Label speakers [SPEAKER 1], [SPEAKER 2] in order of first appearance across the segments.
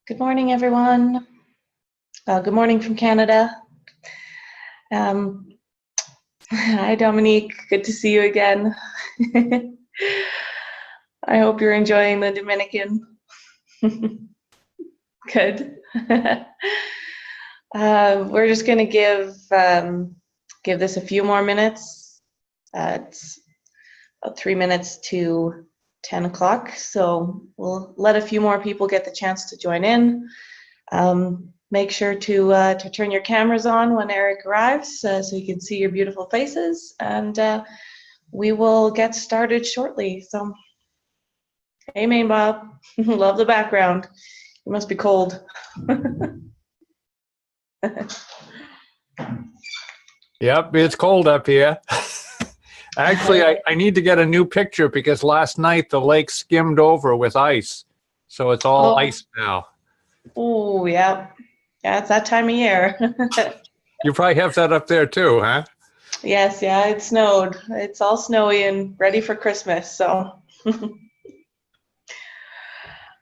[SPEAKER 1] Good morning, everyone. Good morning from Canada. Um, Hi, Dominique. Good to see you again. I hope you're enjoying the Dominican. Good. We're just going to give this a few more minutes. It's about 3 minutes to 10 o'clock, so we'll let a few more people get the chance to join in. Make sure to turn your cameras on when Eric arrives so you can see your beautiful faces, and we will get started shortly. So, hey, Main Bob, love the background. You must be cold.
[SPEAKER 2] Yep, it's cold up here. Actually, I need to get a new picture because last night the lake skimmed over with ice. So it's all ice now.
[SPEAKER 1] Oh, yeah. Yeah, it's that time of year.
[SPEAKER 2] You probably have that up there too, huh?
[SPEAKER 1] Yes, yeah, it snowed. It's all snowy and ready for Christmas, so.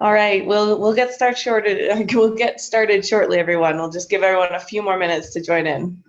[SPEAKER 1] All right, we'll get started. We'll get started shortly, everyone. We'll just give everyone a few more minutes to join in.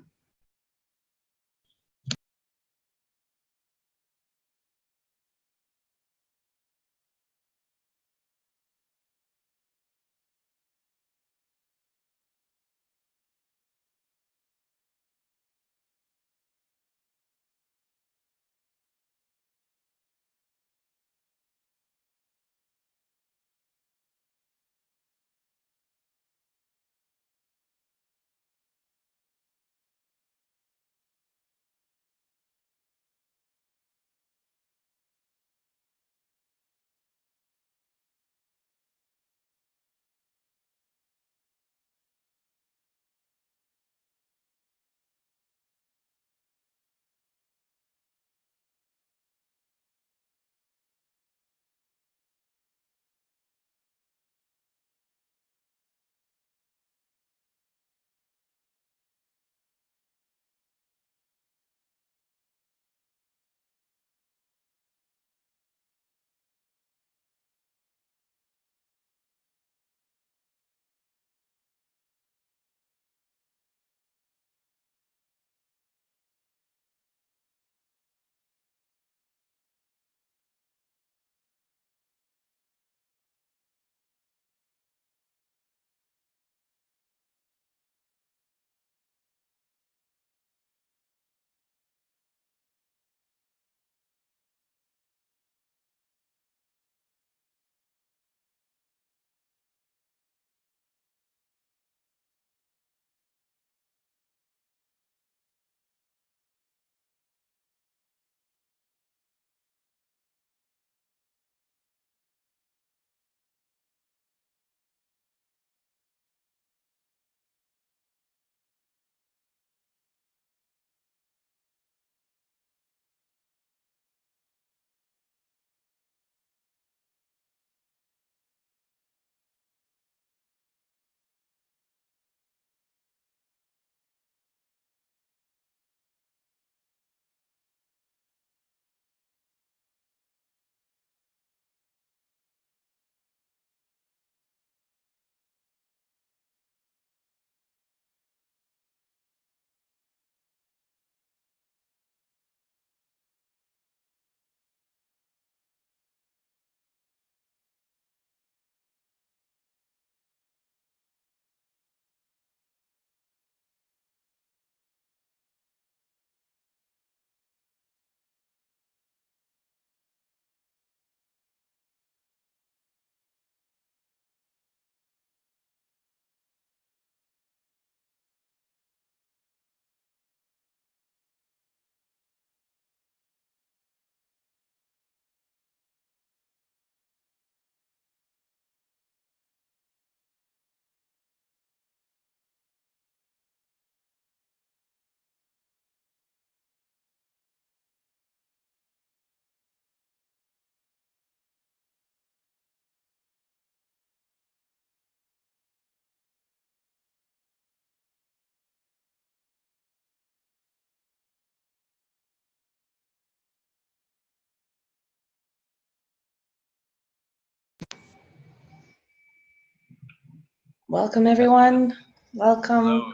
[SPEAKER 1] Welcome, everyone. Welcome.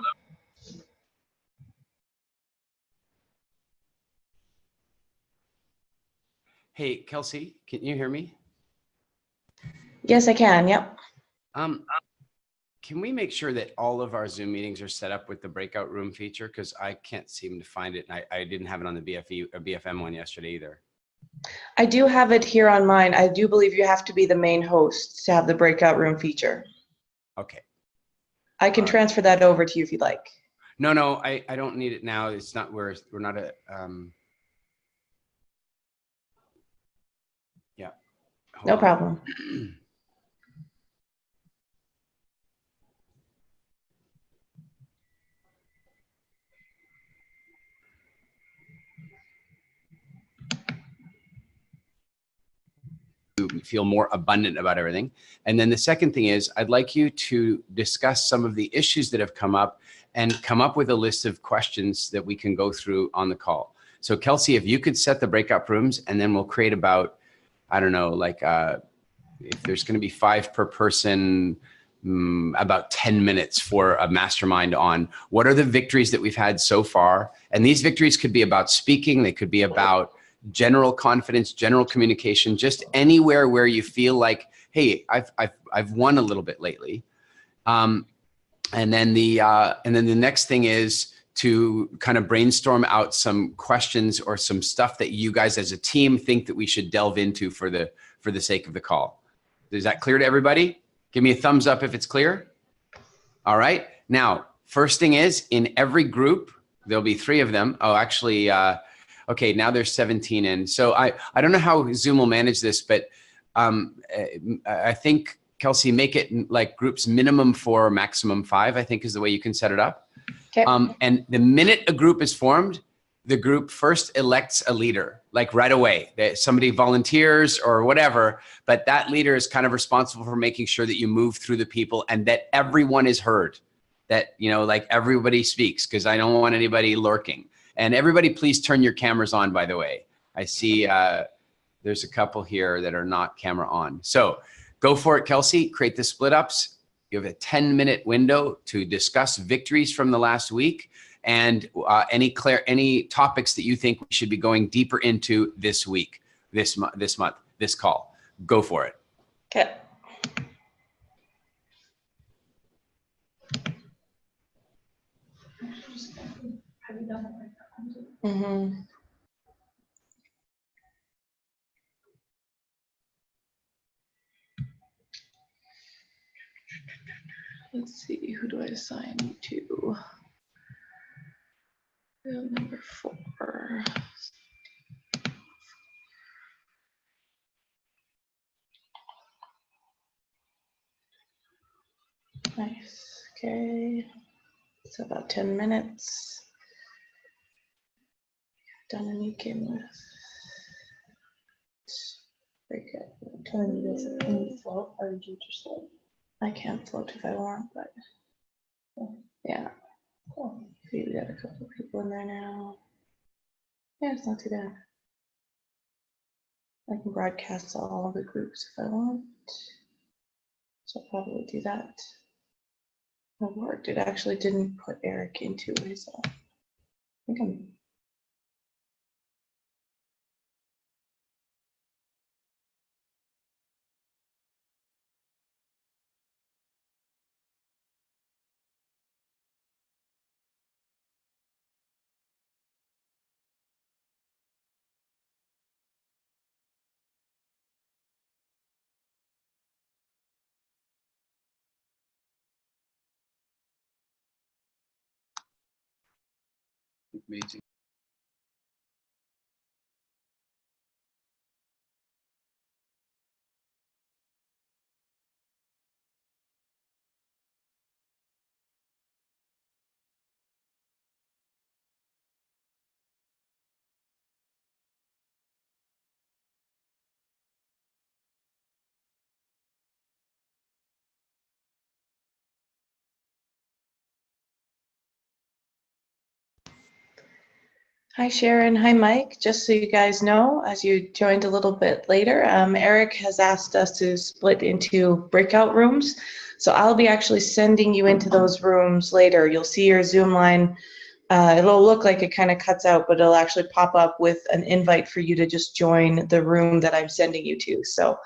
[SPEAKER 3] Hey, Kelsey, can you hear me?
[SPEAKER 1] Yes, I can. Yep.
[SPEAKER 3] Can we make sure that all of our Zoom meetings are set up with the breakout room feature? Because I can't seem to find it, and I didn't have it on the BFE or BFM one yesterday either.
[SPEAKER 1] I do have it here on mine. I do believe you have to be the main host to have the breakout room feature.
[SPEAKER 3] Okay.
[SPEAKER 1] I can transfer that over to you if you'd like.
[SPEAKER 3] No, I don't need it now. It's not, we're not a, yeah. Hold
[SPEAKER 1] No
[SPEAKER 3] on.
[SPEAKER 1] problem.
[SPEAKER 3] Feel more abundant about everything. And then the second thing is I'd like you to discuss some of the issues that have come up and come up with a list of questions that we can go through on the call. So Kelsey, if you could set the breakout rooms, and then we'll create about, I don't know, like if there's going to be 5 per person, about 10 minutes for a mastermind on what are the victories that we've had so far. And these victories could be about speaking. They could be about general confidence, general communication, just anywhere where you feel like, hey, I've won a little bit lately. And then the next thing is to kind of brainstorm out some questions or some stuff that you guys as a team think that we should delve into for the sake of the call. Is that clear to everybody? Give me a thumbs up if it's clear. All right. Now, first thing is, in every group, there'll be 3 of them. Oh, actually, okay, now there's 17 in. So I don't know how Zoom will manage this, but I think, Kelsey, make it like groups minimum 4, maximum 5, I think is the way you can set it up.
[SPEAKER 1] Okay.
[SPEAKER 3] And the minute a group is formed, the group first elects a leader, like right away. That somebody volunteers or whatever, but that leader is kind of responsible for making sure that you move through the people and that everyone is heard, that, you know, like everybody speaks, because I don't want anybody lurking. And everybody, please turn your cameras on, by the way. I see there's a couple here that are not camera on. So go for it, Kelsey. Create the split ups. You have a 10-minute window to discuss victories from the last week and any topics that you think we should be going deeper into this week, this month, this call. Go for it.
[SPEAKER 1] Okay. Mm-hmm. Let's see, who do I assign you to? Number 4. Nice. Okay. So about 10 minutes. Done and you came with. Very good. Telling you guys can you float or did you just float? I can't float if I want, but yeah. Cool. See, we got a couple people in there now. Yeah, it's not too bad. I can broadcast all the groups if I want. So I'll probably do that. It worked. It actually didn't put Eric into his. I think I'm.
[SPEAKER 3] Amazing.
[SPEAKER 1] Hi Sharon, hi Mike. Just so you guys know, as you joined a little bit later, Eric has asked us to split into breakout rooms. So I'll be actually sending you into those rooms later. You'll see your Zoom line. It'll look like it kind of cuts out, but it'll actually pop up with an invite for you to just join the room that I'm sending you to. So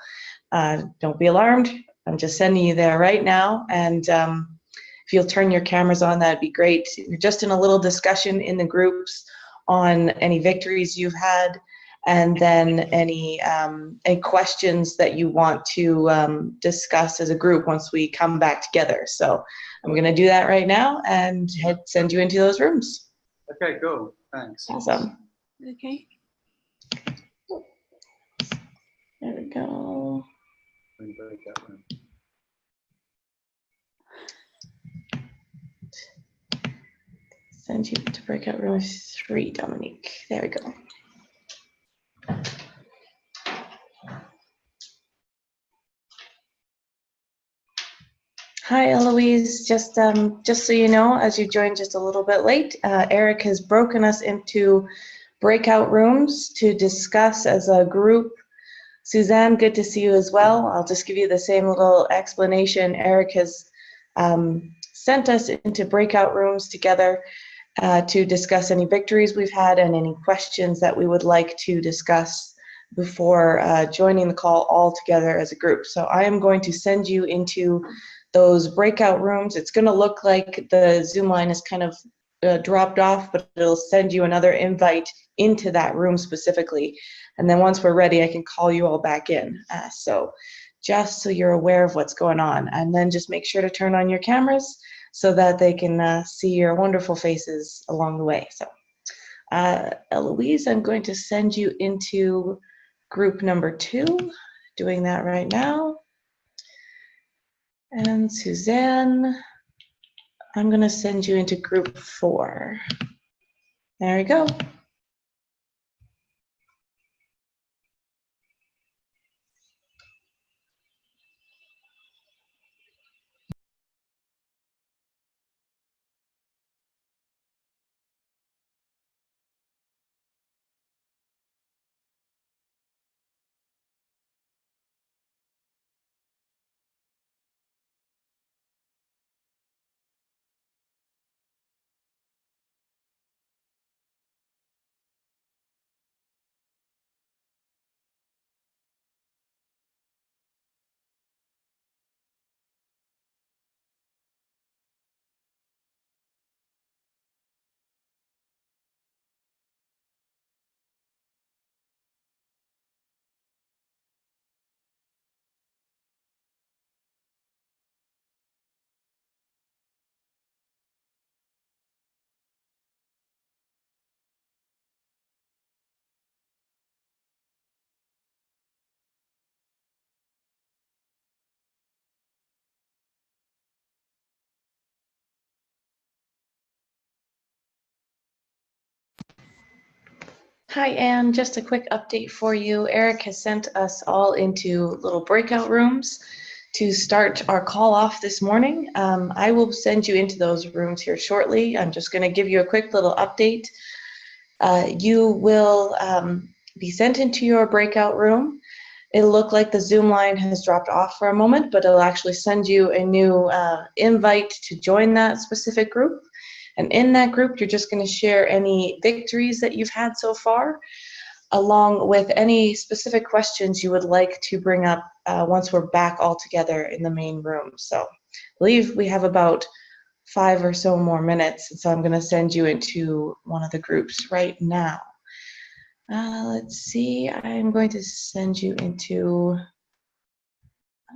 [SPEAKER 1] don't be alarmed. I'm just sending you there right now. And if you'll turn your cameras on, that'd be great. We're just in a little discussion in the groups on any victories you've had, and then any questions that you want to discuss as a group once we come back together. So I'm going to do that right now and send you into those rooms.
[SPEAKER 4] Okay, cool. Thanks.
[SPEAKER 1] Awesome. Okay. There we go.
[SPEAKER 4] Break that room.
[SPEAKER 1] Send you to breakout room 3, Dominique. There we go. Hi, Eloise. Just so you know, as you joined just a little bit late, Eric has broken us into breakout rooms to discuss as a group. Suzanne, good to see you as well. I'll just give you the same little explanation. Eric has sent us into breakout rooms together to discuss any victories we've had and any questions that we would like to discuss before joining the call all together as a group. So I am going to send you into those breakout rooms. It's going to look like the Zoom line is kind of dropped off, but it'll send you another invite into that room specifically. And then once we're ready, I can call you all back in. So just so you're aware of what's going on. And then just make sure to turn on your cameras so that they can see your wonderful faces along the way. So Eloise, I'm going to send you into group number 2, doing that right now. And Suzanne, I'm going to send you into group 4. There we go. Hi, Anne. Just a quick update for you. Eric has sent us all into little breakout rooms to start our call off this morning. I will send you into those rooms here shortly. I'm just going to give you a quick little update. You will be sent into your breakout room. It'll look like the Zoom line has dropped off for a moment, but it'll actually send you a new invite to join that specific group. And in that group, you're just going to share any victories that you've had so far, along with any specific questions you would like to bring up once we're back all together in the main room. So I believe we have about 5 or so more minutes. So I'm going to send you into one of the groups right now. Let's see. I'm going to send you into,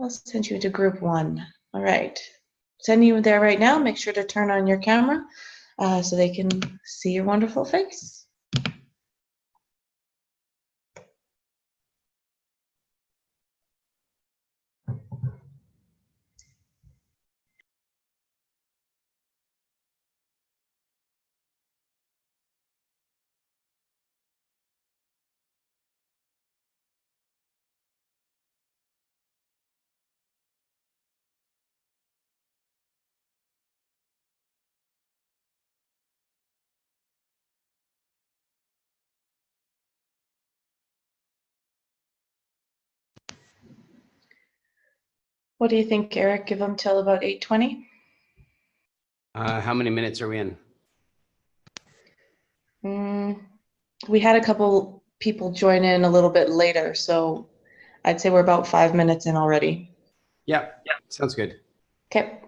[SPEAKER 1] I'll send you into group 1. All right. Sending you there right now. Make sure to turn on your camera so they can see your wonderful face. What do you think, Eric? Give them till about 8:20?
[SPEAKER 3] How many minutes are we in?
[SPEAKER 1] We had a couple people join in a little bit later, so I'd say we're about 5 minutes in already.
[SPEAKER 3] Yeah, sounds good.
[SPEAKER 1] Okay.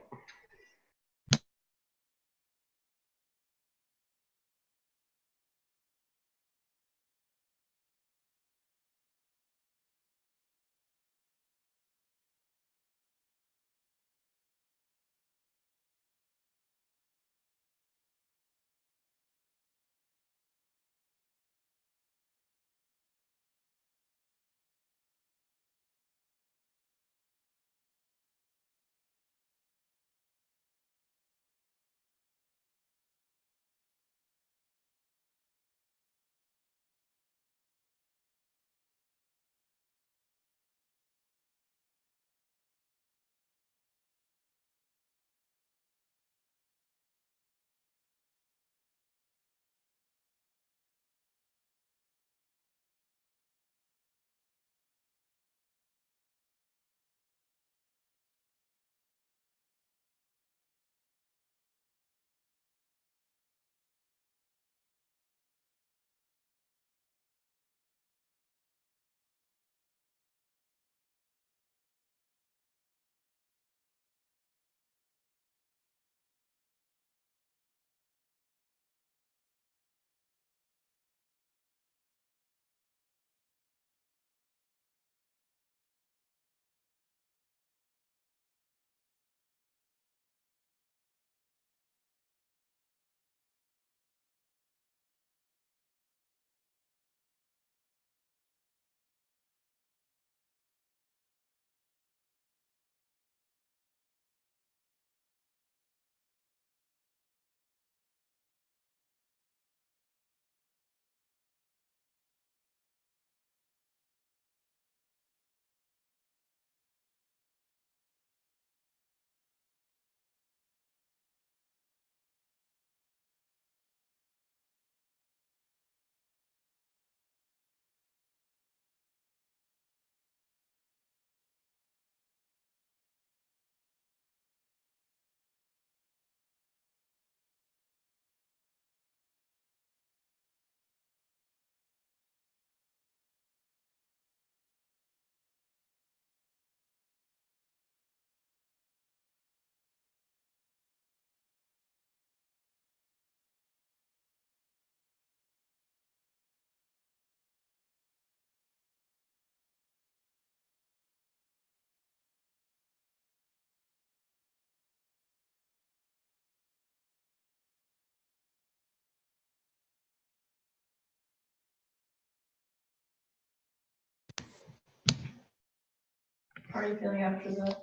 [SPEAKER 1] How are you feeling after that?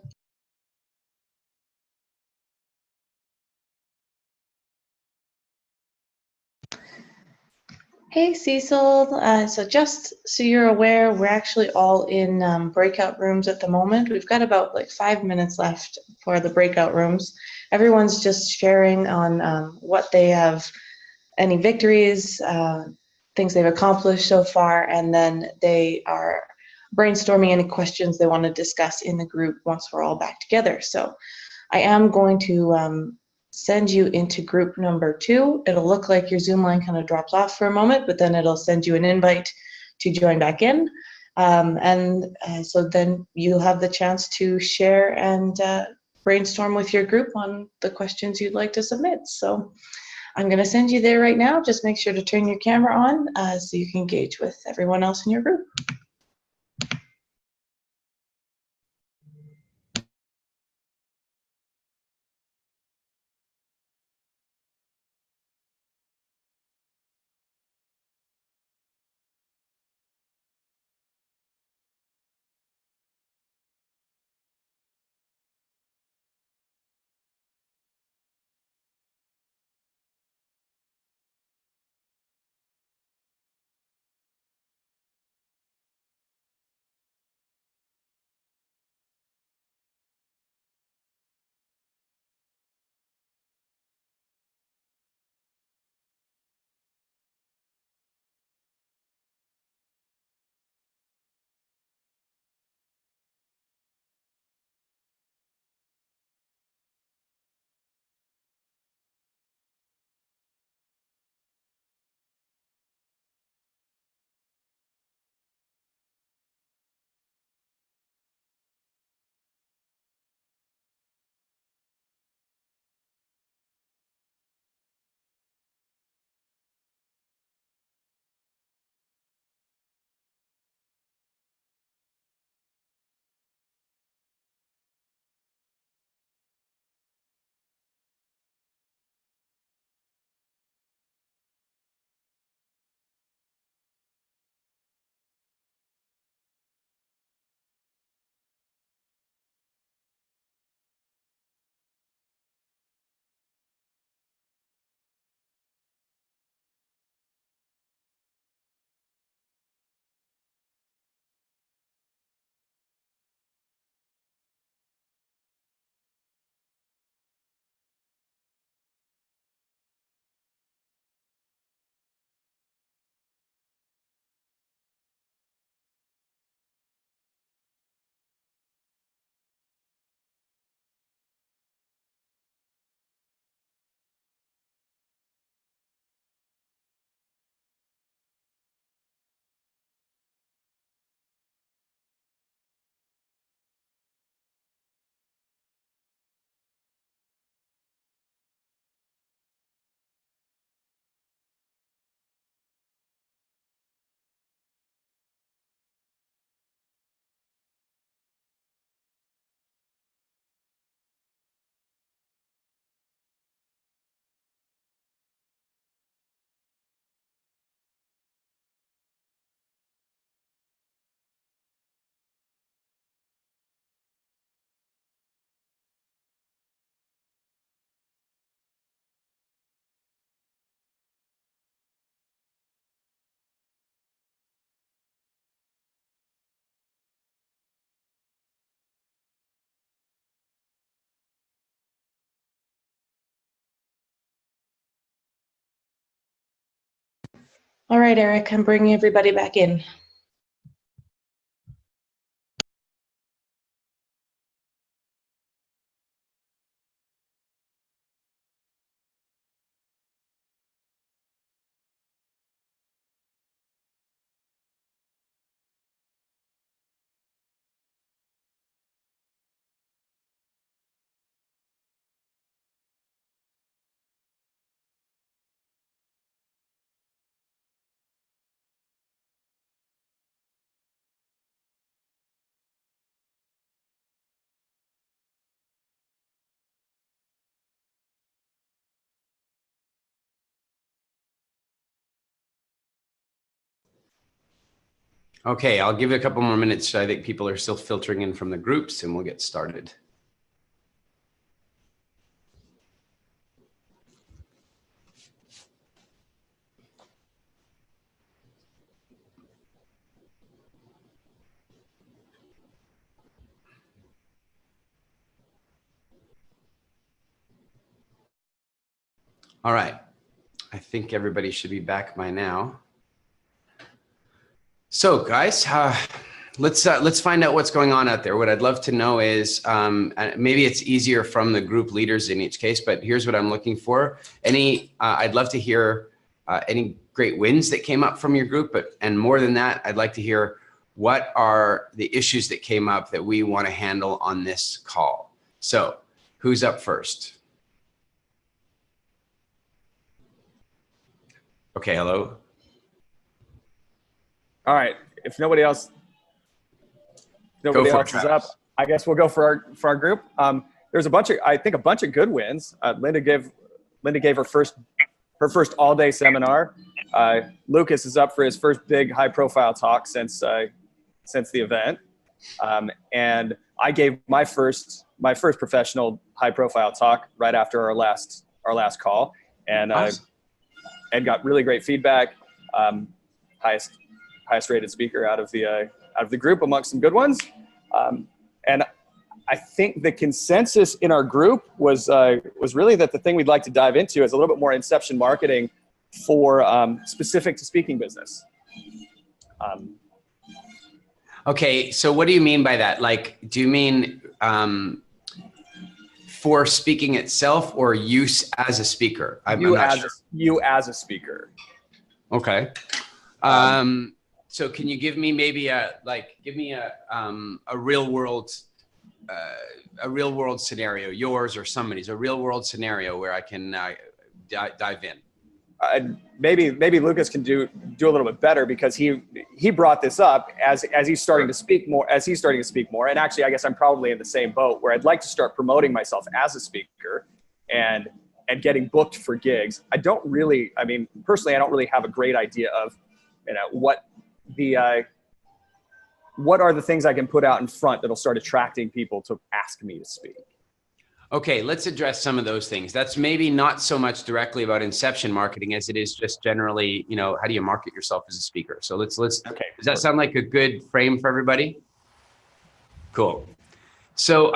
[SPEAKER 1] Hey, Cecil. So just so you're aware, we're actually all in breakout rooms at the moment. We've got about like 5 minutes left for the breakout rooms. Everyone's just sharing on what they have, any victories, things they've accomplished so far, and then they are brainstorming any questions they want to discuss in the group once we're all back together. So I am going to send you into group number 2. It'll look like your Zoom line kind of drops off for a moment, but then it'll send you an invite to join back in. So then you'll have the chance to share and brainstorm with your group on the questions you'd like to submit. So I'm going to send you there right now. Just make sure to turn your camera on so you can engage with everyone else in your group. All right, Eric, I'm bringing everybody back in.
[SPEAKER 3] Okay, I'll give it a couple more minutes. I think people are still filtering in from the groups and we'll get started. All right, I think everybody should be back by now. So guys, let's find out what's going on out there. What I'd love to know is, maybe it's easier from the group leaders in each case, but here's what I'm looking for. I'd love to hear any great wins that came up from your group, and more than that, I'd like to hear what are the issues that came up that we want to handle on this call. So who's up first? Okay, hello.
[SPEAKER 5] All right. If nobody else is up, I guess we'll go for our group. There's I think a bunch of good wins. Linda gave her first all-day seminar. Lucas is up for his first big high-profile talk since the event, and I gave my first professional high-profile talk right after our last call, and
[SPEAKER 3] Awesome.
[SPEAKER 5] And got really great feedback. Highest rated speaker out of the group amongst some good ones. And I think the consensus in our group was really that the thing we'd like to dive into is a little bit more inception marketing for specific to speaking business.
[SPEAKER 3] Okay, so what do you mean by that? Like, do you mean for speaking itself or use as a speaker? I'm not sure.
[SPEAKER 5] You as a speaker.
[SPEAKER 3] Okay. So can you give me maybe a real world scenario, yours or somebody's, a real world scenario where I can dive in?
[SPEAKER 5] Maybe Lucas can do a little bit better because he brought this up as he's starting to speak more. And actually, I guess I'm probably in the same boat where I'd like to start promoting myself as a speaker and getting booked for gigs. Personally, I don't really have a great idea of, what are the things I can put out in front that'll start attracting people to ask me to speak.
[SPEAKER 3] Okay, let's address some of those things. That's maybe not so much directly about inception marketing as it is just generally, how do you market yourself as a speaker? So let's. Okay. Does that sound like a good frame for everybody? Cool. So,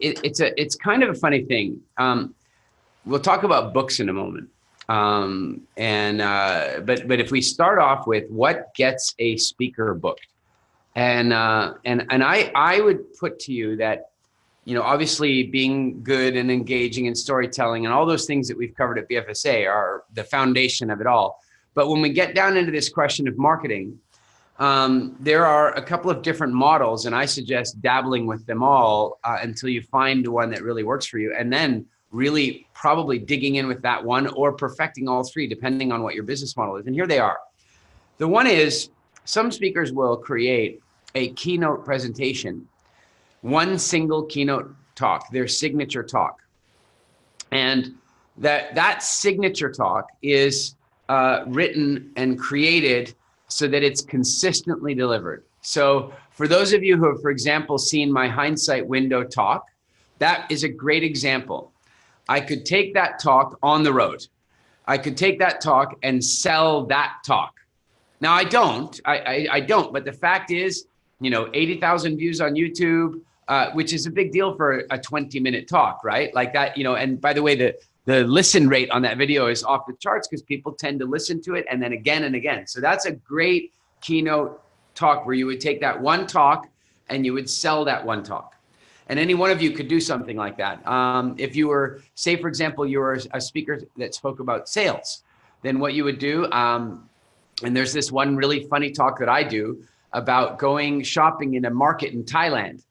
[SPEAKER 3] it's kind of a funny thing. We'll talk about books in a moment. But if we start off with what gets a speaker booked, and I would put to you that, obviously being good and engaging in storytelling and all those things that we've covered at BFSA are the foundation of it all. But when we get down into this question of marketing, there are a couple of different models, and I suggest dabbling with them all until you find one that really works for you, and then really probably digging in with that one or perfecting all three, depending on what your business model is. And here they are. The one is, some speakers will create a keynote presentation, one single keynote talk, their signature talk. And that signature talk is written and created so that it's consistently delivered. So for those of you who have, for example, seen my hindsight window talk, that is a great example. I could take that talk on the road. I could take that talk and sell that talk. Now I don't, but the fact is, 80,000 views on YouTube, which is a big deal for a 20-minute talk, right? Like that, and by the way, the the listen rate on that video is off the charts because people tend to listen to it and then again and again. So that's a great keynote talk where you would take that one talk and you would sell that one talk. And any one of you could do something like that. If you were, say, for example, you were a speaker that spoke about sales, then what you would do, and there's this one really funny talk that I do about going shopping in a market in Thailand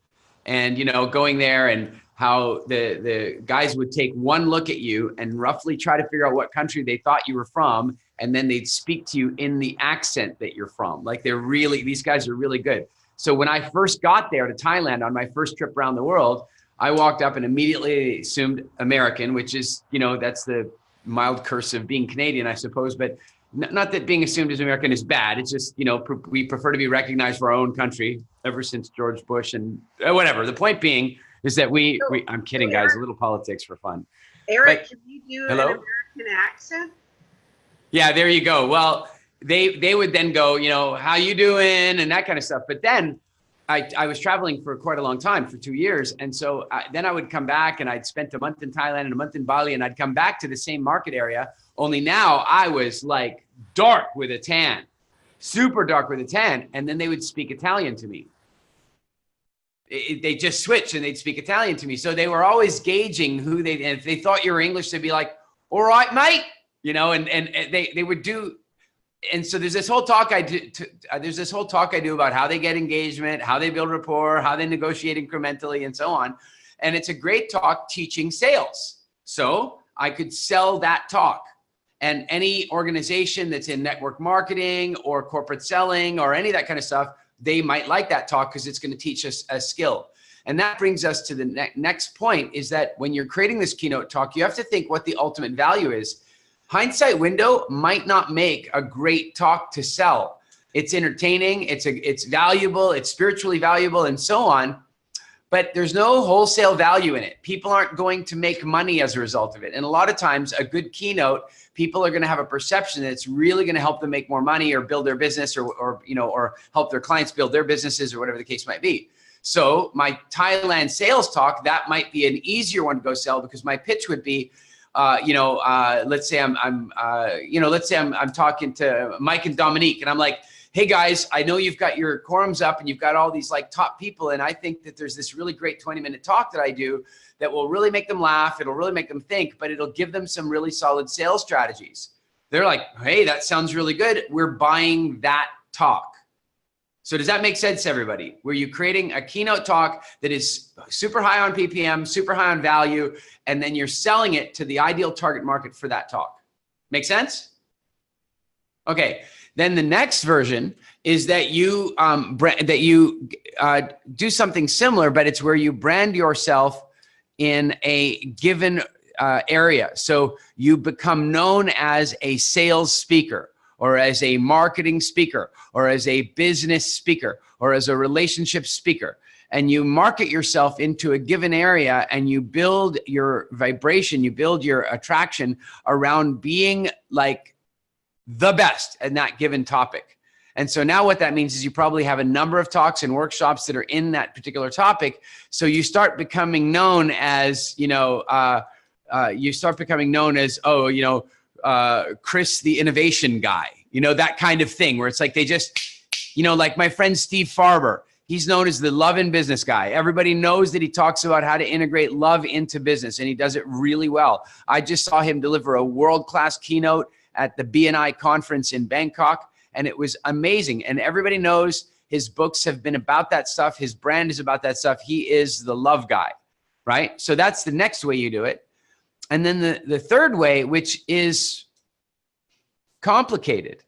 [SPEAKER 3] and, you know, going there and how the guys would take one look at you and roughly try to figure out what country they thought you were from. And then they'd speak to you in the accent that you're from. Like these guys are really good. So when I first got there to Thailand on my first trip around the world, I walked up and immediately assumed American, which is, you know, that's the mild curse of being Canadian, I suppose. But not that being assumed as American is bad. It's just, you know, we prefer to be recognized for our own country ever since George Bush and whatever. The point being is that I'm kidding, guys, a little politics for fun.
[SPEAKER 6] Eric,
[SPEAKER 3] But,
[SPEAKER 6] can you do
[SPEAKER 3] hello?
[SPEAKER 6] an American accent?
[SPEAKER 3] Yeah, there you go. Well, they would then go, you know, how you doing and that kind of stuff. But then I was traveling for quite a long time, for 2 years. And so then I would come back and I'd spent a month in Thailand and a month in Bali, and I'd come back to the same market area. Only now I was like dark with a tan, super dark with a tan. And then they would speak Italian to me. They just switch and they'd speak Italian to me. So they were always gauging and if they thought you were English, they'd be like, all right, mate, you know, and they would do. And so there's this whole talk I do about how they get engagement, how they build rapport, how they negotiate incrementally, and so on. And it's a great talk teaching sales. So I could sell that talk. And any organization that's in network marketing or corporate selling or any of that kind of stuff, they might like that talk because it's going to teach us a skill. And that brings us to the next point, is that when you're creating this keynote talk, you have to think what the ultimate value is. Hindsight window might not make a great talk to sell. It's entertaining, it's valuable, it's spiritually valuable, and so on. But there's no wholesale value in it. People aren't going to make money as a result of it. And a lot of times a good keynote, people are going to have a perception that it's really going to help them make more money or build their business or help their clients build their businesses or whatever the case might be. So my Thailand sales talk, that might be an easier one to go sell, because my pitch would be, let's say I'm talking to Mike and Dominique, and I'm like, hey guys, I know you've got your quorums up and you've got all these like top people. And I think that there's this really great 20-minute talk that I do that will really make them laugh. It'll really make them think, but it'll give them some really solid sales strategies. They're like, hey, that sounds really good. We're buying that talk. So does that make sense, everybody? Were you creating a keynote talk that is super high on PPM, super high on value, and then you're selling it to the ideal target market for that talk? Make sense? Okay. Then the next version is that you do something similar, but it's where you brand yourself in a given area. So you become known as a sales speaker, or as a marketing speaker, or as a business speaker, or as a relationship speaker. And you market yourself into a given area, and you build your vibration, you build your attraction around being like the best in that given topic. And so now what that means is you probably have a number of talks and workshops that are in that particular topic. So you start becoming known as, Chris, the innovation guy, that kind of thing, where it's like they just, like my friend Steve Farber, he's known as the love in business guy. Everybody knows that he talks about how to integrate love into business, and he does it really well. I just saw him deliver a world-class keynote at the BNI conference in Bangkok, and it was amazing. And everybody knows his books have been about that stuff. His brand is about that stuff. He is the love guy, right? So that's the next way you do it. And then the third way, which is complicated,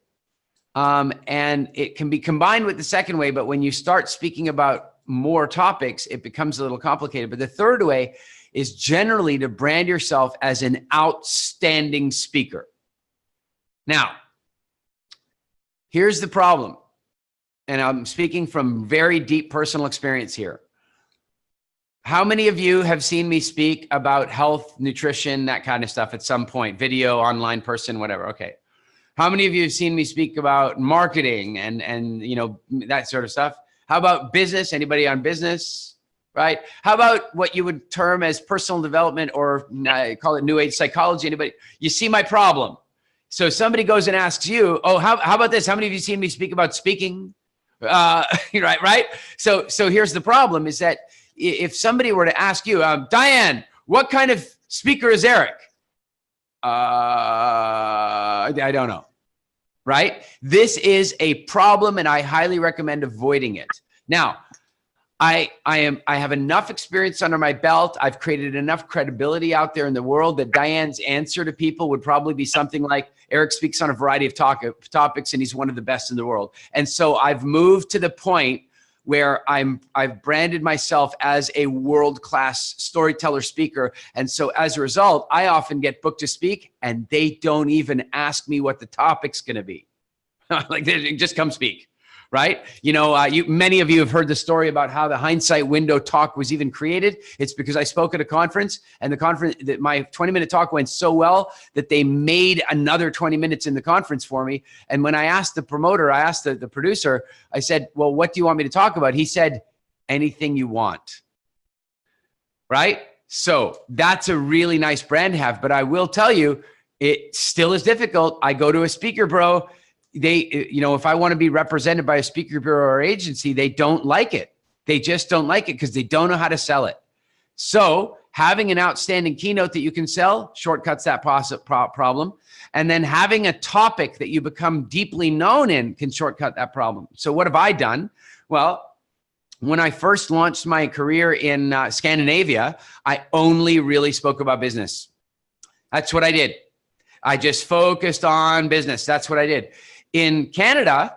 [SPEAKER 3] and it can be combined with the second way, but when you start speaking about more topics, it becomes a little complicated. But the third way is generally to brand yourself as an outstanding speaker. Now, here's the problem, and I'm speaking from very deep personal experience here. How many of you have seen me speak about health, nutrition, that kind of stuff at some point? Video, online person, whatever. Okay. How many of you have seen me speak about marketing and that sort of stuff? How about business? Anybody on business? right? How about what you would term as personal development, or call it new age psychology? Anybody? You see my problem. So somebody goes and asks you, oh, how about this? How many of you seen me speak about speaking? Right? So here's the problem is that if somebody were to ask you, Diane, what kind of speaker is Eric? I don't know, right? This is a problem, and I highly recommend avoiding it. Now, I have enough experience under my belt. I've created enough credibility out there in the world that Diane's answer to people would probably be something like, Eric speaks on a variety of topics, and he's one of the best in the world. And so I've moved to the point where I've branded myself as a world-class storyteller speaker. And so as a result, I often get booked to speak, and they don't even ask me what the topic's going to be. Like, they just come speak. Right? You know, many of you have heard the story about how the hindsight window talk was even created. It's because I spoke at a conference, and my 20-minute talk went so well that they made another 20 minutes in the conference for me. And when I asked the promoter, I asked the producer, I said, well, what do you want me to talk about? He said, anything you want. Right? So that's a really nice brand to have. But I will tell you, it still is difficult. I go to a speaker bureau. If I want to be represented by a speaker bureau or agency, they don't like it. They just don't like it because they don't know how to sell it. So having an outstanding keynote that you can sell shortcuts that problem. And then having a topic that you become deeply known in can shortcut that problem. So what have I done? Well, when I first launched my career in Scandinavia, I only really spoke about business. That's what I did. I just focused on business. That's what I did. In Canada,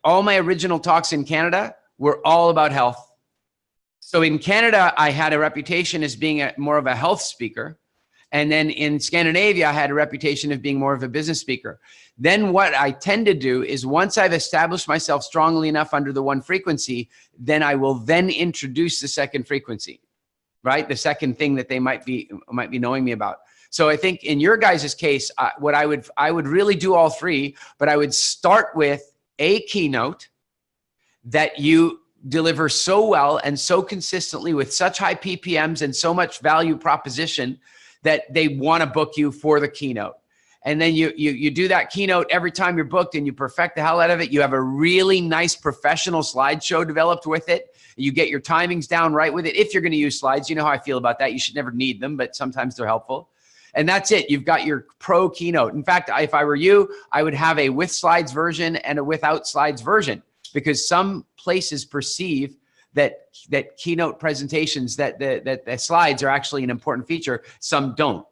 [SPEAKER 3] all my original talks in Canada were all about health. So in Canada, I had a reputation as being more of a health speaker. And then in Scandinavia, I had a reputation of being more of a business speaker. Then what I tend to do is once I've established myself strongly enough under the one frequency, then I will then introduce the second frequency, right? The second thing that they might be knowing me about. So I think in your guys' case, what I would really do all three, but I would start with a keynote that you deliver so well and so consistently with such high PPMs and so much value proposition that they want to book you for the keynote. And then you do that keynote every time you're booked, and you perfect the hell out of it. You have a really nice professional slideshow developed with it. You get your timings down right with it. If you're going to use slides, you know how I feel about that. You should never need them, but sometimes they're helpful. And that's it. You've got your pro keynote. In fact, if I were you, I would have a with slides version and a without slides version, because some places perceive that keynote presentations, that the slides are actually an important feature. Some don't.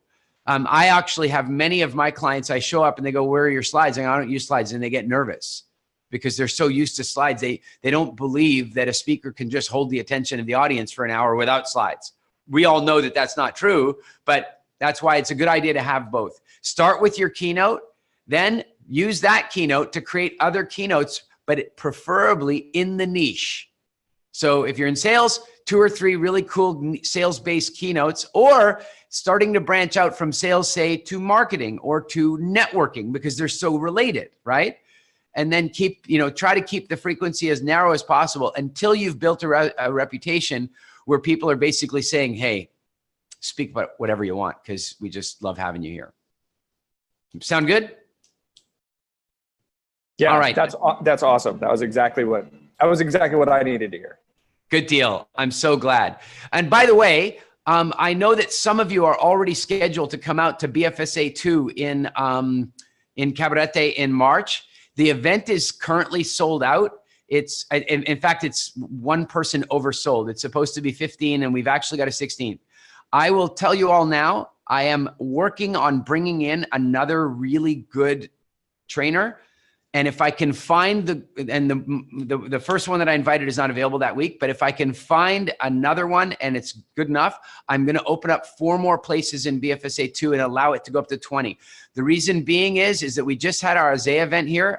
[SPEAKER 3] I actually have many of my clients, I show up and they go, where are your slides? I don't use slides, and they get nervous because they're so used to slides. They don't believe that a speaker can just hold the attention of the audience for an hour without slides. We all know that that's not true, but that's why it's a good idea to have both. Start with your keynote, then use that keynote to create other keynotes, but preferably in the niche. So if you're in sales, 2 or 3 really cool sales-based keynotes, or starting to branch out from sales, say, to marketing or to networking, because they're so related, right? And then try to keep the frequency as narrow as possible until you've built a reputation where people are basically saying, hey, speak about whatever you want, because we just love having you here. Sound good?
[SPEAKER 5] Yeah,
[SPEAKER 3] all right.
[SPEAKER 5] That's awesome. That was exactly what I needed to hear.
[SPEAKER 3] Good deal. I'm so glad. And by the way, I know that some of you are already scheduled to come out to BFSA 2 in Cabarete in March. The event is currently sold out. It's in fact, it's one person oversold. It's supposed to be 15, and we've actually got a 16. I will tell you all now, I am working on bringing in another really good trainer. And if I can find the first one that I invited is not available that week, but if I can find another one and it's good enough, I'm going to open up 4 more places in BFSA 2 and allow it to go up to 20. The reason being is that we just had our Azea event here.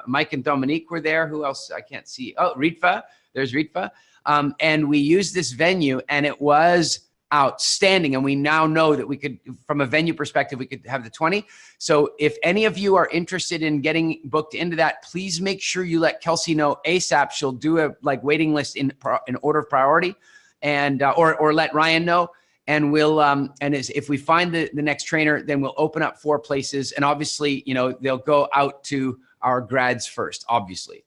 [SPEAKER 3] Mike and Dominique were there. Who else? I can't see. Oh, Ritva. There's Ritva. And we used this venue, and it was outstanding. And we now know that we could, from a venue perspective, we could have the 20. So if any of you are interested in getting booked into that, please make sure you let Kelsey know ASAP. She'll do a waiting list in order of priority, and or let Ryan know. And we'll if we find the next trainer, then we'll open up 4 places. And obviously, they'll go out to our grads first, obviously.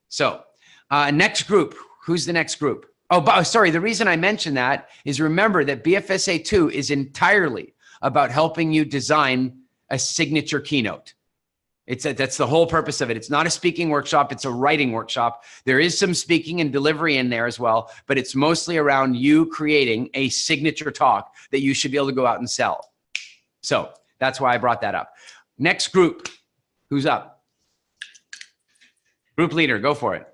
[SPEAKER 3] So next group, who's the next group? Oh, sorry. The reason I mentioned that is, remember that BFSA 2 is entirely about helping you design a signature keynote. That's the whole purpose of it. It's not a speaking workshop. It's a writing workshop. There is some speaking and delivery in there as well, but it's mostly around you creating a signature talk that you should be able to go out and sell. So that's why I brought that up. Next group, who's up? Group leader, go for it.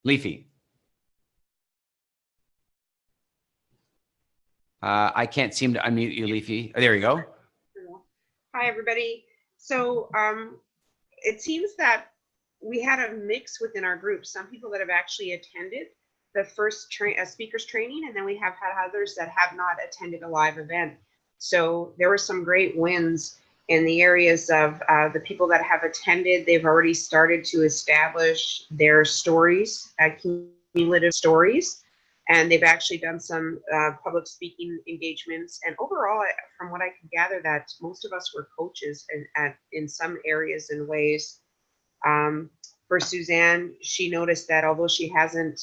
[SPEAKER 3] Leafy. I can't seem to unmute you, Leafy. Oh, there you go.
[SPEAKER 6] Hi, everybody. So it seems that we had a mix within our group. Some people that have actually attended the first speakers training, and then we have had others that have not attended a live event. So there were some great wins in the areas of the people that have attended. They've already started to establish their stories, cumulative stories, and they've actually done some public speaking engagements. And overall, from what I can gather, that most of us were coaches in some areas and ways. For Suzanne, she noticed that although she hasn't,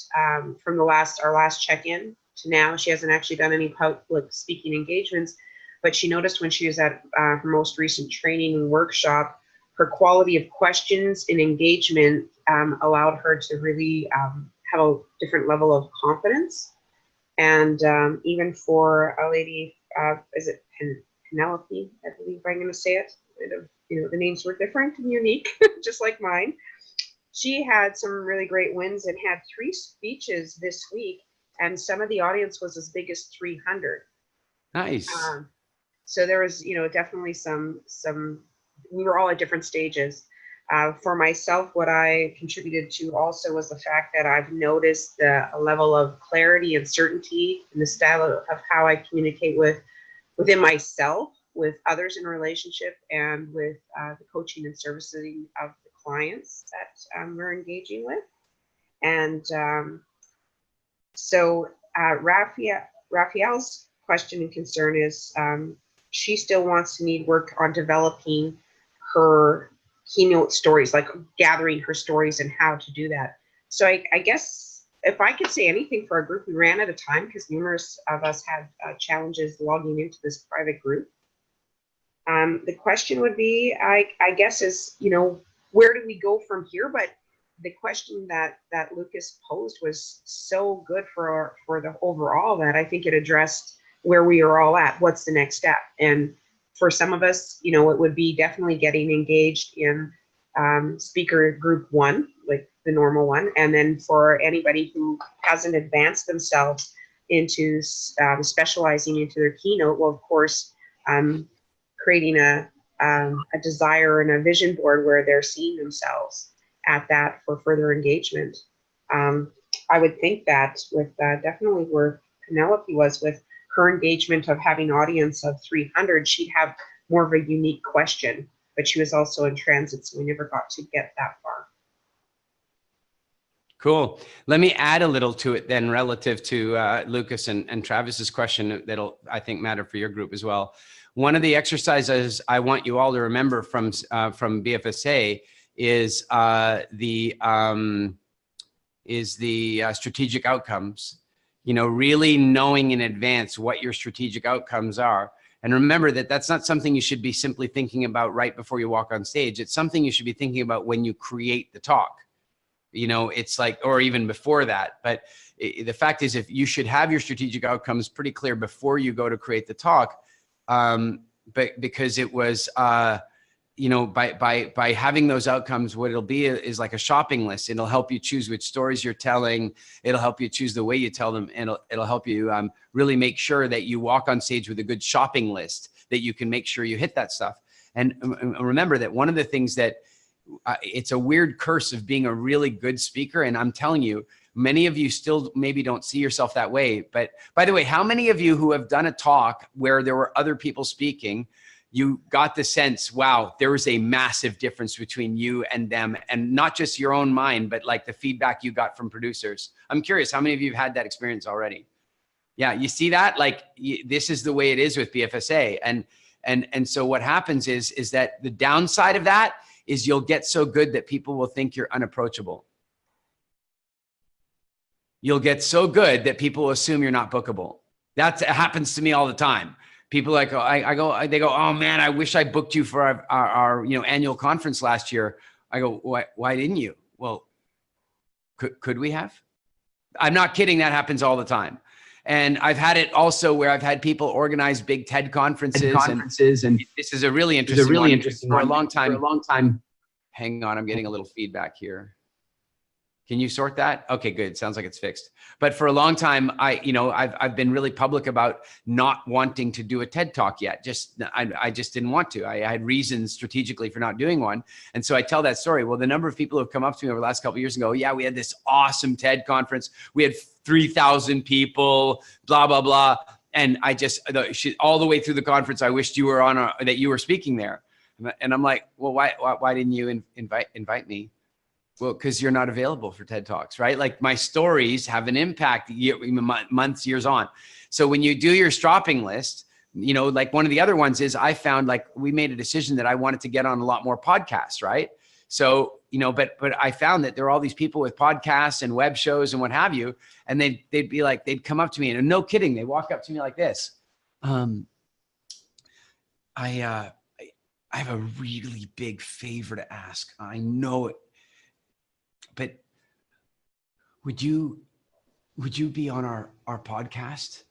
[SPEAKER 6] from our last check-in to now, she hasn't actually done any public speaking engagements, but she noticed when she was at her most recent training and workshop, her quality of questions and engagement allowed her to really have a different level of confidence. And even for a lady, is it Penelope, I believe I'm going to say it. The names were different and unique, just like mine. She had some really great wins and had 3 speeches this week, and some of the audience was as big as 300.
[SPEAKER 3] Nice.
[SPEAKER 6] So there was, definitely some. We were all at different stages. For myself, what I contributed to also was the fact that I've noticed a level of clarity and certainty in the style of how I communicate within myself, with others in relationship, and with the coaching and servicing of the clients that we're engaging with. And so Raphael's question and concern is she still wants to need work on developing her keynote stories, like gathering her stories and how to do that. So I guess if I could say anything for our group, we ran out of time because numerous of us had challenges logging into this private group. The question would be, I guess, is, where do we go from here? But the question that Lucas posed was so good for the overall that I think it addressed where we are all at. What's the next step? And for some of us, it would be definitely getting engaged in speaker group 1, like the normal one. And then for anybody who hasn't advanced themselves into specializing into their keynote, well, of course, creating a desire and a vision board where they're seeing themselves at that for further engagement. I would think that with definitely where Penelope was with her engagement of having an audience of 300, she'd have more of a unique question, but she was also in transit, so we never got to get that far.
[SPEAKER 3] Cool. Let me add a little to it then relative to Lucas and Travis's question that'll, I think, matter for your group as well. One of the exercises I want you all to remember from BFSA is the strategic outcomes. Really knowing in advance what your strategic outcomes are. And remember that that's not something you should be simply thinking about right before you walk on stage. It's something you should be thinking about when you create the talk. It's like, or even before that. But the fact is, if you should have your strategic outcomes pretty clear before you go to create the talk, but because it was, by having those outcomes, what it'll be is like a shopping list. It'll help you choose which stories you're telling. It'll help you choose the way you tell them. And it'll help you really make sure that you walk on stage with a good shopping list, that you can make sure you hit that stuff. And remember that one of the things that it's a weird curse of being a really good speaker. And I'm telling you, Many of you still maybe don't see yourself that way. But by the way, how many of you who have done a talk where there were other people speaking, you got the sense, wow, there was a massive difference between you and them, and not just your own mind, but like the feedback you got from producers? I'm curious, how many of you have had that experience already? Yeah, you see that? Like, this is the way it is with BFSA. And so what happens is that the downside of that is you'll get so good that people will think you're unapproachable. You'll get so good that people assume you're not bookable. That happens to me all the time. People like, they go, oh man, I wish I booked you for our annual conference last year. I go, why didn't you? Well, could we have? I'm not kidding. That happens all the time. And I've had it also where I've had people organize big TED conferences, and this is a really interesting one. For a long time. Hang on, I'm getting a little feedback here. Can you sort that? Okay, good. Sounds like it's fixed. But for a long time, I've been really public about not wanting to do a TED Talk yet. I just didn't want to. I had reasons strategically for not doing one. And so I tell that story. Well, the number of people who have come up to me over the last couple of years and go, yeah, we had this awesome TED conference. We had 3,000 people, blah, blah, blah. And all the way through the conference, I wished you were that you were speaking there. And I'm like, well, why didn't you invite me? Well, because you're not available for TED Talks, right? Like, my stories have an impact months, years on. So when you do your stropping list, like one of the other ones is, I found, like, we made a decision that I wanted to get on a lot more podcasts, right? So, but I found that there are all these people with podcasts and web shows and what have you. And they'd be like, they'd come up to me, and no kidding, they walk up to me like this. I have a really big favor to ask. I know it. But would you be on our podcast?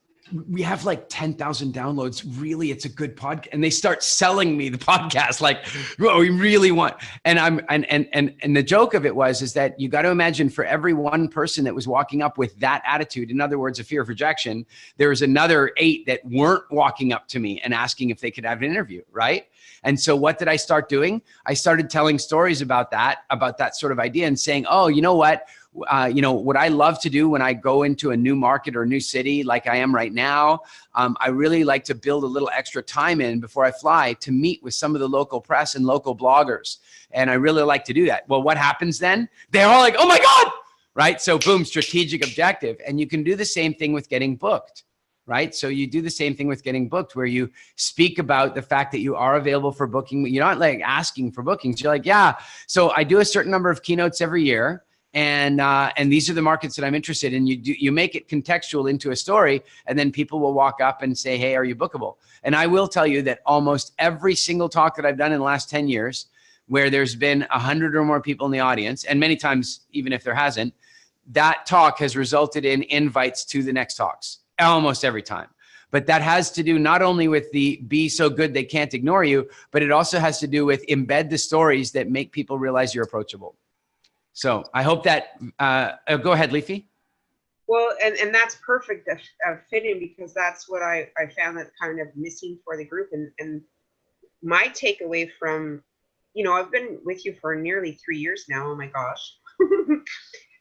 [SPEAKER 3] We have like 10,000 downloads. Really, it's a good podcast. And they start selling me the podcast, like, oh, we really want. And and the joke of it is that you got to imagine, for every one person that was walking up with that attitude, in other words, a fear of rejection, there was another 8 that weren't walking up to me and asking if they could have an interview, right? And so what did I start doing? I started telling stories about that sort of idea, and saying, oh, you know what? What I love to do when I go into a new market or a new city, like I am right now, I really like to build a little extra time in before I fly to meet with some of the local press and local bloggers. And I really like to do that. Well, what happens then? They're all like, oh my God, right? So boom, strategic objective. And you can do the same thing with getting booked. Right? So you do the same thing with getting booked, where you speak about the fact that you are available for booking. You're not like asking for bookings. You're like, yeah, so I do a certain number of keynotes every year. And these are the markets that I'm interested in. You make it contextual into a story, and then people will walk up and say, hey, are you bookable? And I will tell you that almost every single talk that I've done in the last 10 years, where there's been 100 or more people in the audience, and many times, even if there hasn't, that talk has resulted in invites to the next talks. Almost every time. But that has to do not only with the be so good they can't ignore you, but it also has to do with embed the stories that make people realize you're approachable. So I hope that, go ahead, Leafy.
[SPEAKER 6] Well, and that's perfect fitting, because that's what I found that kind of missing for the group. And my takeaway from, I've been with you for nearly 3 years now. Oh my gosh.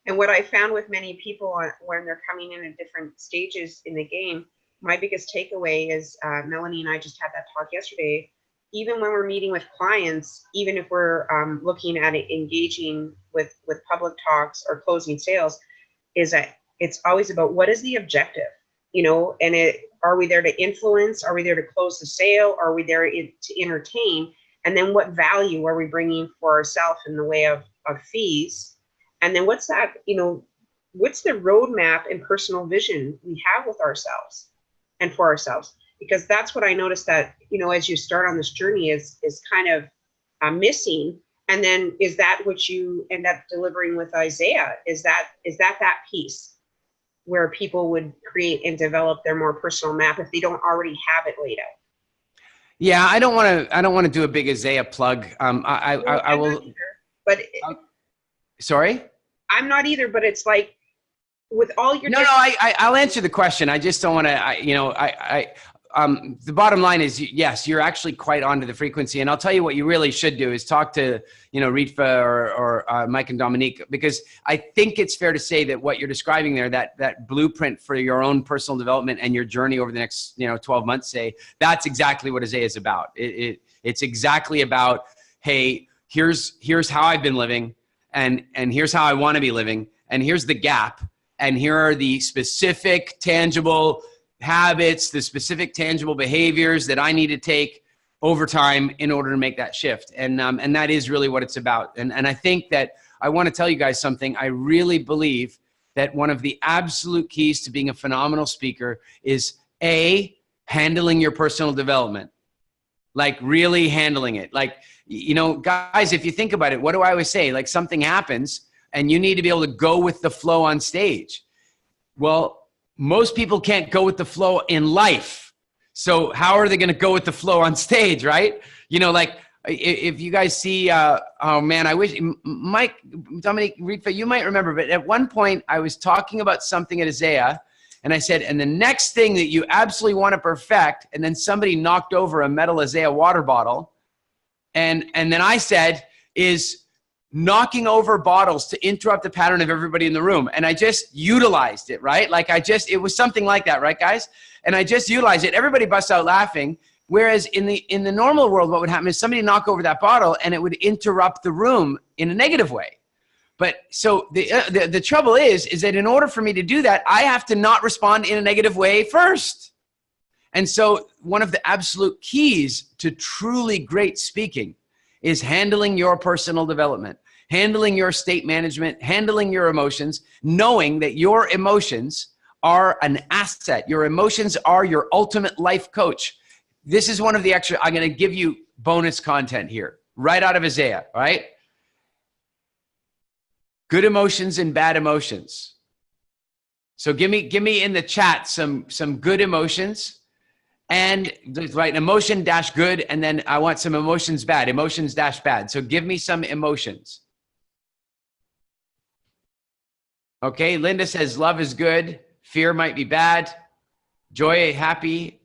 [SPEAKER 6] And what I found with many people when they're coming in at different stages in the game, my biggest takeaway is, Melanie and I just had that talk yesterday, even when we're meeting with clients, even if we're looking at engaging with public talks or closing sales, is that it's always about, what is the objective, and are we there to influence? Are we there to close the sale? Are we there to entertain? And then what value are we bringing for ourselves in the way of fees? And then what's that, what's the roadmap and personal vision we have with ourselves and for ourselves? Because that's what I noticed that, as you start on this journey is kind of missing. And then is that what you end up delivering with Isaiah? Is that piece where people would create and develop their more personal map if they don't already have it laid out?
[SPEAKER 3] Yeah, I don't want to do a big Isaiah plug. I will.
[SPEAKER 6] Either, but
[SPEAKER 3] sorry?
[SPEAKER 6] I'm not either, but it's like, with all your
[SPEAKER 3] I'll answer the question. I just don't want to, the bottom line is, yes, you're actually quite onto the frequency. And I'll tell you what you really should do is talk to, Ritva or Mike and Dominique, because I think it's fair to say that what you're describing there, that blueprint for your own personal development and your journey over the next, 12 months, say, that's exactly what AZEA is about. It's exactly about, hey, here's how I've been living, and here's how I want to be living, and here's the gap, and here are the specific tangible habits, the specific tangible behaviors that I need to take over time in order to make that shift. And that is really what it's about. And I think that I want to tell you guys something. I really believe that one of the absolute keys to being a phenomenal speaker is handling your personal development, like really handling it. Like, guys, if you think about it, what do I always say? Like, something happens and you need to be able to go with the flow on stage. Well, most people can't go with the flow in life. So how are they going to go with the flow on stage, right? Like, if you guys see, oh man, I wish, Mike, Dominique, Ritva, you might remember, but at one point I was talking about something at AZEA, and I said, and the next thing that you absolutely want to perfect, and then somebody knocked over a metal AZEA water bottle, and then I said, is knocking over bottles to interrupt the pattern of everybody in the room. And I just utilized it, right? Like it was something like that, right, guys? And I just utilized it. Everybody busts out laughing. Whereas in the normal world, what would happen is somebody knock over that bottle and it would interrupt the room in a negative way. But so the trouble is that in order for me to do that, I have to not respond in a negative way first. And so one of the absolute keys to truly great speaking is handling your personal development, handling your state management, handling your emotions, knowing that your emotions are an asset. Your emotions are your ultimate life coach. This is one of the extra, I'm going to give you bonus content here, right out of AZEA, right? Good emotions and bad emotions. So give me in the chat some good emotions. And right, emotion dash good, and then I want some emotions bad, emotions dash bad. So give me some emotions. Okay, Linda says love is good, fear might be bad, joy happy.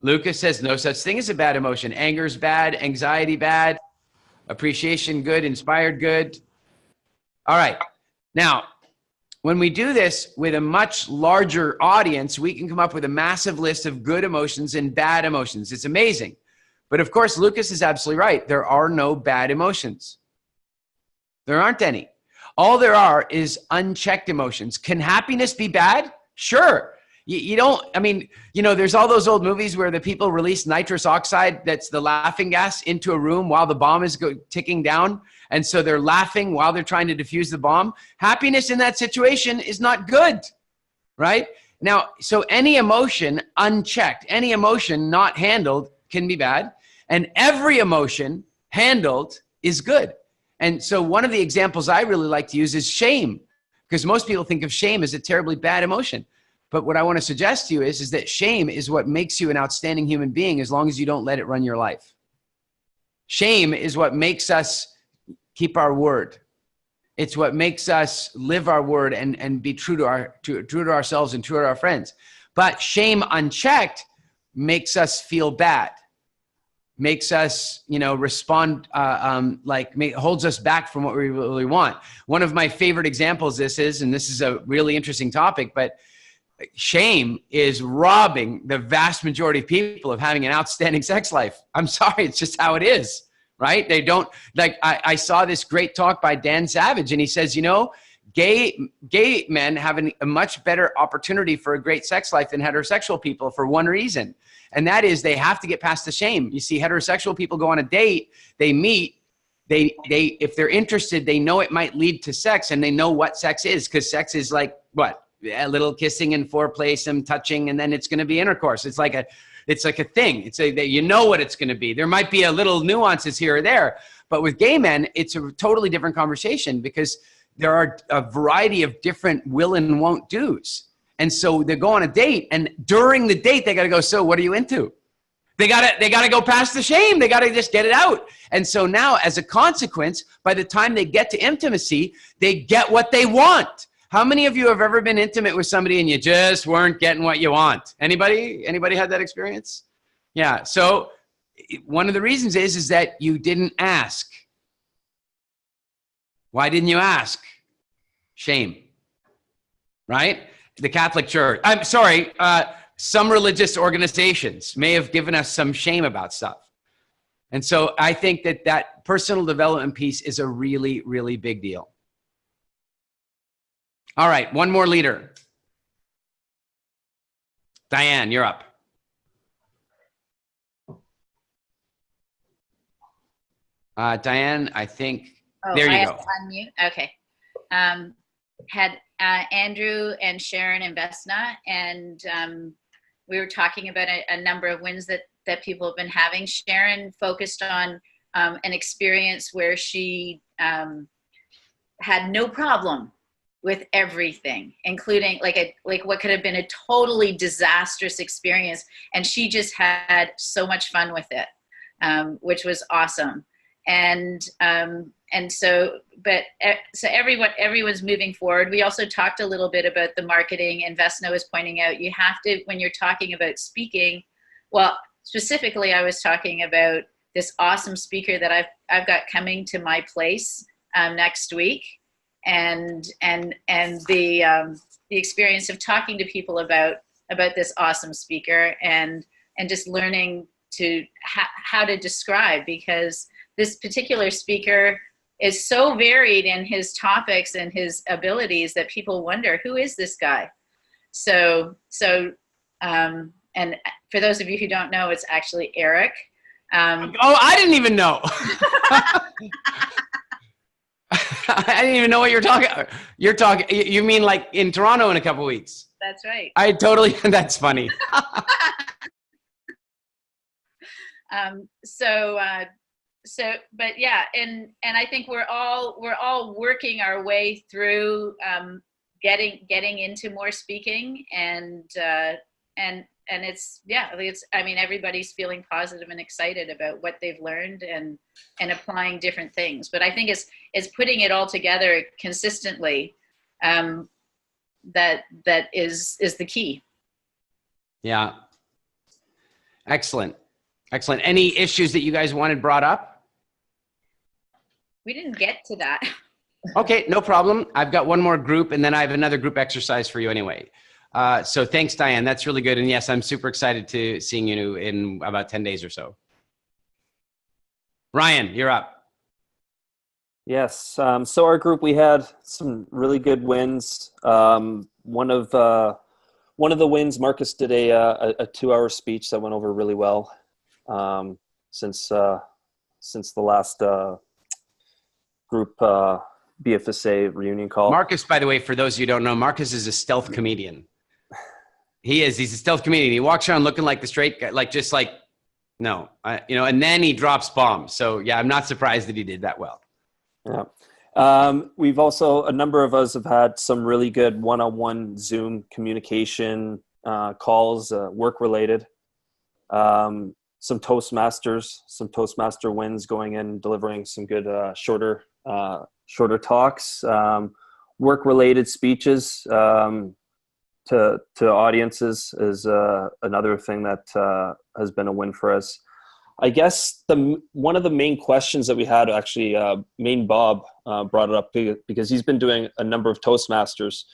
[SPEAKER 3] Lucas says no such thing as a bad emotion. Anger is bad, anxiety bad, appreciation good, inspired good. All right, now, when we do this with a much larger audience, we can come up with a massive list of good emotions and bad emotions. It's amazing. But of course, Lucas is absolutely right. There are no bad emotions. There aren't any. All there are is unchecked emotions. Can happiness be bad? Sure. You don't, I mean, there's all those old movies where the people release nitrous oxide, that's the laughing gas, into a room while the bomb is ticking down. And so they're laughing while they're trying to defuse the bomb. Happiness in that situation is not good, right? Now, so any emotion unchecked, any emotion not handled can be bad. And every emotion handled is good. And so one of the examples I really like to use is shame, because most people think of shame as a terribly bad emotion. But what I want to suggest to you is that shame is what makes you an outstanding human being as long as you don't let it run your life. Shame is what makes us keep our word. It's what makes us live our word and be true to ourselves and true to our friends. But shame unchecked makes us feel bad, makes us, respond, holds us back from what we really want. One of my favorite examples this is a really interesting topic, but shame is robbing the vast majority of people of having an outstanding sex life. I'm sorry, it's just how it is. Right? They don't, like, I saw this great talk by Dan Savage, and he says, gay men have a much better opportunity for a great sex life than heterosexual people for one reason. And that is they have to get past the shame. You see, heterosexual people go on a date, they meet, if they're interested, they know it might lead to sex, and they know what sex is, because sex is like, what? A little kissing and foreplay, some touching, and then it's going to be intercourse. It's like a thing. It's you know what it's going to be. There might be a little nuances here or there, but with gay men, it's a totally different conversation, because there are a variety of different will and won't do's. And so they go on a date, and during the date, they got to go, so what are you into? They got to go past the shame. They got to just get it out. And so now, as a consequence, by the time they get to intimacy, they get what they want. How many of you have ever been intimate with somebody and you just weren't getting what you want? Anybody had that experience? Yeah. So one of the reasons is that you didn't ask. Why didn't you ask? Shame, right? The Catholic Church. I'm sorry. Some religious organizations may have given us some shame about stuff. And so I think that personal development piece is a really, really big deal. All right, one more leader. Diane, you're up. Diane, I think, there you go.
[SPEAKER 7] Unmute. Okay. Had Andrew and Sharon and Vesna, and we were talking about a number of wins that people have been having. Sharon focused on an experience where she had no problem with everything, including like what could have been a totally disastrous experience, and she just had so much fun with it, which was awesome. So everyone's moving forward. We also talked a little bit about the marketing, and Vesna was pointing out you have to, when you're talking about speaking, well, specifically I was talking about this awesome speaker that I've got coming to my place next week, and the experience of talking to people about this awesome speaker, and just learning to how to describe, because this particular speaker is so varied in his topics and his abilities that people wonder, who is this guy? So and for those of you who don't know, it's actually Eric.
[SPEAKER 3] I didn't even know. I didn't even know what you're talking. You mean like in Toronto in a couple weeks?
[SPEAKER 7] That's right.
[SPEAKER 3] That's funny.
[SPEAKER 7] But yeah, and I think we're all working our way through getting into more speaking, and it's I mean, everybody's feeling positive and excited about what they've learned and applying different things. But I think it's putting it all together consistently that is the key.
[SPEAKER 3] Yeah. Excellent. Any issues that you guys wanted brought up?
[SPEAKER 7] We didn't get to that.
[SPEAKER 3] Okay, no problem. I've got one more group, and then I have another group exercise for you anyway. So thanks, Diane. That's really good. And yes, I'm super excited to seeing you in about 10 days or so. Ryan, you're up.
[SPEAKER 8] Yes. So our group, we had some really good wins. One of the wins, Marcus did a 2-hour speech that went over really well. Since the last group BFSA reunion call.
[SPEAKER 3] Marcus, by the way, for those of you who don't know, Marcus is a stealth comedian. He's a stealth comedian. He walks around looking like the straight guy, and then he drops bombs. So yeah, I'm not surprised that he did that well.
[SPEAKER 8] Yeah. We've also, a number of us have had some really good one-on-one Zoom communication calls, work related. Some Toastmaster wins going in, delivering some good shorter talks, work-related speeches to audiences is another thing that has been a win for us. I guess one of the main questions that we had, actually, main Bob brought it up because he's been doing a number of Toastmasters,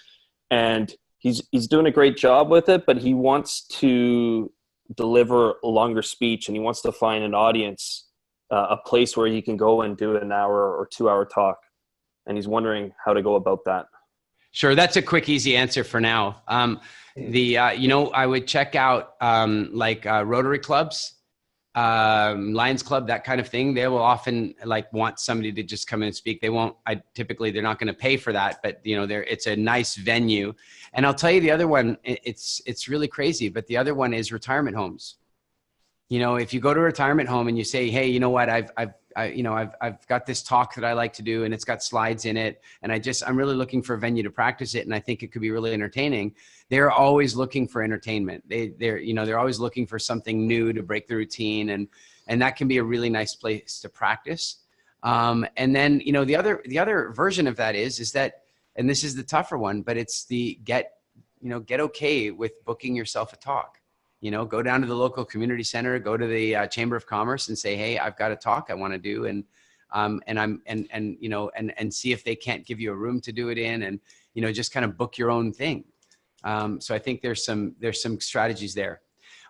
[SPEAKER 8] and he's doing a great job with it, but he wants to deliver a longer speech, and he wants to find an audience, a place where he can go and do an hour or 2-hour talk, and he's wondering how to go about that.
[SPEAKER 3] Sure, that's a quick, easy answer for now. I would check out Rotary clubs, Lions Club, that kind of thing. They will often want somebody to just come in and speak. They won't. They're not going to pay for that, but it's a nice venue. And I'll tell you the other one. It's really crazy, but the other one is retirement homes. If you go to a retirement home and you say, hey, you know what, I've got this talk that I like to do, and it's got slides in it, and I'm really looking for a venue to practice it, and I think it could be really entertaining. They're always looking for entertainment. They're always looking for something new to break the routine, and that can be a really nice place to practice. And then the other version of that is that and this is the tougher one, but it's the get okay with booking yourself a talk. Go down to the local community center, go to the Chamber of Commerce and say, hey, I've got a talk I want to do. And see if they can't give you a room to do it in, and, just kind of book your own thing. So I think there's some strategies there.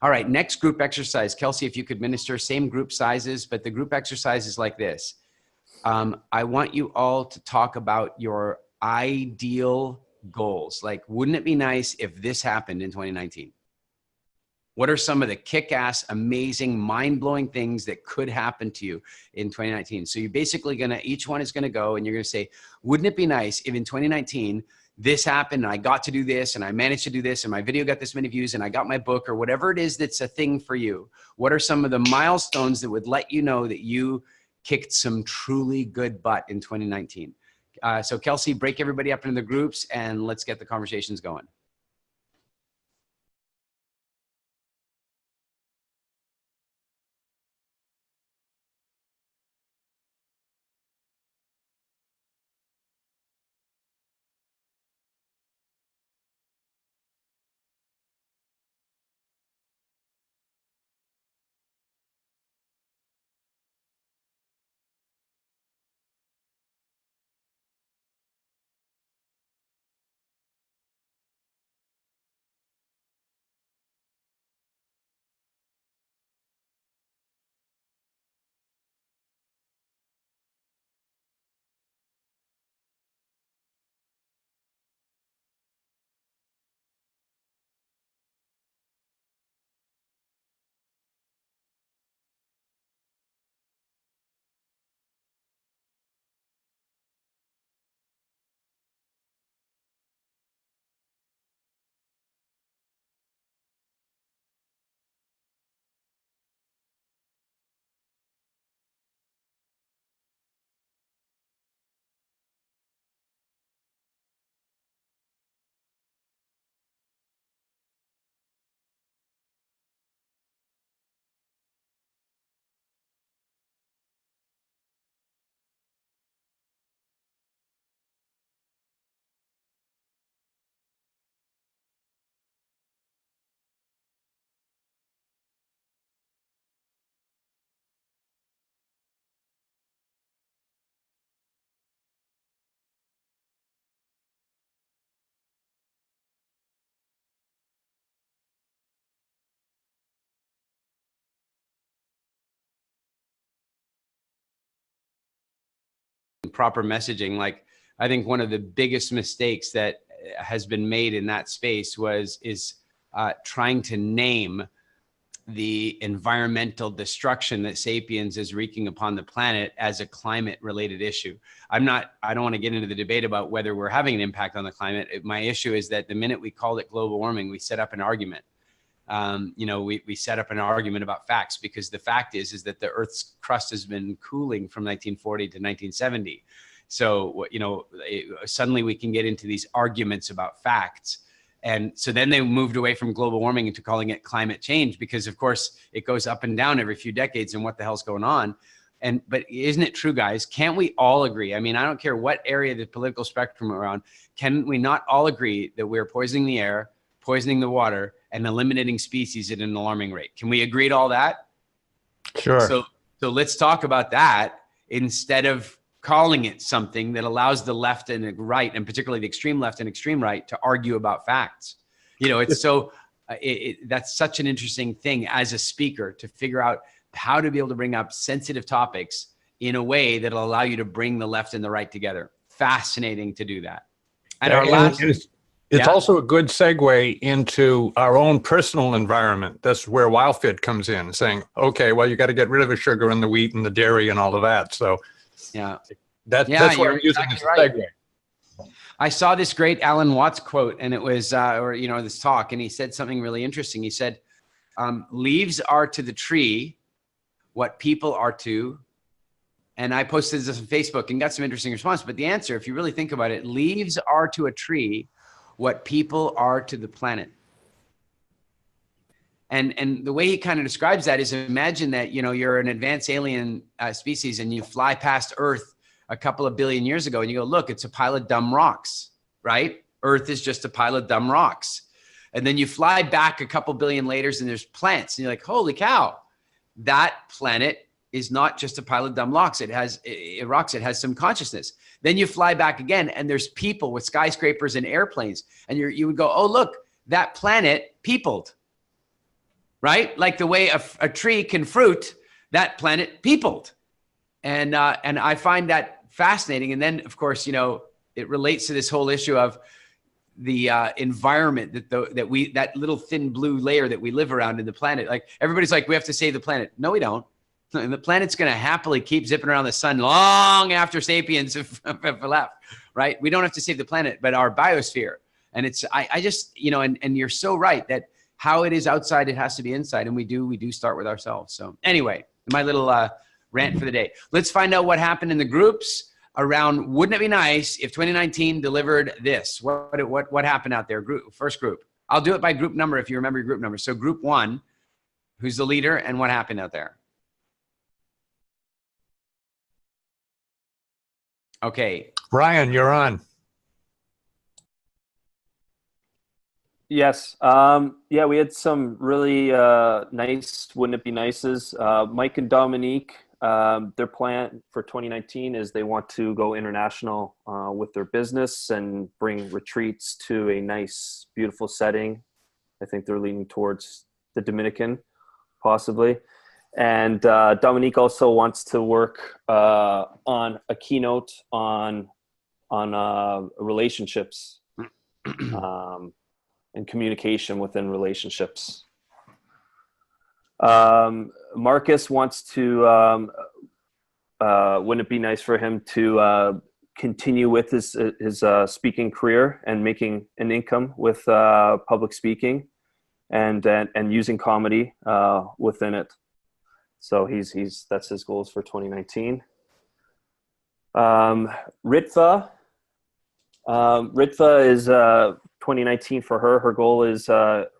[SPEAKER 3] All right, next group exercise. Kelsey, if you could minister, same group sizes, but the group exercise is like this. I want you all to talk about your ideal goals. Like, wouldn't it be nice if this happened in 2019? What are some of the kick-ass, amazing, mind-blowing things that could happen to you in 2019? So you're basically each one is gonna go and you're gonna say, wouldn't it be nice if in 2019, this happened and I got to do this and I managed to do this and my video got this many views and I got my book, or whatever it is that's a thing for you. What are some of the milestones that would let you know that you kicked some truly good butt in 2019? So Kelsey, break everybody up into the groups and let's get the conversations going. Proper messaging. Like, I think one of the biggest mistakes that has been made in that space is trying to name the environmental destruction that Sapiens is wreaking upon the planet as a climate related issue. I don't want to get into the debate about whether we're having an impact on the climate. My issue is that the minute we called it global warming, we set up an argument. We set up an argument about facts, because the fact is that the Earth's crust has been cooling from 1940 to 1970. So, suddenly we can get into these arguments about facts. And so then they moved away from global warming into calling it climate change, because of course it goes up and down every few decades, and what the hell's going on? But isn't it true, guys? Can't we all agree? I mean, I don't care what area of the political spectrum we're on. Can we not all agree that we're poisoning the air, poisoning the water, and eliminating species at an alarming rate? Can we agree to all that?
[SPEAKER 2] Sure.
[SPEAKER 3] So let's talk about that instead of calling it something that allows the left and the right, and particularly the extreme left and extreme right, to argue about facts. It's so that's such an interesting thing as a speaker, to figure out how to be able to bring up sensitive topics in a way that'll allow you to bring the left and the right together. Fascinating to do that. And our last,
[SPEAKER 2] it's also a good segue into our own personal environment. That's where WildFit comes in, saying, okay, well, you got to get rid of the sugar and the wheat and the dairy and all of that. So that's what I'm using as a segue.
[SPEAKER 3] I saw this great Alan Watts quote, and it was, this talk, and he said something really interesting. He said, leaves are to the tree what people are to, and I posted this on Facebook and got some interesting response, but the answer, if you really think about it, leaves are to a tree what people are to the planet. And the way he kind of describes that is, imagine that, you're an advanced alien species and you fly past Earth a couple of billion years ago and you go, look, it's a pile of dumb rocks. right? Earth is just a pile of dumb rocks. And then you fly back a couple billion later and there's plants. And you're like, holy cow, that planet is not just a pile of dumb rocks. It has some consciousness. Then you fly back again and there's people with skyscrapers and airplanes. And you would go, oh, look, that planet peopled, right? Like the way a tree can fruit, that planet peopled. And I find that fascinating. And then, of course, you know, it relates to this whole issue of the environment that little thin blue layer that we live around in the planet. Like everybody's like, we have to save the planet. No, we don't. And the planet's going to happily keep zipping around the sun long after sapiens have left, right? We don't have to save the planet, but our biosphere. And it's, I just, you know, and you're so right that how it is outside, it has to be inside. And we do start with ourselves. So anyway, my little rant for the day. Let's find out what happened in the groups around, wouldn't it be nice if 2019 delivered this? What happened out there? First group. I'll do it by group number if you remember your group number. So group 1, who's the leader and what happened out there? Okay.
[SPEAKER 2] Brian, you're on.
[SPEAKER 8] Yes. Yeah, we had some really nice, wouldn't it be nices. Mike and Dominique, their plan for 2019 is they want to go international with their business and bring retreats to a nice, beautiful setting. I think they're leaning towards the Dominican, possibly. And Dominique also wants to work on a keynote on relationships and communication within relationships. Marcus wants to, wouldn't it be nice for him to continue with his speaking career and making an income with public speaking and using comedy within it. So that's his goals for 2019. Ritva is 2019 for her. Her goal is her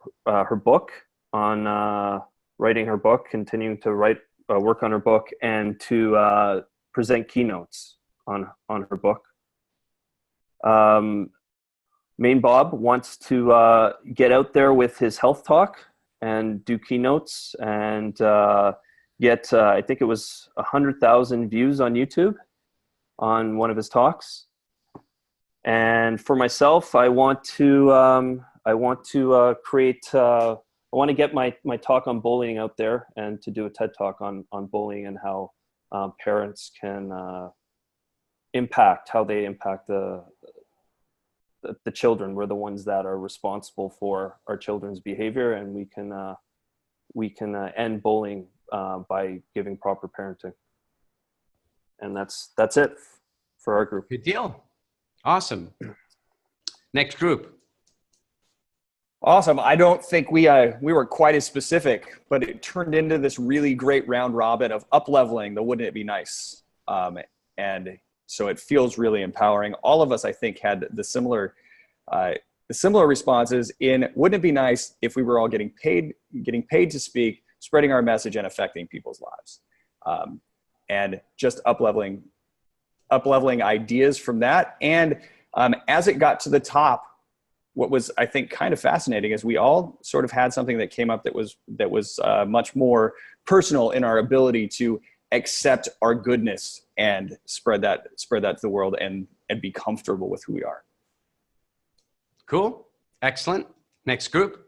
[SPEAKER 8] book on writing her book, continuing to work on her book, and to present keynotes on her book. Main Bob wants to get out there with his health talk and do keynotes and get, I think it was 100,000 views on YouTube on one of his talks. And for myself, I want to create, I want to get my talk on bullying out there and to do a TED talk on bullying and how parents can how they impact the children. We're the ones that are responsible for our children's behavior, and we can end bullying by giving proper parenting. And that's it for our group.
[SPEAKER 3] Good deal. Awesome. Next group.
[SPEAKER 5] Awesome. I don't think we were quite as specific, but it turned into this really great round robin of up-leveling the Wouldn't It Be Nice? And so it feels really empowering. All of us, I think, had the similar responses in wouldn't it be nice if we were all getting paid to speak, spreading our message and affecting people's lives. And just up-leveling ideas from that. And as it got to the top, what was, I think, kind of fascinating is we all sort of had something that came up that was much more personal in our ability to accept our goodness and spread that to the world and be comfortable with who we are.
[SPEAKER 3] Cool. Excellent. Next group.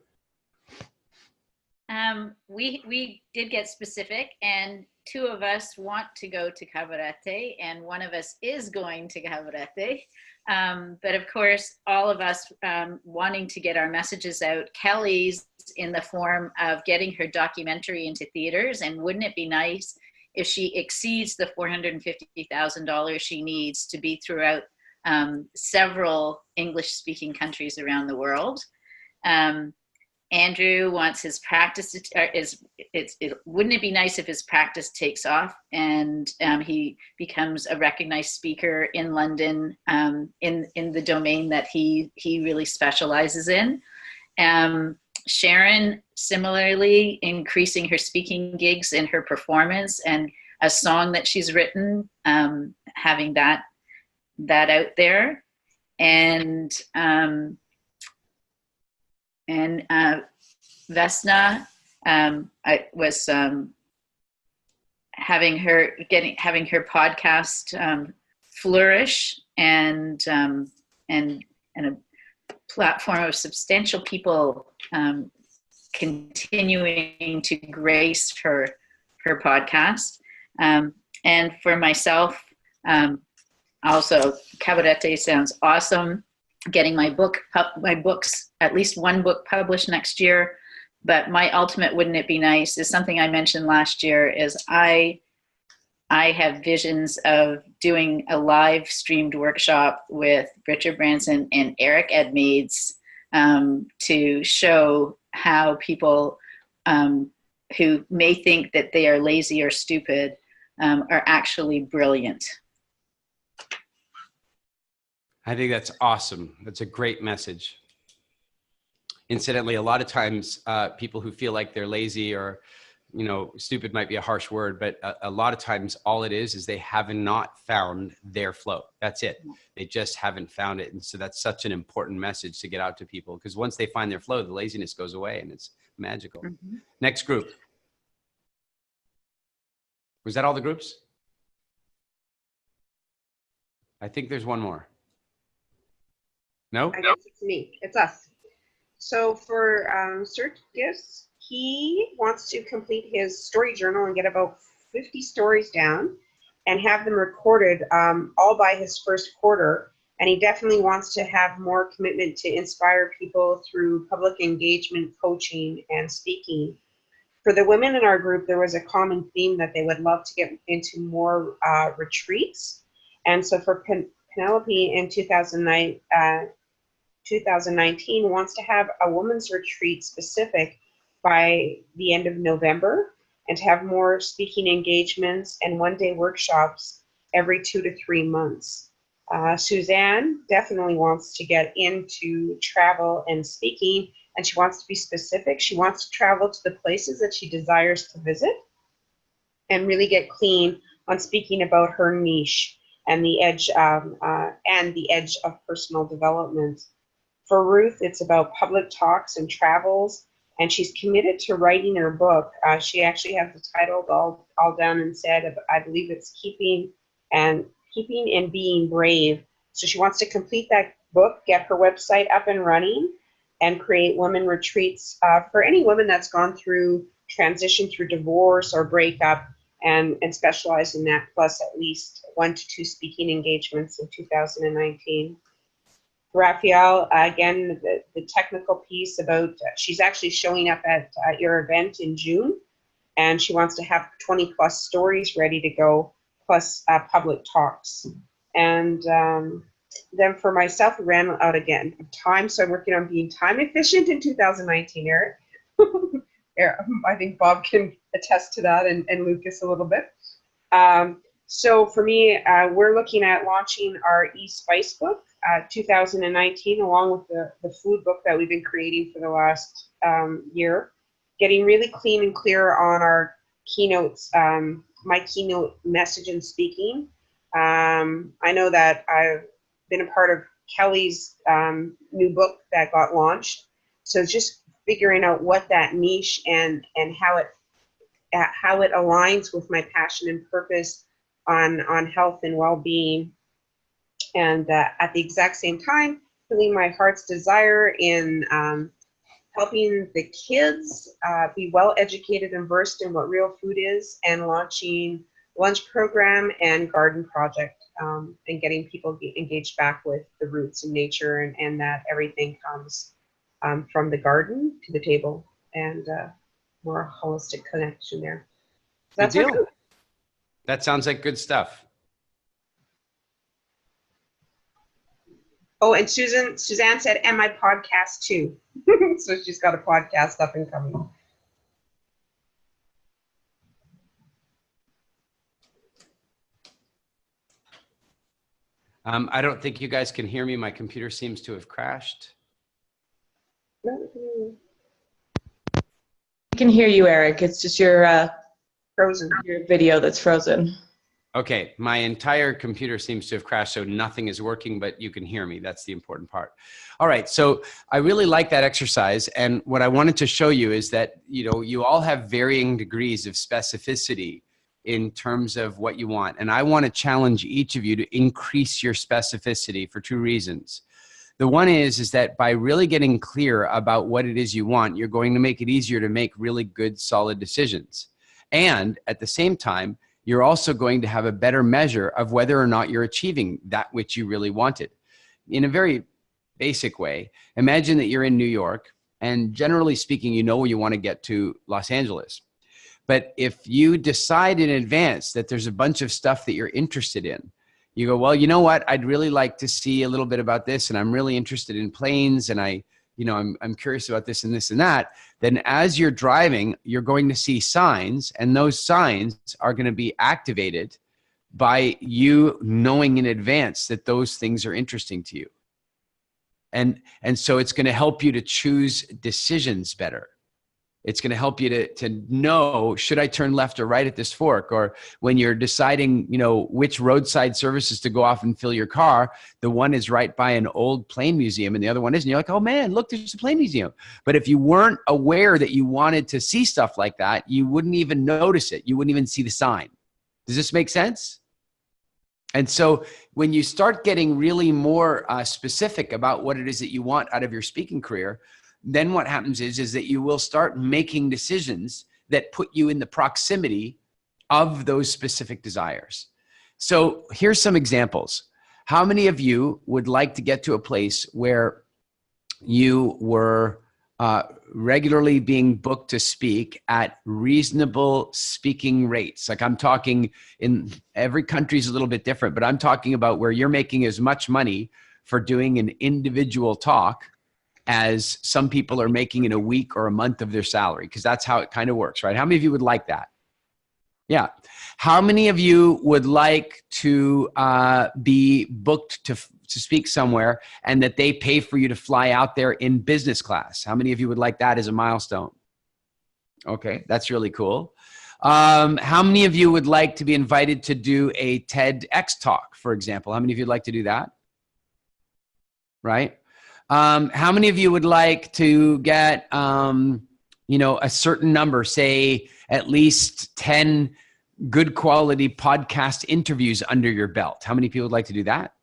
[SPEAKER 7] We did get specific, and 2 of us want to go to Cabarete, and 1 of us is going to Cabarete. But of course, all of us wanting to get our messages out. Kelly's in the form of getting her documentary into theaters, and wouldn't it be nice if she exceeds the $450,000 she needs to be throughout several English-speaking countries around the world. Andrew wants his practice wouldn't it be nice if his practice takes off and he becomes a recognized speaker in London in the domain that he really specializes in. Sharon, similarly, increasing her speaking gigs and her performance, and a song that she's written, having that out there. and Vesna, I was having her podcast flourish, and a platform of substantial people continuing to grace her podcast. And for myself, also Cabarete sounds awesome. Getting my books, at least one book published next year. But my ultimate wouldn't it be nice is something I mentioned last year, is I have visions of doing a live streamed workshop with Richard Branson and Eric Edmades to show how people who may think that they are lazy or stupid are actually brilliant.
[SPEAKER 3] I think that's awesome. That's a great message. Incidentally, a lot of times people who feel like they're lazy or, stupid might be a harsh word, but a lot of times all it is they have not found their flow. That's it. They just haven't found it. And so that's such an important message to get out to people, because once they find their flow, the laziness goes away and it's magical. Mm-hmm. Next group. Was that all the groups? I think there's one more. No?
[SPEAKER 6] I guess it's me. It's us. So for Sergis, he wants to complete his story journal and get about 50 stories down and have them recorded all by his first quarter. And he definitely wants to have more commitment to inspire people through public engagement, coaching, and speaking. For the women in our group, there was a common theme that they would love to get into more retreats. And so for Penelope in 2019 wants to have a women's retreat specific by the end of November, and to have more speaking engagements and one-day workshops every 2 to 3 months. Suzanne definitely wants to get into travel and speaking, and she wants to be specific. She wants to travel to the places that she desires to visit and really get clean on speaking about her niche and the edge of personal development. For Ruth, it's about public talks and travels, and she's committed to writing her book. She actually has the title all down and said, I believe it's Keeping and Being Brave. So she wants to complete that book, get her website up and running, and create women retreats for any woman that's gone through transition through divorce or breakup, and specialize in that, plus at least 1 to 2 speaking engagements in 2019. Raphael, again, the technical piece about, she's actually showing up at your event in June, and she wants to have 20 plus stories ready to go, plus public talks. And then for myself, we ran out again of time, so I'm working on being time efficient in 2019, Eric. I think Bob can attest to that, and Lucas a little bit. So for me, we're looking at launching our eSpice book 2019, along with the food book that we've been creating for the last year. Getting really clean and clear on our keynotes, my keynote message and speaking. I know that I've been a part of Kelly's new book that got launched. So just figuring out what that niche and how it aligns with my passion and purpose on health and well-being, and at the exact same time feeling my heart's desire in helping the kids be well educated and versed in what real food is, and launching lunch program and garden project, and getting people engaged back with the roots in nature, and that everything comes from the garden to the table, and more holistic connection there. That's
[SPEAKER 3] good deal. That sounds like good stuff.
[SPEAKER 6] Oh, and Suzanne said, and my podcast too. So she's got a podcast up and coming.
[SPEAKER 3] I don't think you guys can hear me. My computer seems to have crashed.
[SPEAKER 1] We can hear you, Eric. It's just your
[SPEAKER 6] frozen.
[SPEAKER 1] Your video that's frozen.
[SPEAKER 3] Okay, my entire computer seems to have crashed, so nothing is working, but you can hear me. That's the important part. All right, so I really like that exercise, and what I wanted to show you is that, you know, you all have varying degrees of specificity in terms of what you want, and I want to challenge each of you to increase your specificity for two reasons. The one is that by really getting clear about what it is you want, you're going to make it easier to make really good, solid decisions. And at the same time, you're also going to have a better measure of whether or not you're achieving that which you really wanted. In a very basic way, imagine that you're in New York, and generally speaking, you know where you want to get to Los Angeles. But if you decide in advance that there's a bunch of stuff that you're interested in, you go, well, you know what? I'd really like to see a little bit about this, and I'm really interested in planes, and I'm curious about this and this and that. Then as you're driving, you're going to see signs, and those signs are going to be activated by you knowing in advance that those things are interesting to you. And so it's going to help you to choose decisions better. It's going to help you to know, should I turn left or right at this fork? Or when you're deciding, you know, which roadside services to go off and fill your car, the one is right by an old plane museum and the other one isn't. You're like, oh man, look, there's a plane museum. But if you weren't aware that you wanted to see stuff like that, you wouldn't even notice it. You wouldn't even see the sign. Does this make sense? And so when you start getting really more specific about what it is that you want out of your speaking career, then what happens is that you will start making decisions that put you in the proximity of those specific desires. So here's some examples. How many of you would like to get to a place where you were regularly being booked to speak at reasonable speaking rates? Like, I'm talking, in every country is a little bit different, but I'm talking about where you're making as much money for doing an individual talk as some people are making in a week or a month of their salary, because that's how it kind of works, right? How many of you would like that? Yeah. How many of you would like to be booked to speak somewhere and that they pay for you to fly out there in business class? How many of you would like that as a milestone? Okay, that's really cool. How many of you would like to be invited to do a TEDx talk, for example? How many of you would like to do that? Right? How many of you would like to get, you know, a certain number, say at least 10 good quality podcast interviews under your belt? How many people would like to do that?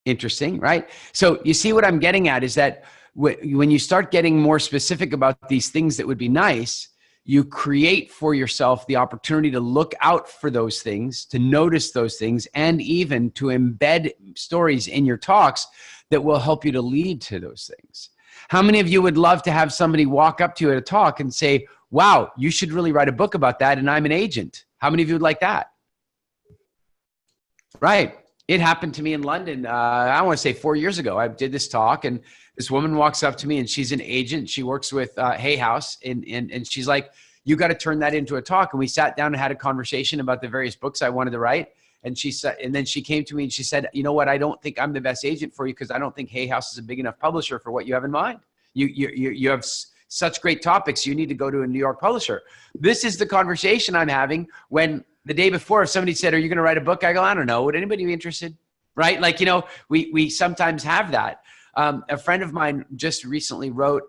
[SPEAKER 3] Interesting, right? So you see what I'm getting at is that when you start getting more specific about these things that would be nice, you create for yourself the opportunity to look out for those things, to notice those things, and even to embed stories in your talks that will help you to lead to those things. How many of you would love to have somebody walk up to you at a talk and say, wow, you should really write a book about that, and I'm an agent? How many of you would like that? Right. It happened to me in London, I want to say 4 years ago. I did this talk, and this woman walks up to me, and she's an agent. She works with Hay House, and she's like, you got to turn that into a talk. And we sat down and had a conversation about the various books I wanted to write. And she said, and then she came to me and she said, you know what? I don't think I'm the best agent for you, because I don't think Hay House is a big enough publisher for what you have in mind. You have such great topics. You need to go to a New York publisher. This is the conversation I'm having when the day before, if somebody said, are you going to write a book? I go, I don't know. Would anybody be interested? Right? Like, you know, we sometimes have that. A friend of mine just recently wrote,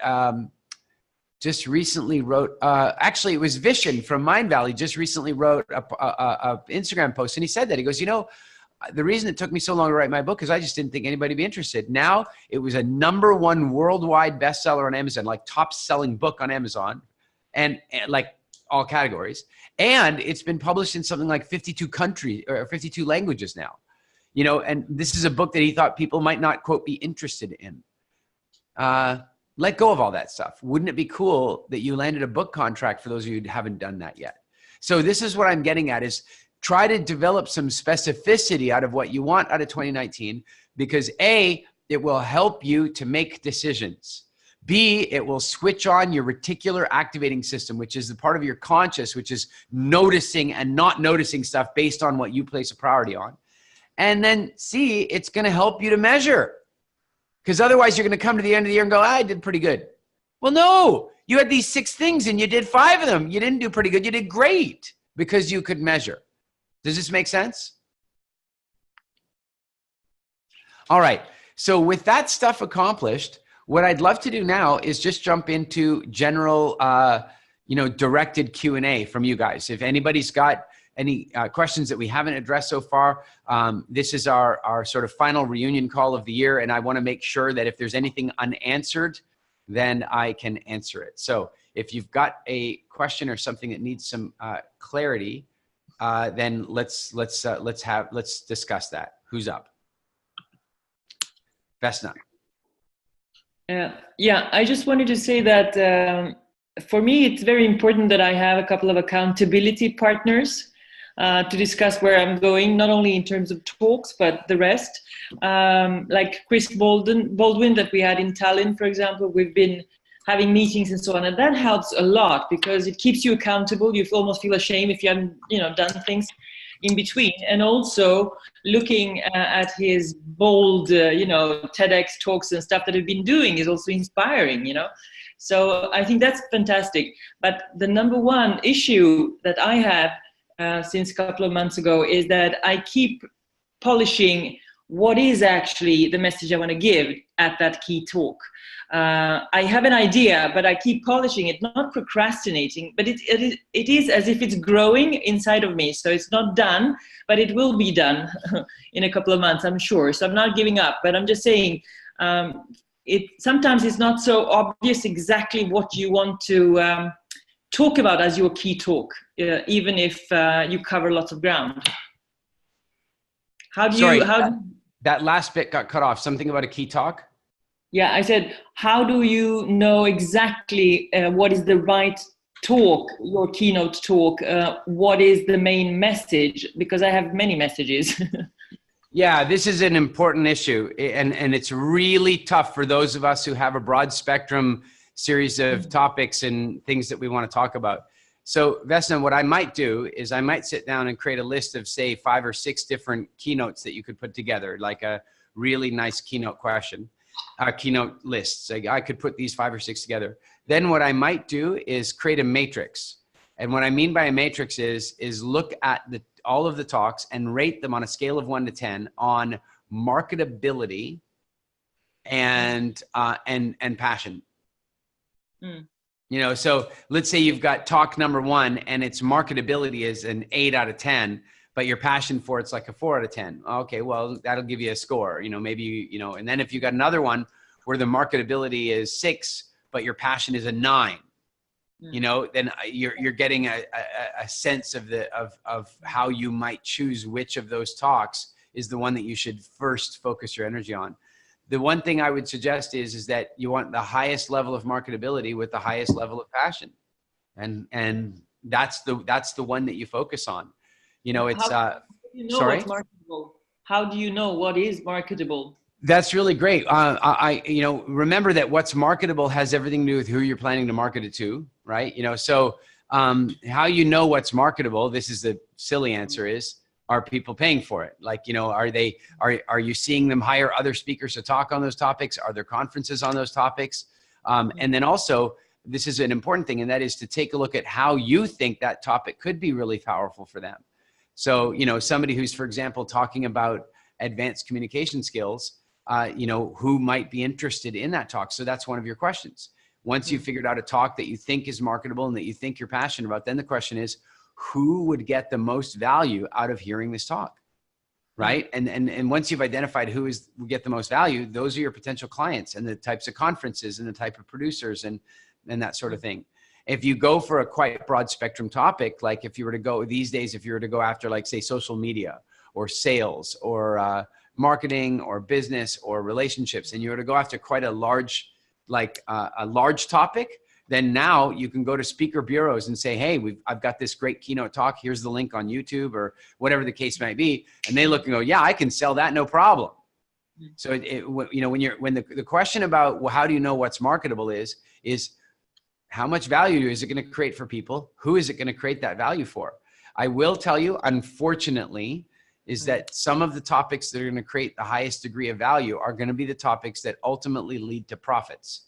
[SPEAKER 3] actually it was Vishen from Mind Valley, just recently wrote a Instagram post, and he said that. He goes, you know, the reason it took me so long to write my book is I just didn't think anybody would be interested. Now it was a #1 worldwide bestseller on Amazon, like top selling book on Amazon, and like all categories. And it's been published in something like 52 countries or 52 languages now, you know, and this is a book that he thought people might not, quote, be interested in. Let go of all that stuff. Wouldn't it be cool that you landed a book contract for those of you who haven't done that yet? So this is what I'm getting at, is try to develop some specificity out of what you want out of 2019, because A, it will help you to make decisions. B, it will switch on your reticular activating system, which is the part of your conscious, which is noticing and not noticing stuff based on what you place a priority on. And then C, it's going to help you to measure. Because otherwise you're going to come to the end of the year and go, I did pretty good. Well, no, you had these 6 things and you did 5 of them. You didn't do pretty good. You did great, because you could measure. Does this make sense? All right. So with that stuff accomplished, what I'd love to do now is just jump into general, directed Q&A from you guys. If anybody's got any questions that we haven't addressed so far, this is our sort of final reunion call of the year. And I want to make sure that if there's anything unanswered, then I can answer it. So if you've got a question or something that needs some clarity, then let's discuss that. Who's up? Vesna.
[SPEAKER 9] Yeah, I just wanted to say that for me, it's very important that I have a couple of accountability partners to discuss where I'm going, not only in terms of talks, but the rest. Like Chris Baldwin that we had in Tallinn, for example, we've been having meetings and so on, and that helps a lot because it keeps you accountable. You almost feel ashamed if you haven't, done things in between. And also looking at his bold, TEDx talks and stuff that he's been doing is also inspiring, So I think that's fantastic. But the number one issue that I have since a couple of months ago is that I keep polishing what is actually the message I want to give at that key talk. I have an idea, but I keep polishing it, not procrastinating, but it is as if it's growing inside of me. So it's not done, but it will be done in a couple of months, I'm sure. So I'm not giving up, but I'm just saying sometimes it's not so obvious exactly what you want to talk about as your key talk, even if you cover lots of ground.
[SPEAKER 3] That last bit got cut off. Something about a key talk?
[SPEAKER 9] Yeah, I said, how do you know exactly what is the right talk, your keynote talk? What is the main message? Because I have many messages.
[SPEAKER 3] Yeah, this is an important issue. And it's really tough for those of us who have a broad spectrum series of topics and things that we want to talk about. So Vesna, what I might do is I might sit down and create a list of, say, 5 or 6 different keynotes that you could put together, like a really nice keynote keynote lists. I could put these 5 or 6 together. Then what I might do is create a matrix. And what I mean by a matrix is look at all of the talks and rate them on a scale of 1 to 10 on marketability and passion. So let's say you've got talk number 1 and its marketability is an 8 out of 10, but your passion for it's like a 4 out of 10. Okay, well, that'll give you a score, maybe, and then if you got another one where the marketability is 6, but your passion is a 9, then you're getting a sense of how you might choose which of those talks is the one that you should first focus your energy on. The one thing I would suggest is that you want the highest level of marketability with the highest level of passion. And that's the one that you focus on. Sorry?
[SPEAKER 9] What's marketable? How do you know what is marketable?
[SPEAKER 3] That's really great. Remember that what's marketable has everything to do with who you're planning to market it to, right? So how you know what's marketable, this is the silly answer is, are people paying for it? Like, are you seeing them hire other speakers to talk on those topics? Are there conferences on those topics? And then also, this is an important thing, and that is to take a look at how you think that topic could be really powerful for them. So, somebody who's, for example, talking about advanced communication skills, who might be interested in that talk. So that's one of your questions. Once you've figured out a talk that you think is marketable and that you think you're passionate about, then the question is, who would get the most value out of hearing this talk, right? And once you've identified who would get the most value, those are your potential clients and the types of conferences and the type of producers and that sort of thing. If you go for a quite broad spectrum topic, like if you were to go these days, if you were to go after, like, say, social media or sales or marketing or business or relationships, and you were to go after quite a large topic, then now you can go to speaker bureaus and say, hey, I've got this great keynote talk. Here's the link on YouTube or whatever the case might be. And they look and go, yeah, I can sell that, no problem. So when the question about, well, how do you know what's marketable is how much value is it going to create for people? Who is it going to create that value for? I will tell you, unfortunately, is that some of the topics that are going to create the highest degree of value are going to be the topics that ultimately lead to profits.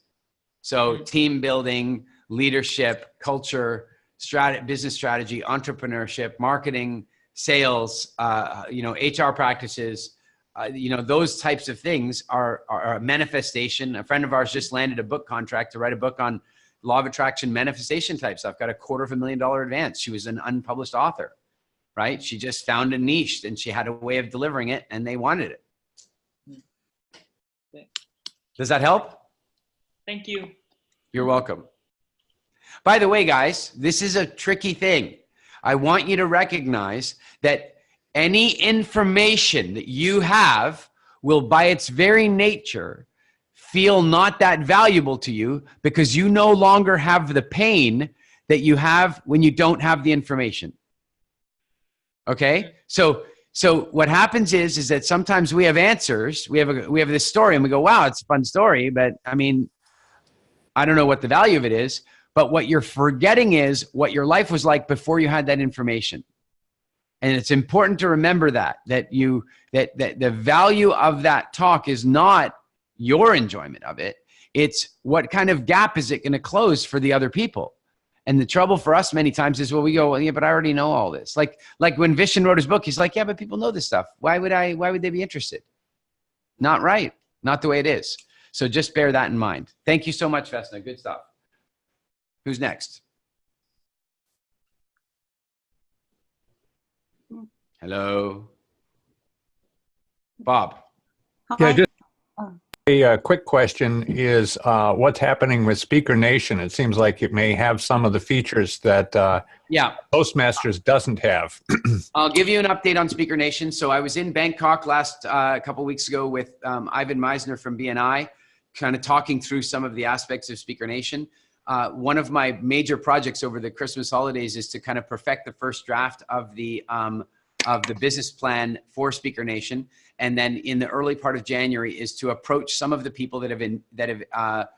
[SPEAKER 3] So team building, leadership, culture, business strategy, entrepreneurship, marketing, sales, HR practices, those types of things are a manifestation. A friend of ours just landed a book contract to write a book on law of attraction manifestation type stuff. Got a $250,000 advance. She was an unpublished author, right? She just found a niche and she had a way of delivering it and they wanted it. Does that help?
[SPEAKER 9] Thank you.
[SPEAKER 3] You're welcome. By the way, guys, this is a tricky thing. I want you to recognize that any information that you have will, by its very nature, feel not that valuable to you because you no longer have the pain that you have when you don't have the information. Okay? So what happens is that sometimes we have answers. We have this story and we go, wow, it's a fun story, but I mean, I don't know what the value of it is. But what you're forgetting is what your life was like before you had that information. And it's important to remember that the value of that talk is not your enjoyment of it. It's what kind of gap is it going to close for the other people? And the trouble for us many times is, we go, well, yeah, but I already know all this. Like when Vishen wrote his book, he's like, yeah, but people know this stuff. Why would they be interested? Not right. Not the way it is. So just bear that in mind. Thank you so much, Vesna. Good stuff. Who's next? Hello. Bob.
[SPEAKER 2] Yeah, just a quick question is what's happening with Speaker Nation? It seems like it may have some of the features that Toastmasters doesn't have.
[SPEAKER 3] I'll give you an update on Speaker Nation. So I was in Bangkok last couple of weeks ago with Ivan Meisner from BNI, kind of talking through some of the aspects of Speaker Nation. One of my major projects over the Christmas holidays is to kind of perfect the first draft of the business plan for Speaker Nation, and then in the early part of January is to approach some of the people that have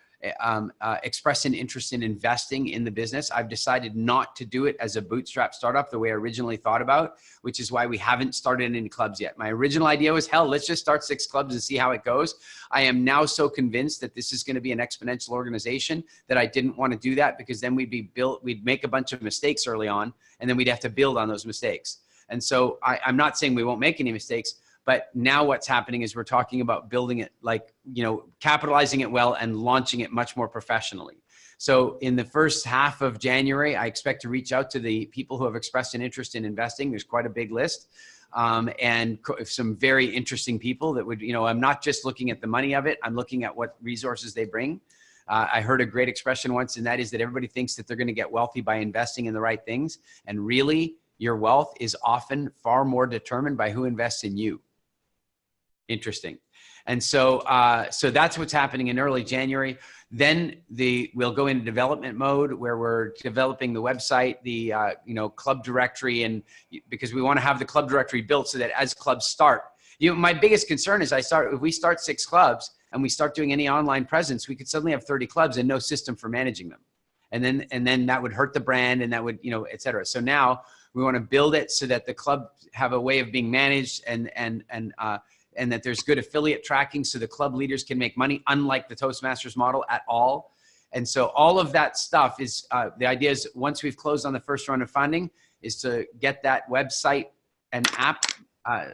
[SPEAKER 3] expressed an interest in investing in the business. I've decided not to do it as a bootstrap startup the way I originally thought about, which is why we haven't started any clubs yet. My original idea was, hell, let's just start 6 clubs and see how it goes. I am now so convinced that this is going to be an exponential organization that I didn't want to do that, because then we'd make a bunch of mistakes early on, and then we'd have to build on those mistakes. And so I'm not saying we won't make any mistakes, but now what's happening is we're talking about building it, capitalizing it well and launching it much more professionally. So in the first half of January, I expect to reach out to the people who have expressed an interest in investing. There's quite a big list, and some very interesting people that would, I'm not just looking at the money of it. I'm looking at what resources they bring. I heard a great expression once, and that is that everybody thinks that they're going to get wealthy by investing in the right things. And really, your wealth is often far more determined by who invests in you. Interesting. And so that's what's happening in early January. Then we'll go into development mode where we're developing the website, the club directory, and because we want to have the club directory built so that as clubs start, my biggest concern is if we start 6 clubs and we start doing any online presence, we could suddenly have 30 clubs and no system for managing them. And then that would hurt the brand, and that would, et cetera. So now we want to build it so that the club have a way of being managed, and that there's good affiliate tracking so the club leaders can make money, unlike the Toastmasters model at all. And so all of that stuff is, the idea is once we've closed on the first round of funding is to get that website and app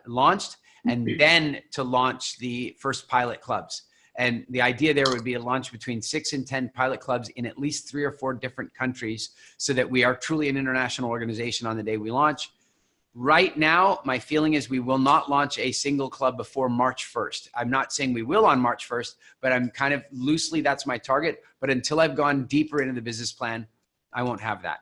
[SPEAKER 3] launched, and then to launch the first pilot clubs. And the idea there would be to launch between 6 and 10 pilot clubs in at least 3 or 4 different countries so that we are truly an international organization on the day we launch. Right now, my feeling is we will not launch a single club before March 1st. I'm not saying we will on March 1st, but I'm kind of loosely, that's my target. But until I've gone deeper into the business plan, I won't have that.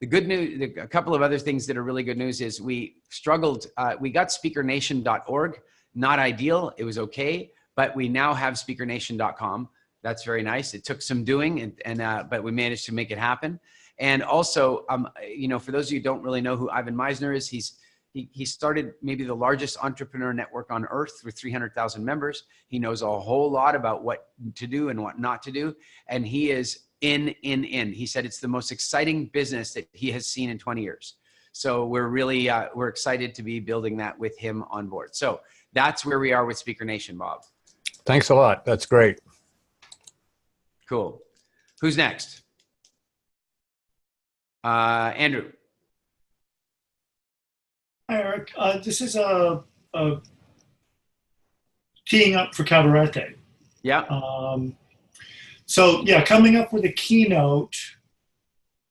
[SPEAKER 3] The good news, a couple of other things that are really good news is we struggled. We got speakernation.org, not ideal. It was okay. But we now have speakernation.com. That's very nice. It took some doing, but we managed to make it happen. And also, for those of you who don't really know who Ivan Meisner is, he started maybe the largest entrepreneur network on earth with 300,000 members. He knows a whole lot about what to do and what not to do. And he is in. He said it's the most exciting business that he has seen in 20 years. So we're really, we're excited to be building that with him on board. So that's where we are with Speaker Nation, Bob.
[SPEAKER 2] Thanks a lot. That's great.
[SPEAKER 3] Cool. Who's next? Andrew.
[SPEAKER 10] Hi, Eric. This is a teeing up for Cabarete.
[SPEAKER 3] Yeah.
[SPEAKER 10] So yeah, coming up with a keynote,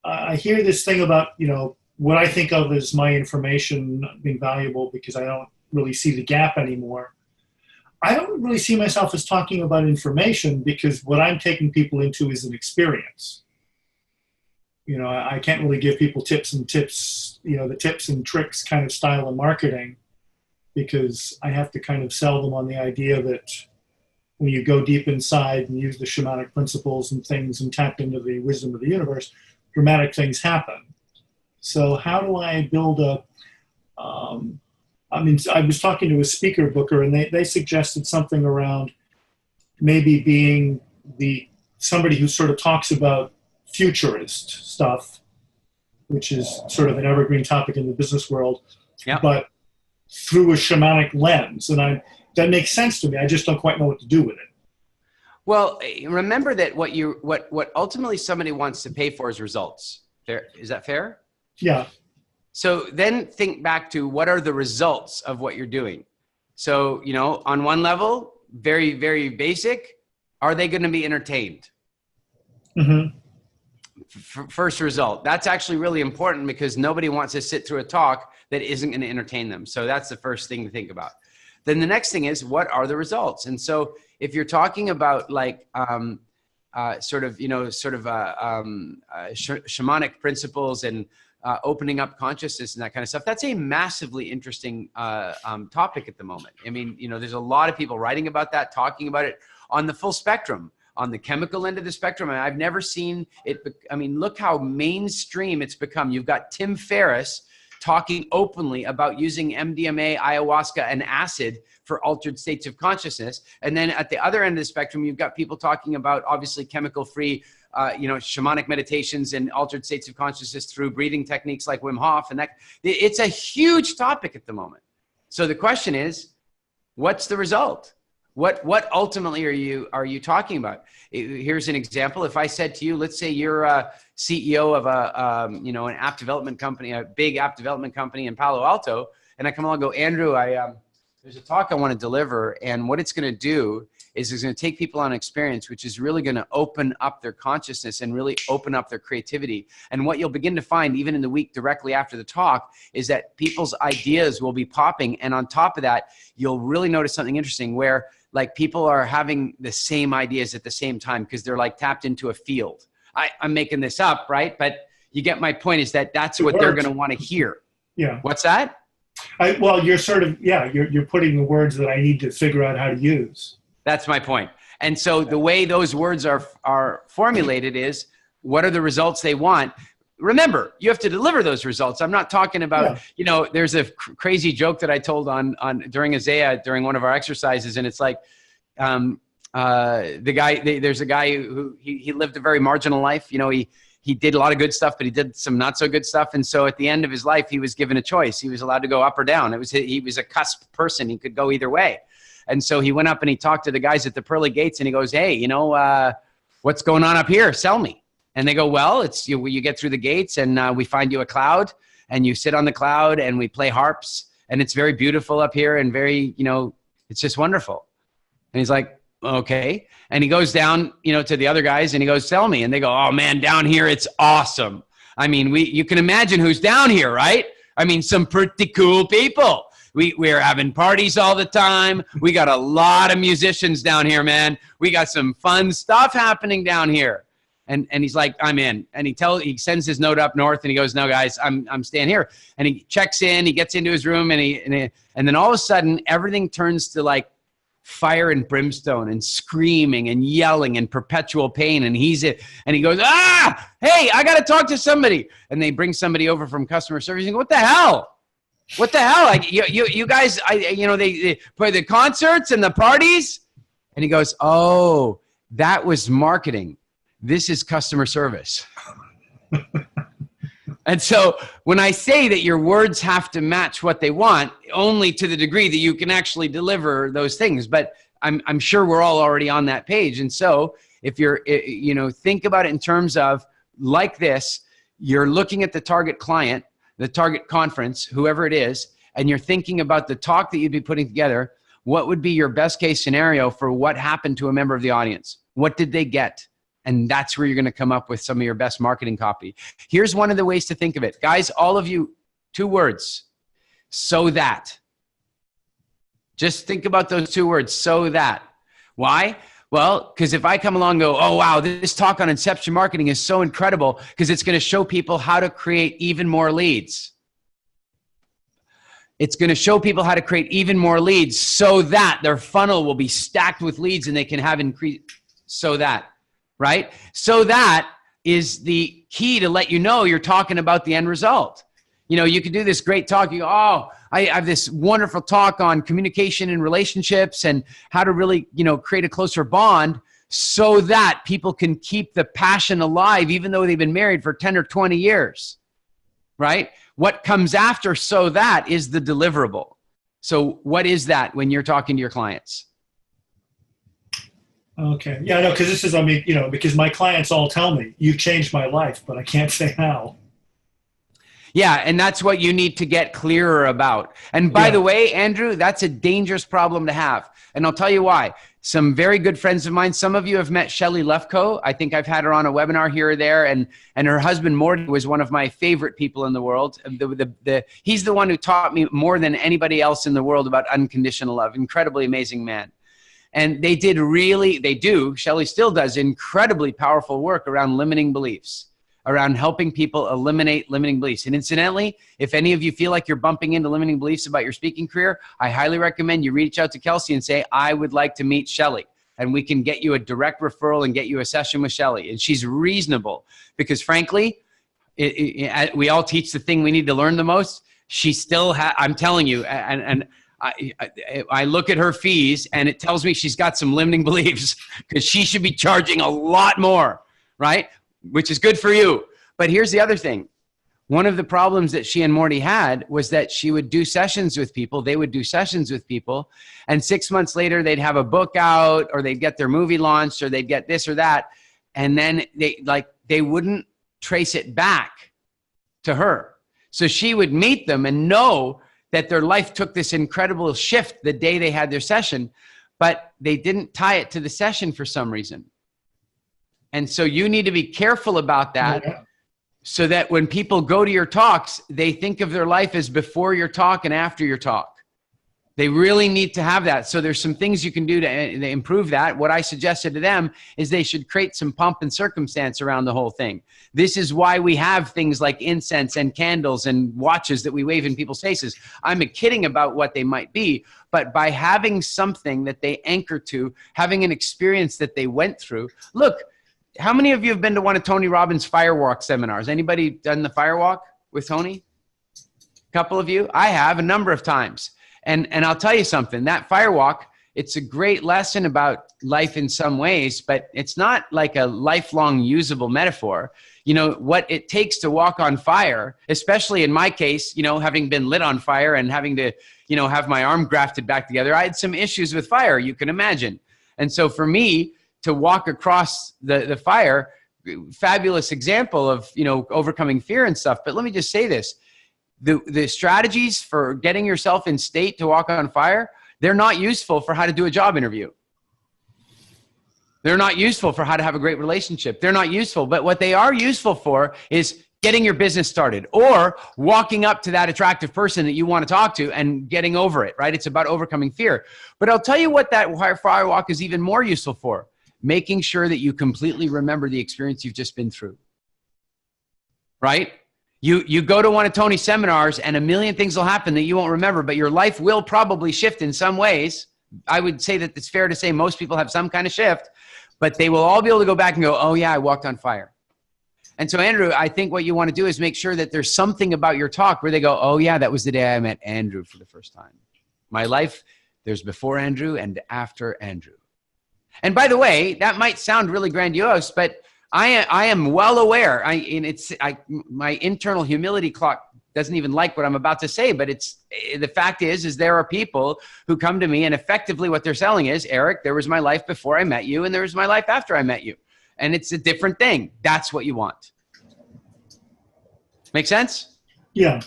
[SPEAKER 10] I hear this thing about, what I think of as my information not being valuable because I don't really see the gap anymore. I don't really see myself as talking about information because what I'm taking people into is an experience. I can't really give people the tips and tricks kind of style of marketing because I have to kind of sell them on the idea that when you go deep inside and use the shamanic principles and things and tap into the wisdom of the universe, dramatic things happen. So how do I build I was talking to a speaker booker and they suggested something around maybe being somebody who sort of talks about futurist stuff, which is sort of an evergreen topic in the business world, but through a shamanic lens. And that makes sense to me. I just don't quite know what to do with it.
[SPEAKER 3] Well, remember that what ultimately somebody wants to pay for is results. Fair? Is that fair?
[SPEAKER 10] Yeah.
[SPEAKER 3] So then think back to what are the results of what you're doing. So, on one level, very, very basic, are they going to be entertained?
[SPEAKER 10] Mm-hmm.
[SPEAKER 3] First result. That's actually really important because nobody wants to sit through a talk that isn't going to entertain them. So that's the first thing to think about. Then the next thing is, what are the results? And so if you're talking about shamanic principles and opening up consciousness and that kind of stuff, that's a massively interesting topic at the moment. I mean, there's a lot of people writing about that, talking about it on the full spectrum, on the chemical end of the spectrum. And I've never seen it. I mean, look how mainstream it's become. You've got Tim Ferriss talking openly about using MDMA, ayahuasca, and acid for altered states of consciousness. And then at the other end of the spectrum, you've got people talking about obviously chemical-free, shamanic meditations and altered states of consciousness through breathing techniques like Wim Hof. And it's a huge topic at the moment. So the question is, what's the result? What ultimately are you talking about? Here's an example. If I said to you, let's say you're a CEO of an app development company, a big app development company in Palo Alto, and I come along and go, Andrew, there's a talk I want to deliver, and what it's going to do is it's going to take people on an experience which is really going to open up their consciousness and really open up their creativity. And what you'll begin to find even in the week directly after the talk is that people's ideas will be popping, and on top of that, you'll really notice something interesting where people are having the same ideas at the same time because they're tapped into a field. I'm making this up, right? But you get my point, is that's what they're going to want to hear.
[SPEAKER 10] Yeah.
[SPEAKER 3] What's that?
[SPEAKER 10] You're sort of, you're putting the words that I need to figure out how to use.
[SPEAKER 3] That's my point. And so the way those words are formulated is, what are the results they want? Remember, you have to deliver those results. I'm not talking about, there's a crazy joke that I told during Isaiah, during one of our exercises. And it's like, there's a guy who he lived a very marginal life. He did a lot of good stuff, but he did some not so good stuff. And so at the end of his life, he was given a choice. He was allowed to go up or down. He was a cusp person. He could go either way. And so he went up and he talked to the guys at the pearly gates and he goes, hey, what's going on up here? Sell me. And they go, well, it's you get through the gates and we find you a cloud and you sit on the cloud and we play harps and it's very beautiful up here and very, it's just wonderful. And he's like, okay. And he goes down, to the other guys and he goes, sell me. And they go, oh man, down here, it's awesome. I mean, you can imagine who's down here, right? I mean, some pretty cool people. We're having parties all the time. We got a lot of musicians down here, man. We got some fun stuff happening down here. And he's like, I'm in. And he sends his note up north and he goes, no guys, I'm staying here. And he checks in, he gets into his room and then all of a sudden everything turns to fire and brimstone and screaming and yelling and perpetual pain. And he goes, hey, I got to talk to somebody. And they bring somebody over from customer service and go, what the hell? What the hell? You guys, they play the concerts and the parties. And he goes, oh, that was marketing. This is customer service. And so when I say that your words have to match what they want, only to the degree that you can actually deliver those things, but I'm sure we're all already on that page. And so if you're, think about it in terms of like this, you're looking at the target client, the target conference, whoever it is, and you're thinking about the talk that you'd be putting together, what would be your best case scenario for what happened to a member of the audience? What did they get? And that's where you're going to come up with some of your best marketing copy. Here's one of the ways to think of it. Guys, all of you, 2 words. So that. Just think about those 2 words, so that. Why? Well, because if I come along and go, oh, wow, this talk on inception marketing is so incredible because it's going to show people how to create even more leads. It's going to show people how to create even more leads so that their funnel will be stacked with leads and they can have increased, so that, right? So that is the key to let you know you're talking about the end result. You know, you could do this great talk. You go, oh, I have this wonderful talk on communication and relationships and how to really, you know, create a closer bond so that people can keep the passion alive even though they've been married for 10 or 20 years, right? What comes after so that is the deliverable. So what is that when you're talking to your clients?
[SPEAKER 10] Okay. Yeah, no, because this is, I mean, you know, because my clients all tell me, you've changed my life, but I can't say how.
[SPEAKER 3] Yeah, and that's what you need to get clearer about. And by the way, Andrew, that's a dangerous problem to have. And I'll tell you why. Some very good friends of mine, some of you have met Shelley Lefko. I think I've had her on a webinar here or there. And her husband, Morty, was one of my favorite people in the world. He's the one who taught me more than anybody else in the world about unconditional love. Incredibly amazing man. And they do, Shelley still does incredibly powerful work around limiting beliefs, around helping people eliminate limiting beliefs. And incidentally, if any of you feel like you're bumping into limiting beliefs about your speaking career, I highly recommend you reach out to Kelsey and say, I would like to meet Shelley. And we can get you a direct referral and get you a session with Shelley. And she's reasonable because frankly, we all teach the thing we need to learn the most. She still I'm telling you, and I look at her fees and it tells me she's got some limiting beliefs because she should be charging a lot more, right? Which is good for you. But here's the other thing. One of the problems that she and Morty had was that she would do sessions with people. They would do sessions with people. And 6 months later, they'd have a book out or they'd get their movie launched or they'd get this or that. And then they wouldn't trace it back to her. So she would meet them and know that their life took this incredible shift the day they had their session, but they didn't tie it to the session for some reason. And so you need to be careful about that so that when people go to your talks, they think of their life as before your talk and after your talk. They really need to have that. So there's some things you can do to improve that. What I suggested to them is they should create some pomp and circumstance around the whole thing. This is why we have things like incense and candles and watches that we wave in people's faces. I'm kidding about what they might be, but by having something that they anchor to, having an experience that they went through. Look, how many of you have been to one of Tony Robbins' Firewalk seminars? Anybody done the Firewalk with Tony? A couple of you? I have a number of times. And I'll tell you something, that Firewalk, it's a great lesson about life in some ways, but it's not like a lifelong usable metaphor. You know, what it takes to walk on fire, especially in my case, you know, having been lit on fire and having to, you know, have my arm grafted back together, I had some issues with fire, you can imagine. And so for me, to walk across the fire, fabulous example of, you know, overcoming fear and stuff. But let me just say this, the strategies for getting yourself in state to walk on fire, they're not useful for how to do a job interview. They're not useful for how to have a great relationship. They're not useful, but what they are useful for is getting your business started or walking up to that attractive person that you want to talk to and getting over it, right? It's about overcoming fear. But I'll tell you what that Firewalk is even more useful for. Making sure that you completely remember the experience you've just been through, right? You go to one of Tony's seminars and a million things will happen that you won't remember, but your life will probably shift in some ways. I would say that it's fair to say most people have some kind of shift, but they will all be able to go back and go, oh yeah, I walked on fire. And so Andrew, I think what you want to do is make sure that there's something about your talk where they go, oh yeah, that was the day I met Andrew for the first time. My life, there's before Andrew and after Andrew. And by the way, that might sound really grandiose, but I am well aware. My internal humility clock doesn't even like what I'm about to say, but the fact is there are people who come to me and effectively what they're selling is, Eric, there was my life before I met you and there was my life after I met you. And it's a different thing. That's what you want. Make sense?
[SPEAKER 10] Yeah.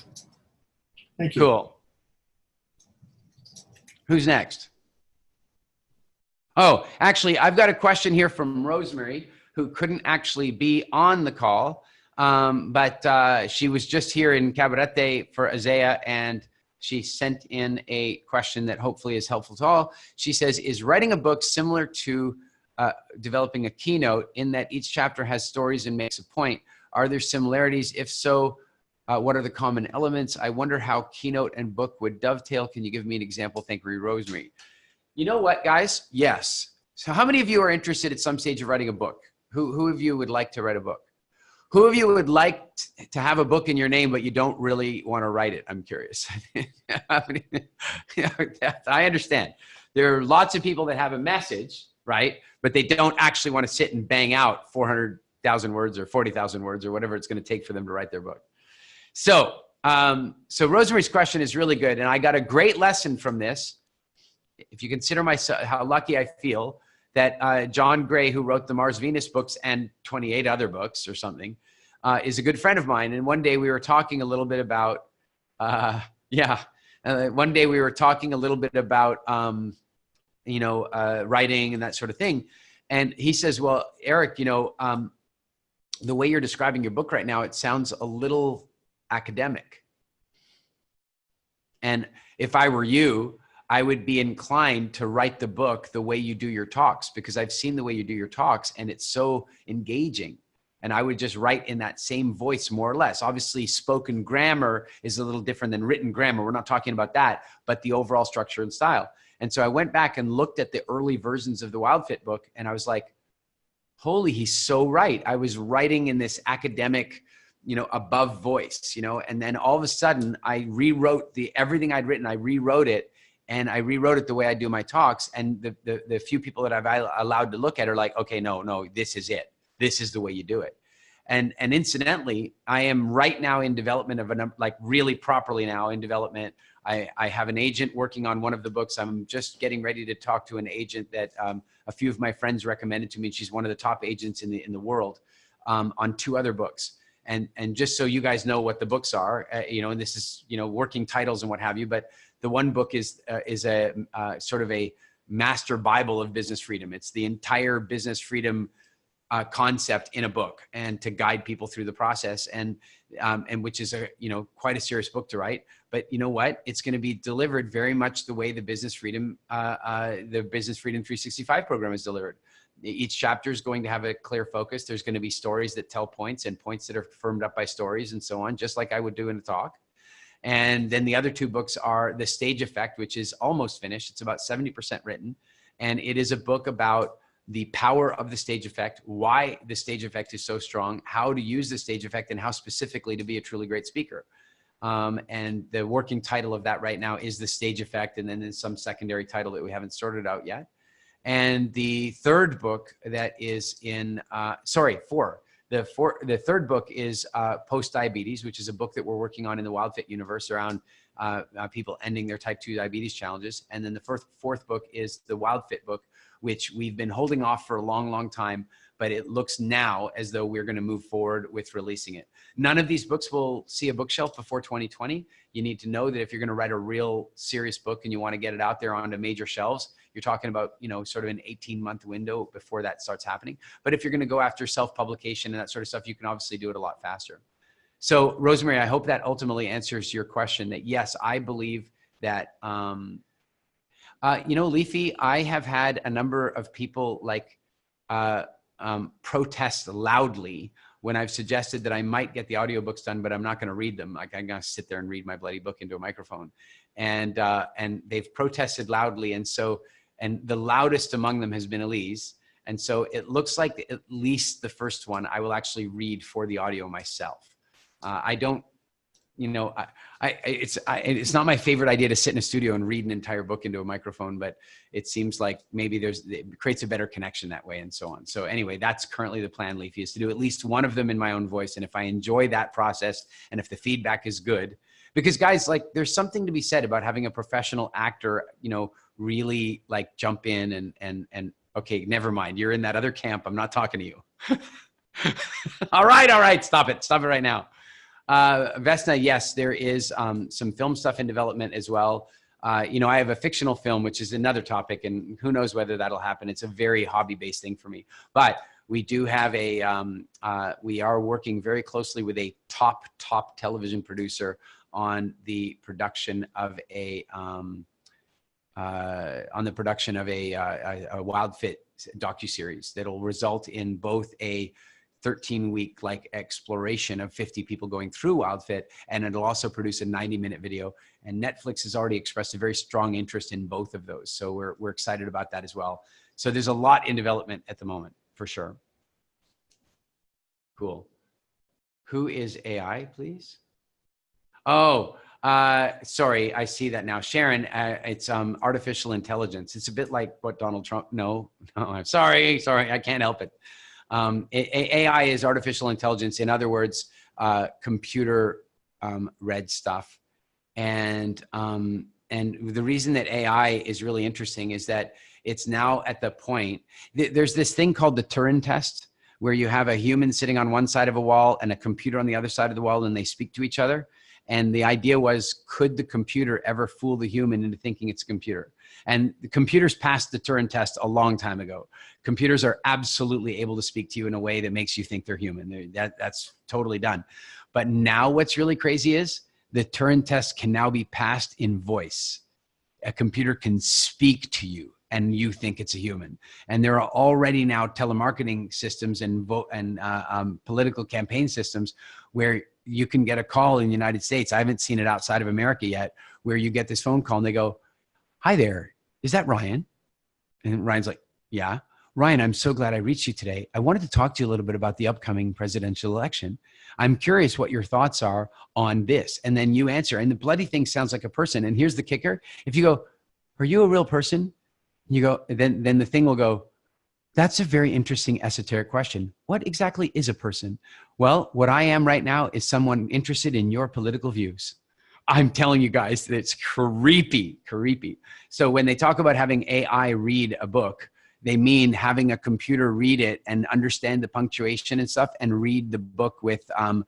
[SPEAKER 10] Thank you.
[SPEAKER 3] Cool. Who's next? Oh, actually, I've got a question here from Rosemary, who couldn't actually be on the call, but she was just here in Cabarete for Isaiah, and she sent in a question that hopefully is helpful to all. She says, is writing a book similar to developing a keynote in that each chapter has stories and makes a point? Are there similarities? If so, what are the common elements? I wonder how keynote and book would dovetail. Can you give me an example? Thank you, Rosemary. You know what, guys? Yes. So how many of you are interested at some stage of writing a book? Who of you would like to write a book? Who of you would like to have a book in your name, but you don't really want to write it? I'm curious. I understand. There are lots of people that have a message, right? But they don't actually want to sit and bang out 400,000 words or 40,000 words or whatever it's going to take for them to write their book. So Rosemary's question is really good. And I got a great lesson from this. If you consider myself, how lucky I feel that John Gray, who wrote the Mars Venus books and 28 other books or something, is a good friend of mine. And one day we were talking a little bit about, one day we were talking a little bit about, writing and that sort of thing. And he says, well, Eric, the way you're describing your book right now, it sounds a little academic. And if I were you, I would be inclined to write the book the way you do your talks, because I've seen the way you do your talks and it's so engaging. And I would just write in that same voice, more or less. Obviously, spoken grammar is a little different than written grammar. We're not talking about that, but the overall structure and style. And so I went back and looked at the early versions of the WildFit book, and I was like, holy, he's so right. I was writing in this academic, above voice, and then all of a sudden I rewrote everything I'd written. I rewrote it. And I rewrote it the way I do my talks. And the few people that I've allowed to look at are like, okay, no, this is it. This is the way you do it. And incidentally, I am right now in development of really properly now in development. I have an agent working on one of the books. I'm just getting ready to talk to an agent that a few of my friends recommended to me. She's one of the top agents in the world on 2 other books. And just so you guys know what the books are, and this is, working titles and what have you, but the one book is a sort of a master Bible of business freedom. It's the entire business freedom concept in a book, and to guide people through the process, and which is quite a serious book to write. But you know what? It's going to be delivered very much the way the Business Freedom 365 program is delivered. Each chapter is going to have a clear focus. There's going to be stories that tell points, and points that are firmed up by stories, and so on, just like I would do in a talk. And then the other 2 books are The Stage Effect, which is almost finished. It's about 70% written. And it is a book about the power of the stage effect, why the stage effect is so strong, how to use the stage effect, and how specifically to be a truly great speaker. And the working title of that right now is The Stage Effect. And then there's some secondary title that we haven't sorted out yet. And the third book that is in, 4. The third book is Post-Diabetes, which is a book that we're working on in the WildFit universe around people ending their type 2 diabetes challenges. And then the fourth book is the WildFit book, which we've been holding off for a long, long time, but it looks now as though we're going to move forward with releasing it. None of these books will see a bookshelf before 2020. You need to know that if you're going to write a real serious book and you want to get it out there onto major shelves, you're talking about, sort of an 18-month window before that starts happening. But if you're going to go after self-publication and that sort of stuff, you can obviously do it a lot faster. So Rosemary, I hope that ultimately answers your question, that yes, I believe that, Leafy, I have had a number of people protest loudly when I've suggested that I might get the audiobooks done, but I'm not going to read them. I'm going to sit there and read my bloody book into a microphone. And they've protested loudly. And the loudest among them has been Elise. And so it looks like at least the first one I will actually read for the audio myself. I don't, it's not my favorite idea to sit in a studio and read an entire book into a microphone, but it seems like maybe it creates a better connection that way, and so on. So anyway, that's currently the plan, Leafy, is to do at least one of them in my own voice. And if I enjoy that process, and if the feedback is good, because guys, there's something to be said about having a professional actor, really jump in and okay, never mind. You're in that other camp. I'm not talking to you. All right. Stop it right now. Vesna, yes, there is some film stuff in development as well. You know, I have a fictional film, which is another topic, and who knows whether that'll happen. It's a very hobby-based thing for me. But we do have we are working very closely with a top television producer on the production of a Wild Fit docuseries that'll result in both a 13-week like exploration of 50 people going through WildFit, and it'll also produce a 90-minute video. And Netflix has already expressed a very strong interest in both of those, so we're excited about that as well. So there's a lot in development at the moment, for sure. Cool. Who is AI, please? Oh, sorry, I see that now. Sharon, it's artificial intelligence. It's a bit like what Donald Trump, no, I'm sorry, I can't help it. AI is artificial intelligence. In other words, computer read stuff. And the reason that AI is really interesting is that it's now at the point, there's this thing called the Turing test, where you have a human sitting on one side of a wall and a computer on the other side of the wall, and they speak to each other. And the idea was, could the computer ever fool the human into thinking it's a computer? And the computers passed the Turing test a long time ago. Computers are absolutely able to speak to you in a way that makes you think they're human. That's totally done. But now what's really crazy is the Turing test can now be passed in voice. A computer can speak to you and you think it's a human. And there are already now telemarketing systems and political campaign systems where you can get a call in the United States. I haven't seen it outside of America yet, where you get this phone call and they go, "Hi there, is that Ryan?" And Ryan's like, "Yeah." "Ryan, I'm so glad I reached you today. I wanted to talk to you a little bit about the upcoming presidential election. I'm curious what your thoughts are on this." And then you answer, and the bloody thing sounds like a person. And here's the kicker. If you go, "Are you a real person?" You go, then the thing will go, "That's a very interesting esoteric question. What exactly is a person?" "Well, what I am right now is someone interested in your political views." I'm telling you guys, that it's creepy. So when they talk about having AI read a book, they mean having a computer read it and understand the punctuation and stuff, and read the book with the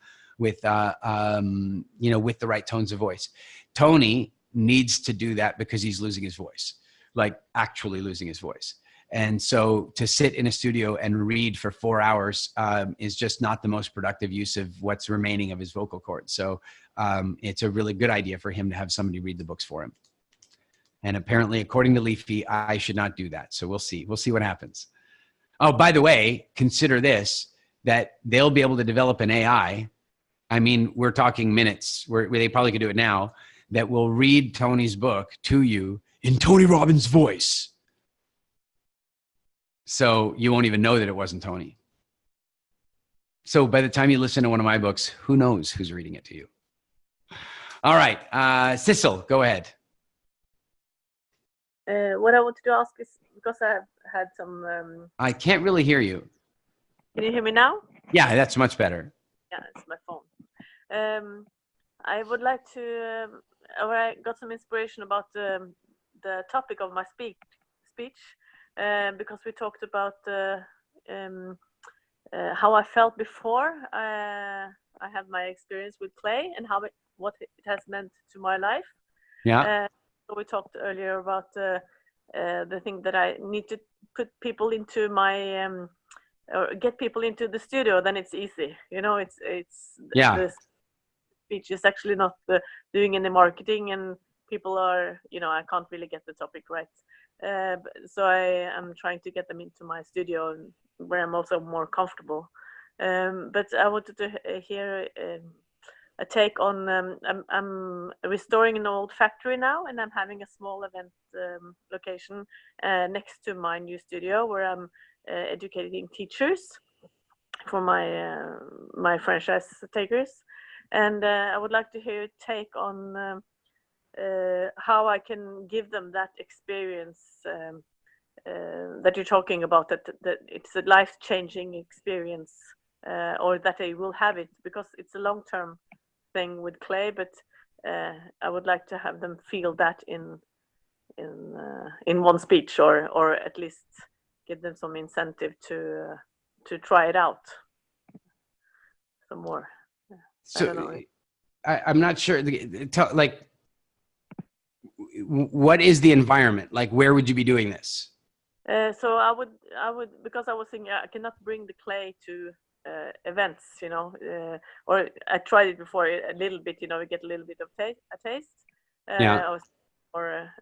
[SPEAKER 3] right tones of voice. Tony needs to do that because he's losing his voice, like actually losing his voice. And so to sit in a studio and read for 4 hours is just not the most productive use of what's remaining of his vocal cords. So it's a really good idea for him to have somebody read the books for him. And apparently, according to Leafy, I should not do that. So we'll see. We'll see what happens. Oh, by the way, consider this, that they'll be able to develop an AI. I mean, we're talking minutes, where they probably could do it now, that will read Tony's book to you in Tony Robbins' voice. So you won't even know that it wasn't Tony. So by the time you listen to one of my books, who knows who's reading it to you? All right, Sissel, go ahead.
[SPEAKER 11] What I wanted to ask is, because I have had some...
[SPEAKER 3] I can't really hear you.
[SPEAKER 11] Can you hear me now?
[SPEAKER 3] Yeah, that's much better.
[SPEAKER 11] Yeah, it's my phone. I would like to... I got some inspiration about the topic of my speech, because we talked about how I felt before I had my experience with clay, and what it has meant to my life.
[SPEAKER 3] Yeah.
[SPEAKER 11] So we talked earlier about the thing that I need to put people into my or get people into the studio. Then it's easy, it's
[SPEAKER 3] yeah.
[SPEAKER 11] The speech is actually not doing any marketing, and people are, I can't really get the topic right. So I am trying to get them into my studio, where I'm also more comfortable. But I wanted to hear a take on, I'm restoring an old factory now, and I'm having a small event location next to my new studio, where I'm educating teachers for my franchise takers. And I would like to hear your take on how I can give them that experience that you're talking about, that it's a life-changing experience, or that they will have it, because it's a long-term thing with clay, but I would like to have them feel that in one speech, or at least give them some incentive to try it out some more.
[SPEAKER 3] So I'm not sure, like, what is the environment? Like, where would you be doing this?
[SPEAKER 11] So I would, because I was thinking I cannot bring the clay to events, or I tried it before a little bit, we get a little bit of a taste,
[SPEAKER 3] Yeah.
[SPEAKER 11] or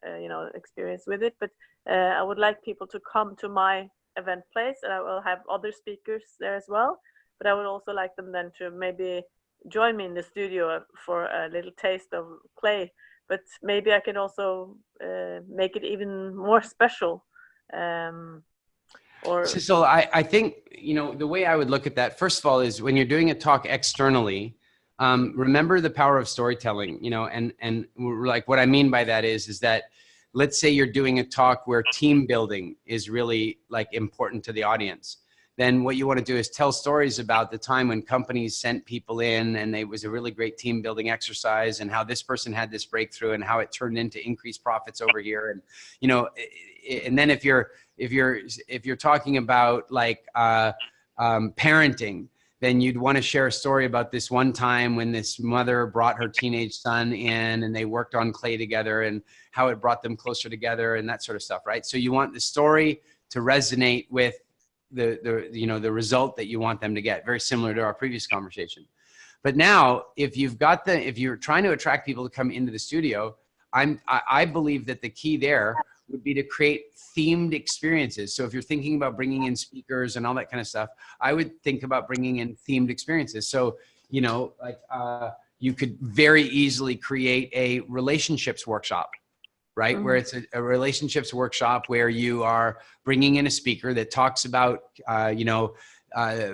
[SPEAKER 11] experience with it. But I would like people to come to my event place, and I will have other speakers there as well. But I would also like them then to maybe join me in the studio for a little taste of clay. But maybe I can also make it even more special.
[SPEAKER 3] So I think, the way I would look at that, first of all, is when you're doing a talk externally, remember the power of storytelling, and like what I mean by that is that, let's say you're doing a talk where team building is really like important to the audience. Then what you want to do is tell stories about the time when companies sent people in and it was a really great team building exercise, and how this person had this breakthrough and how it turned into increased profits over here. And, and then if you're talking about like parenting, then you'd want to share a story about this one time when this mother brought her teenage son in and they worked on clay together and how it brought them closer together and that sort of stuff, right? So you want the story to resonate with the result that you want them to get, very similar to our previous conversation. But now, if you're trying to attract people to come into the studio, I believe that the key there would be to create themed experiences. So if you're thinking about bringing in speakers and all that kind of stuff, I would think about bringing in themed experiences. So, you could very easily create a relationships workshop, right? Where it's a relationships workshop where you are bringing in a speaker that talks about,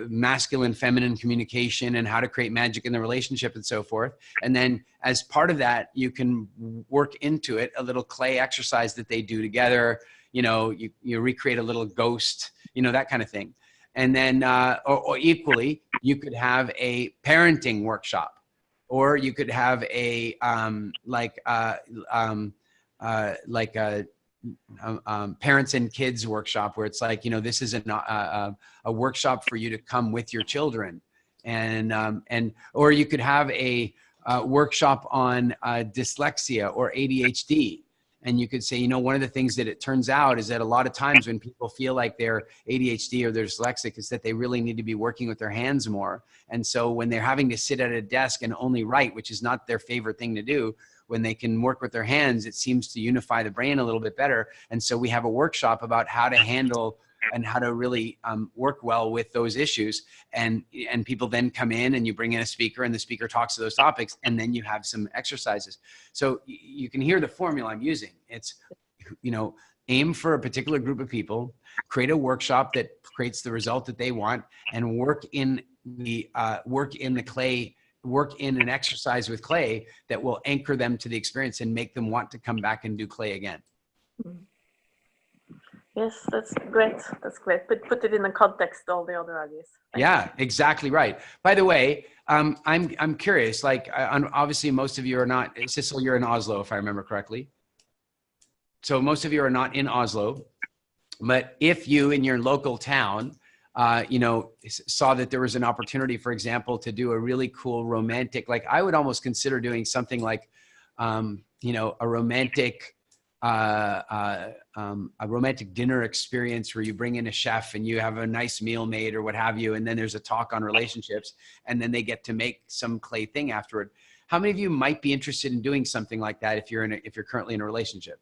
[SPEAKER 3] masculine, feminine communication and how to create magic in the relationship and so forth. And then as part of that, you can work into it a little clay exercise that they do together. You recreate a little ghost, that kind of thing. And then, or equally, you could have a parenting workshop, or you could have a, parents and kids workshop where it's like, this is a workshop for you to come with your children, or you could have a workshop on dyslexia or ADHD. And you could say, one of the things that it turns out is that a lot of times when people feel like they're ADHD or they're dyslexic is that they really need to be working with their hands more. And so when they're having to sit at a desk and only write, which is not their favorite thing to do, when they can work with their hands, it seems to unify the brain a little bit better. And so we have a workshop about how to handle and how to really work well with those issues. And people then come in and you bring in a speaker and the speaker talks to those topics, and then you have some exercises. So you can hear the formula I'm using. It's, aim for a particular group of people, create a workshop that creates the result that they want, and work in an exercise with clay that will anchor them to the experience and make them want to come back and do clay again.
[SPEAKER 11] Yes, that's great. That's great. But put it in the context of all the other ideas.
[SPEAKER 3] Yeah, exactly right. By the way, I'm curious. Like, obviously, most of you are not. Sissel, you're in Oslo, if I remember correctly. So most of you are not in Oslo. But if you in your local town, saw that there was an opportunity, for example, to do a really cool romantic, like I would almost consider doing something like, a romantic dinner experience where you bring in a chef and you have a nice meal made or what have you. And then there's a talk on relationships, and then they get to make some clay thing afterward. How many of you might be interested in doing something like that if you're currently in a relationship?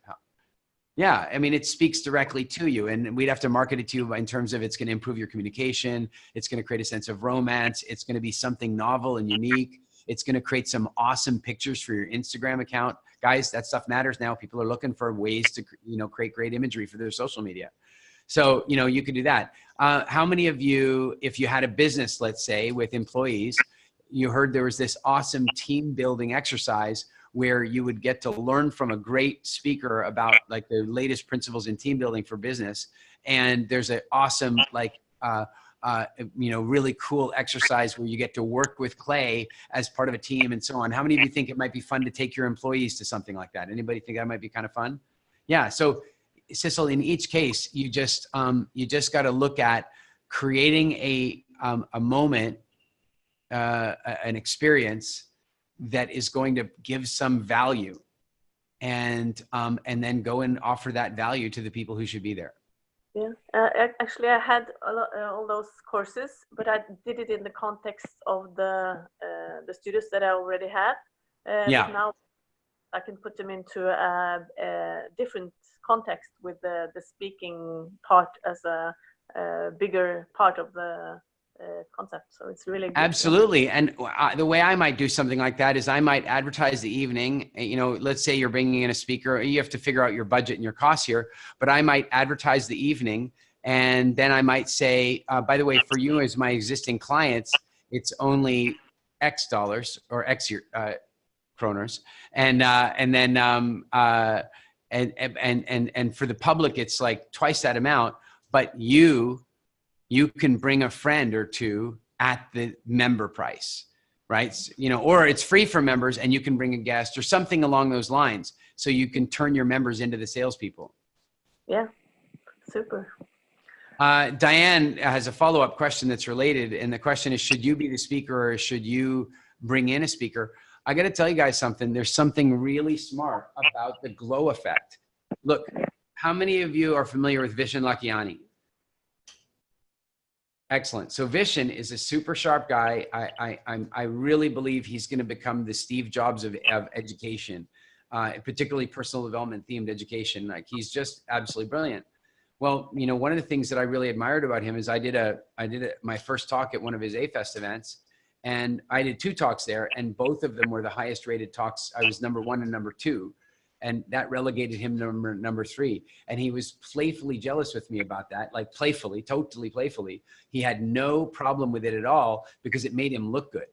[SPEAKER 3] Yeah, I mean, it speaks directly to you, and we'd have to market it to you in terms of it's going to improve your communication. It's going to create a sense of romance. It's going to be something novel and unique. It's going to create some awesome pictures for your Instagram account. Guys, that stuff matters now. People are looking for ways to, create great imagery for their social media. So, you could do that. How many of you, if you had a business, let's say, with employees, you heard there was this awesome team building exercise where you would get to learn from a great speaker about like the latest principles in team building for business. And there's an awesome, really cool exercise where you get to work with clay as part of a team and so on. How many of you think it might be fun to take your employees to something like that? Anybody think that might be kind of fun? Yeah. So Sissel, in each case, you just got to look at creating a moment, an experience that is going to give some value. and then go and offer that value to the people who should be there.
[SPEAKER 11] Yeah, actually, I had all those courses, but I did it in the context of the studios that I already had.
[SPEAKER 3] Yeah.
[SPEAKER 11] But now I can put them into a different context with the speaking part as a bigger part of the concept. So it's really good.
[SPEAKER 3] Absolutely. And the way I might do something like that is I might advertise the evening. You know, let's say you're bringing in a speaker. You have to figure out your budget and your costs here, but I might advertise the evening. And then I might say, by the way, for you as my existing clients, it's only X dollars or X kroners. And for the public, it's like twice that amount, but you can bring a friend or two at the member price, right? You know, or it's free for members and you can bring a guest or something along those lines. So you can turn your members into the salespeople.
[SPEAKER 11] Yeah, super.
[SPEAKER 3] Diane has a follow-up question that's related. And the question is, should you be the speaker or should you bring in a speaker? I got to tell you guys something. There's something really smart about the glow effect. Look, how many of you are familiar with Vishen Lakhiani? Excellent. So Vishen is a super sharp guy. I really believe he's going to become the Steve Jobs of education, particularly personal development themed education. Like he's just absolutely brilliant. Well, you know, one of the things that I really admired about him is I did my first talk at one of his A-Fest events, and I did 2 talks there, and both of them were the highest rated talks. I was number 1 and number 2. And that relegated him number 3. And he was playfully jealous with me about that, like playfully, totally playfully. He had no problem with it at all because it made him look good,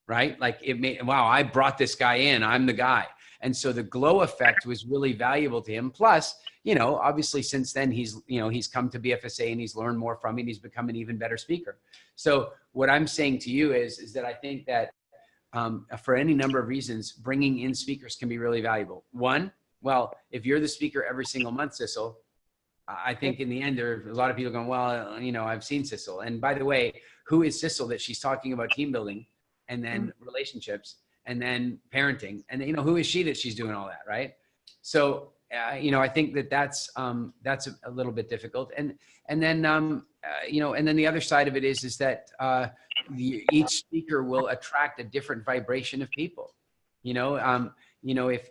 [SPEAKER 3] right? Like it made, wow, I brought this guy in, I'm the guy. And so the glow effect was really valuable to him. Plus, you know, obviously since then he's come to BFSA and he's learned more from me and he's become an even better speaker. So what I'm saying to you is that I think that for any number of reasons, bringing in speakers can be really valuable. One, well, if you're the speaker every single month, Sissel, I think in the end, there are a lot of people going, well, you know, I've seen Sissel. And by the way, who is Sissel that she's talking about team building and then relationships and then parenting? And, you know, who is she that she's doing all that, right? So, you know, I think that's a little bit difficult. And then, you know, and then the other side of it is that each speaker will attract a different vibration of people. You know, if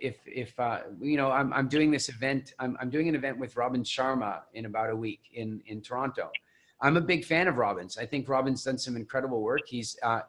[SPEAKER 3] you know, I'm doing this event, I'm doing an event with Robin Sharma in about a week in Toronto. I'm a big fan of Robin's. I think Robin's done some incredible work. He's a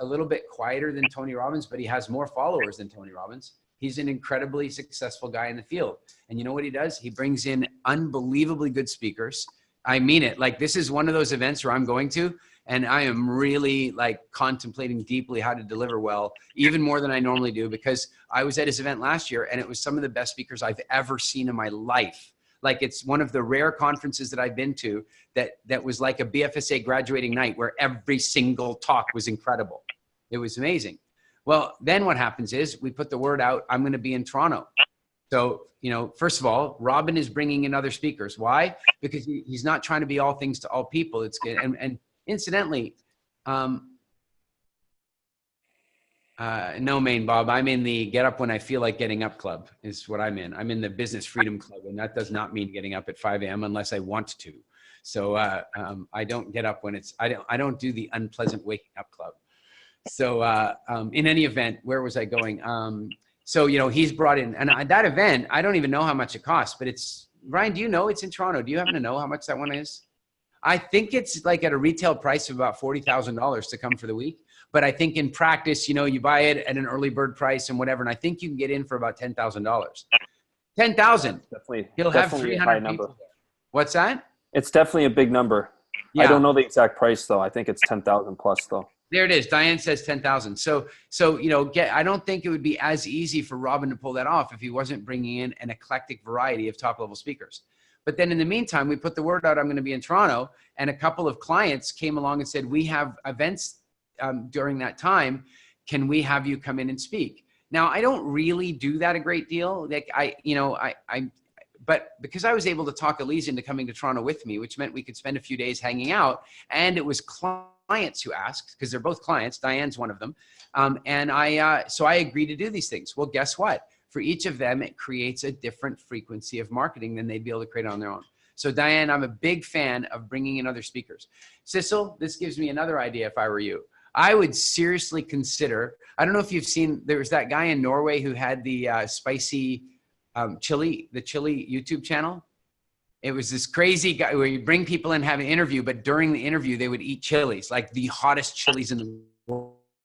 [SPEAKER 3] little bit quieter than Tony Robbins, but he has more followers than Tony Robbins. He's an incredibly successful guy in the field. And you know what he does? He brings in unbelievably good speakers. I mean it. Like, this is one of those events where I'm going to, and I am really like contemplating deeply how to deliver well, even more than I normally do, because I was at his event last year and it was some of the best speakers I've ever seen in my life. Like, it's one of the rare conferences that I've been to that was like a BFSA graduating night where every single talk was incredible. It was amazing. Well, then what happens is we put the word out, I'm going to be in Toronto. So, you know, first of all, Robin is bringing in other speakers. Why? Because he's not trying to be all things to all people. It's good. And incidentally, no, Maine Bob, I'm in the get up when I feel like getting up club is what I'm in. I'm in the business freedom club, and that does not mean getting up at 5 a.m. unless I want to. So I don't get up when I don't do the unpleasant waking up club. So in any event, where was I going? So, you know, he's brought in, and that event, I don't even know how much it costs, but it's, Ryan, do you know it's in Toronto? Do you happen to know how much that one is? I think it's like at a retail price of about $40,000 to come for the week. But I think in practice, you know, you buy it at an early bird price and whatever. And I think you can get in for about $10,000. $10,000.
[SPEAKER 8] Definitely.
[SPEAKER 3] He'll have 300 people there. What's that?
[SPEAKER 8] It's definitely a big number.
[SPEAKER 3] Yeah.
[SPEAKER 8] I don't know the exact price though. I think it's 10,000 plus though.
[SPEAKER 3] There it is. Diane says 10,000. So, you know, I don't think it would be as easy for Robin to pull that off if he wasn't bringing in an eclectic variety of top level speakers. But then in the meantime, we put the word out, I'm going to be in Toronto, and a couple of clients came along and said, we have events during that time. Can we have you come in and speak? Now, I don't really do that a great deal. Like but because I was able to talk Elise into coming to Toronto with me, which meant we could spend a few days hanging out, and it was clients who asked, because they're both clients. Diane's one of them. So I agreed to do these things. Well, guess what? for each of them, it creates a different frequency of marketing than they'd be able to create on their own. So Diane, I'm a big fan of bringing in other speakers. Sissel, this gives me another idea if I were you. I would seriously consider, I don't know if you've seen, there was that guy in Norway who had the spicy chili, the chili YouTube channel. It was this crazy guy where you bring people in, have an interview, but during the interview, they would eat chilies, like the hottest chilies in the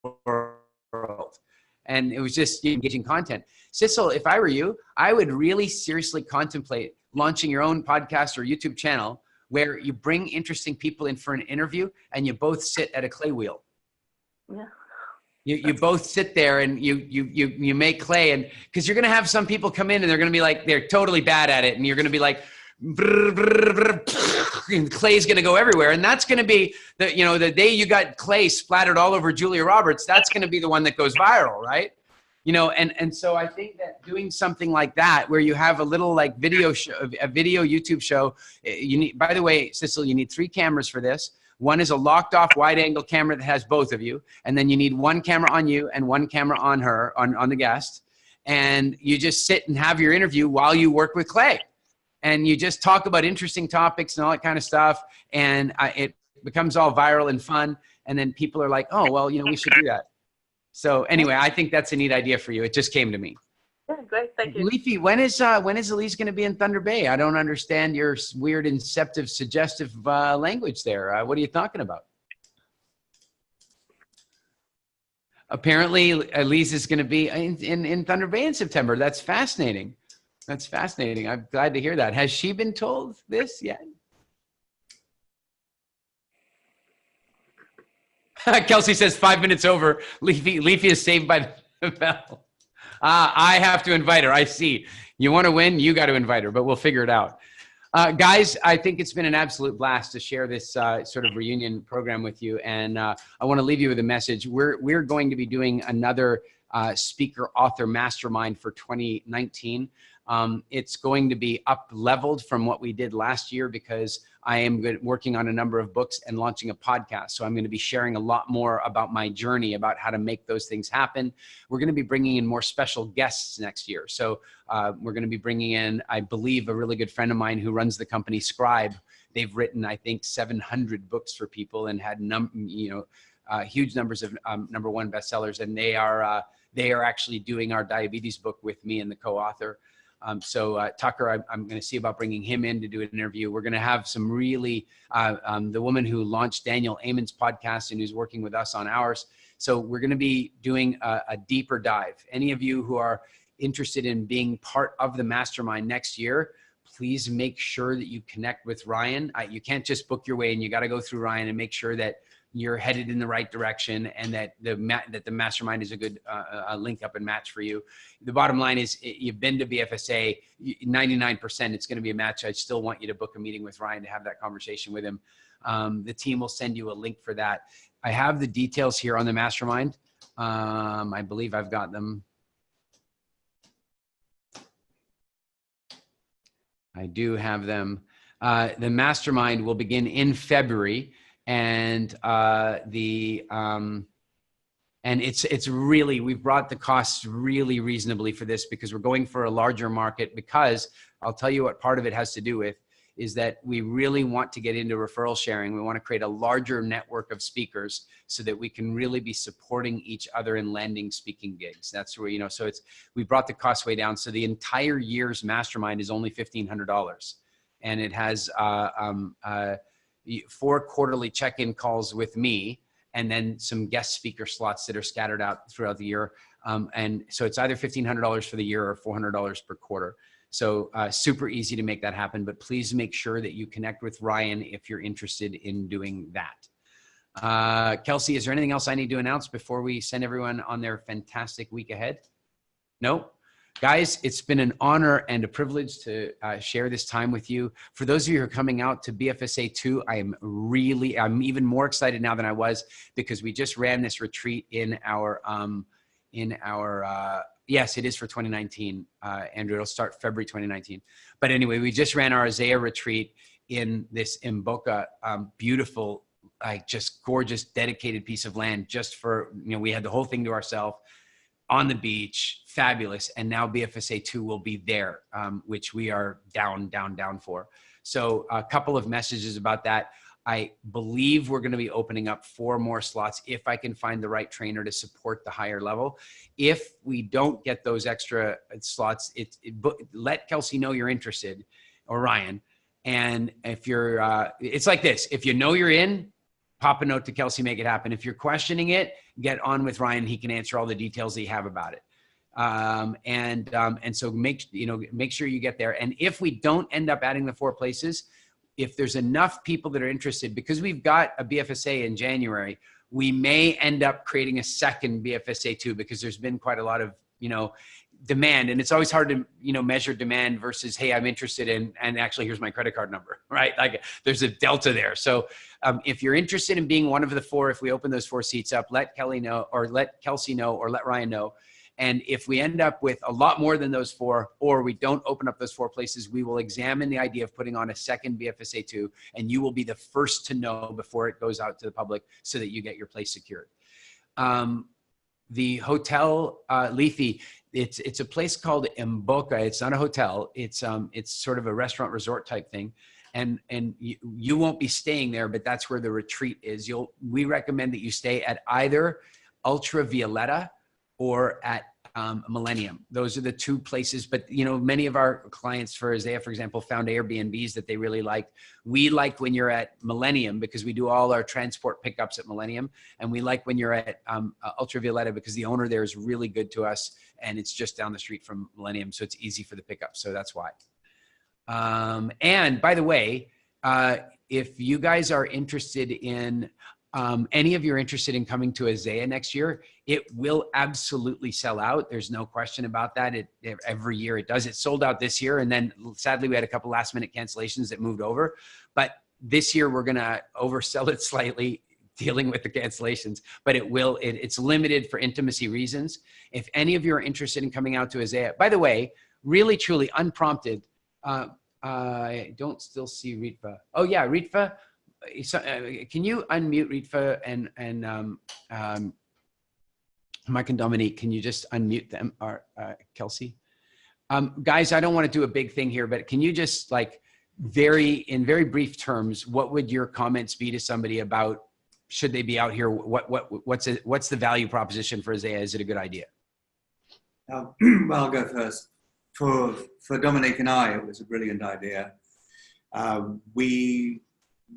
[SPEAKER 3] world. And it was just engaging content. Sissel, if I were you, I would really seriously contemplate launching your own podcast or YouTube channel where you bring interesting people in for an interview and you both sit at a clay wheel.
[SPEAKER 11] Yeah.
[SPEAKER 3] You both sit there and you make clay, and because you're going to have some people come in and they're going to be like, they're totally bad at it. And you're going to be like, brr, brr, brr, and clay's going to go everywhere. And that's going to be the, you know, the day you got clay splattered all over Julia Roberts, that's going to be the one that goes viral. Right. You know, and so I think that doing something like that, where you have a little like video show, a video YouTube show, you need, by the way, Sissel, you need 3 cameras for this. One is a locked off wide angle camera that has both of you. And then you need 1 camera on you and 1 camera on her, on the guest. And you just sit and have your interview while you work with clay. And you just talk about interesting topics and all that kind of stuff. And it becomes all viral and fun. And then people are like, oh, well, you know, we should do that. So anyway, I think that's a neat idea for you. It just came to me.
[SPEAKER 11] Yeah, great. Thank you.
[SPEAKER 3] Leafy, when is Elise going to be in Thunder Bay? I don't understand your weird, inceptive, suggestive language there. What are you talking about? Apparently, Elise is going to be in Thunder Bay in September. That's fascinating. That's fascinating. I'm glad to hear that. Has she been told this yet? Kelsey says 5 minutes over. Leafy is saved by the bell. I have to invite her. I see. You want to win? You got to invite her, but we'll figure it out. Guys, I think it's been an absolute blast to share this sort of reunion program with you. And I want to leave you with a message. We're going to be doing another speaker author mastermind for 2019. It's going to be up-leveled from what we did last year because I am working on a number of books and launching a podcast. So I'm going to be sharing a lot more about my journey, about how to make those things happen. We're going to be bringing in more special guests next year. So we're going to be bringing in, I believe, a really good friend of mine who runs the company Scribe. They've written, I think, 700 books for people and had huge numbers of #1 bestsellers. And they are actually doing our diabetes book with me and the co-author. So Tucker, I'm going to see about bringing him in to do an interview. We're going to have some really, the woman who launched Daniel Amen's podcast and who's working with us on ours. So we're going to be doing a deeper dive. Any of you who are interested in being part of the mastermind next year, please make sure that you connect with Ryan. You can't just book your way in. You got to go through Ryan and make sure that you're headed in the right direction and that the mastermind is a good link up and match for you. The bottom line is you've been to BFSA, 99% it's going to be a match. I still want you to book a meeting with Ryan to have that conversation with him. The team will send you a link for that. I have the details here on the mastermind. I believe I've got them. I do have them. The mastermind will begin in February. And it's really, we've brought the costs really reasonably for this because we're going for a larger market, because I'll tell you what part of it has to do with is that we really want to get into referral sharing. We want to create a larger network of speakers so that we can really be supporting each other in landing speaking gigs. That's where, so we brought the cost way down. So the entire year's mastermind is only $1,500, and it has 4 quarterly check-in calls with me, and then some guest speaker slots that are scattered out throughout the year. And so it's either $1,500 for the year or $400 per quarter. So super easy to make that happen, but please make sure that you connect with Ryan if you're interested in doing that. Kelsey, is there anything else I need to announce before we send everyone on their fantastic week ahead? No? Guys, it's been an honor and a privilege to share this time with you. For those of you who are coming out to BFSA 2, I'm even more excited now than I was, because we just ran this retreat in our yes, it is for 2019, Andrew. It'll start February 2019. But anyway, we just ran our Isaiah retreat in this Mboka, beautiful, just gorgeous, dedicated piece of land just for, we had the whole thing to ourselves. on the beach, fabulous. And now BFSA 2 will be there, which we are down for. So a couple of messages about that. I believe we're going to be opening up 4 more slots if I can find the right trainer to support the higher level. If we don't get those extra slots, let Kelsey know you're interested, or Ryan. And if you're, it's like this, if you know you're in, pop a note to Kelsey, make it happen. If you're questioning it, get on with Ryan. He can answer all the details that you have about it. And so make sure you get there. And if we don't end up adding the 4 places, if there's enough people that are interested, because we've got a BFSA in January, we may end up creating a second BFSA 2, because there's been quite a lot of, demand. And it's always hard to, measure demand versus, hey, I'm interested in, and actually here's my credit card number, right? Like there's a delta there. So if you're interested in being one of the 4, if we open those 4 seats up, let Kelly know, or let Kelsey know, or let Ryan know. And if we end up with a lot more than those 4, or we don't open up those 4 places, we will examine the idea of putting on a second BFSA 2, and you will be the first to know before it goes out to the public, so that you get your place secured. The hotel, Leafy, it's a place called Mboka. It's not a hotel. It's sort of a restaurant resort type thing. And you won't be staying there, but that's where the retreat is. We recommend that you stay at either Ultravioletta or at Millennium. Those are the 2 places. But many of our clients for Isaiah, for example, found Airbnbs that they really liked. We like when you're at Millennium, because we do all our transport pickups at Millennium, and we like when you're at Ultravioletta, because the owner there is really good to us, and it's just down the street from Millennium, so it's easy for the pickup. So that's why. And by the way, if you guys are interested in any of you are interested in coming to Isaiah next year, it will absolutely sell out. There's no question about that. Every year it does. It sold out this year. And then sadly, we had a couple last minute cancellations that moved over. But this year we're going to oversell it slightly, dealing with the cancellations. But it's limited for intimacy reasons. If any of you are interested in coming out to Isaiah, by the way, really, truly unprompted, I don't still see Ritva. Oh yeah, Ritva. Can you unmute Ritva and Mike and Dominique? Can you just unmute them, or Kelsey? Guys, I don't want to do a big thing here, but can you just in very brief terms, what would your comments be to somebody about, should they be out here? What's the value proposition for Isaiah? Is it a good idea?
[SPEAKER 12] Well, I'll go first. For Dominique and I, it was a brilliant idea.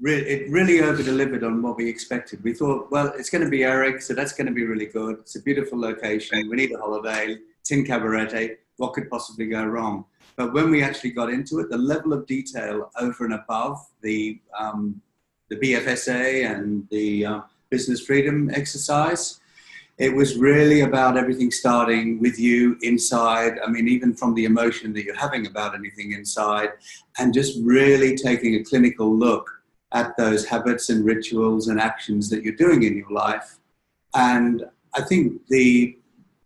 [SPEAKER 12] It really over-delivered on what we expected. We thought, well, it's going to be Eric, so that's going to be really good. It's a beautiful location. We need a holiday. It's in Cabarete. What could possibly go wrong? But when we actually got into it, the level of detail over and above the BFSA and the business freedom exercise, it was really about everything starting with you inside. I mean, even from the emotion that you're having about anything inside, and just really taking a clinical look at those habits and rituals and actions that you're doing in your life. And I think the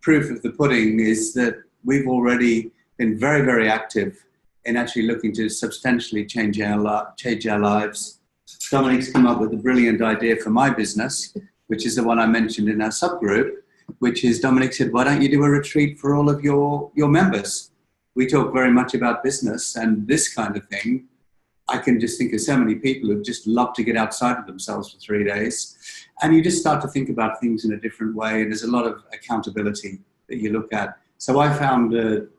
[SPEAKER 12] proof of the pudding is that we've already been very, very active in actually looking to substantially change our lives. Dominique's come up with a brilliant idea for my business, which is the one I mentioned in our subgroup, which is Dominique said, why don't you do a retreat for all of your members? We talk very much about business and this kind of thing. I can just think of so many people who just love to get outside of themselves for 3 days. And you just start to think about things in a different way. And there's a lot of accountability that you look at. So I found it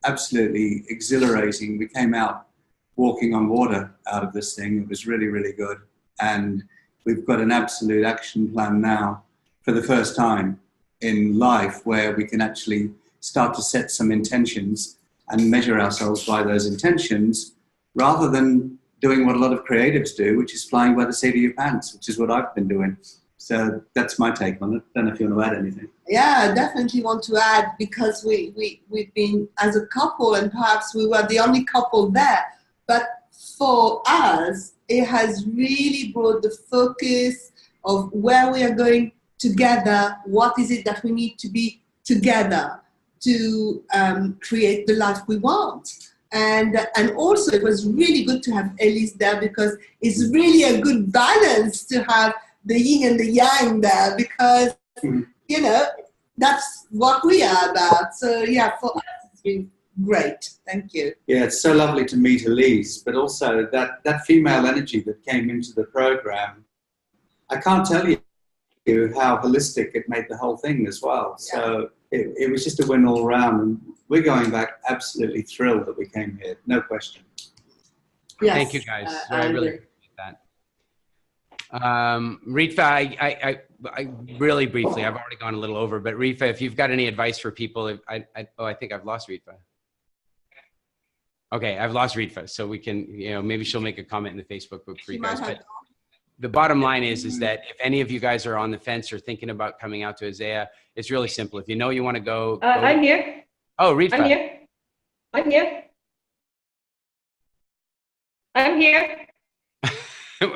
[SPEAKER 12] absolutely exhilarating. We came out walking on water out of this thing. It was really, really good. And we've got an absolute action plan now for the first time in life where we can actually start to set some intentions and measure ourselves by those intentions, rather than doing what a lot of creatives do, which is flying by the seat of your pants, which is what I've been doing. So that's my take on it. I don't know if you want to add anything.
[SPEAKER 13] Yeah, I definitely want to add, because we've been as a couple, and perhaps we were the only couple there, but for us, it has really brought the focus of where we are going together, what is it that we need to be together to create the life we want. And also it was really good to have Elise there, because it's really a good balance to have the yin and the yang there, because, you know, that's what we are about. So yeah, for us it's been great. Thank you.
[SPEAKER 12] Yeah, it's so lovely to meet Elise, but also that female energy that came into the program. I can't tell you how holistic it made the whole thing as well. So it was just a win all around, and we're going back absolutely thrilled that we came here, no question.
[SPEAKER 13] Yes,
[SPEAKER 3] Thank you, guys. I really appreciate that. Rifa, I really briefly, I've already gone a little over, but Rifa, if you've got any advice for people, I think I've lost Rifa. Okay, I've lost Rifa, so we can, maybe she'll make a comment in the Facebook group for you guys. But the bottom line is that if any of you guys are on the fence or thinking about coming out to Isaiah, it's really simple. If you know you want to go.
[SPEAKER 14] I'm here.
[SPEAKER 3] Oh, Rifa.
[SPEAKER 14] I'm here. I'm here. I'm here.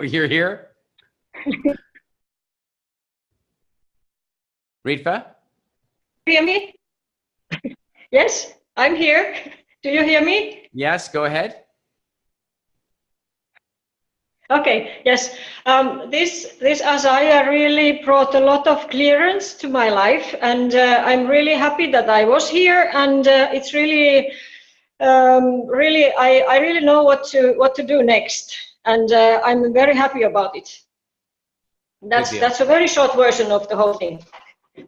[SPEAKER 3] You're here? Rifa?
[SPEAKER 14] Hear me? Yes, I'm here. Do you hear me?
[SPEAKER 3] Yes, go ahead.
[SPEAKER 14] Okay, yes. This Isaiah really brought a lot of clearance to my life, and I'm really happy that I was here. And it's really, I really know what to do next, and I'm very happy about it. That's a very short version of the whole thing,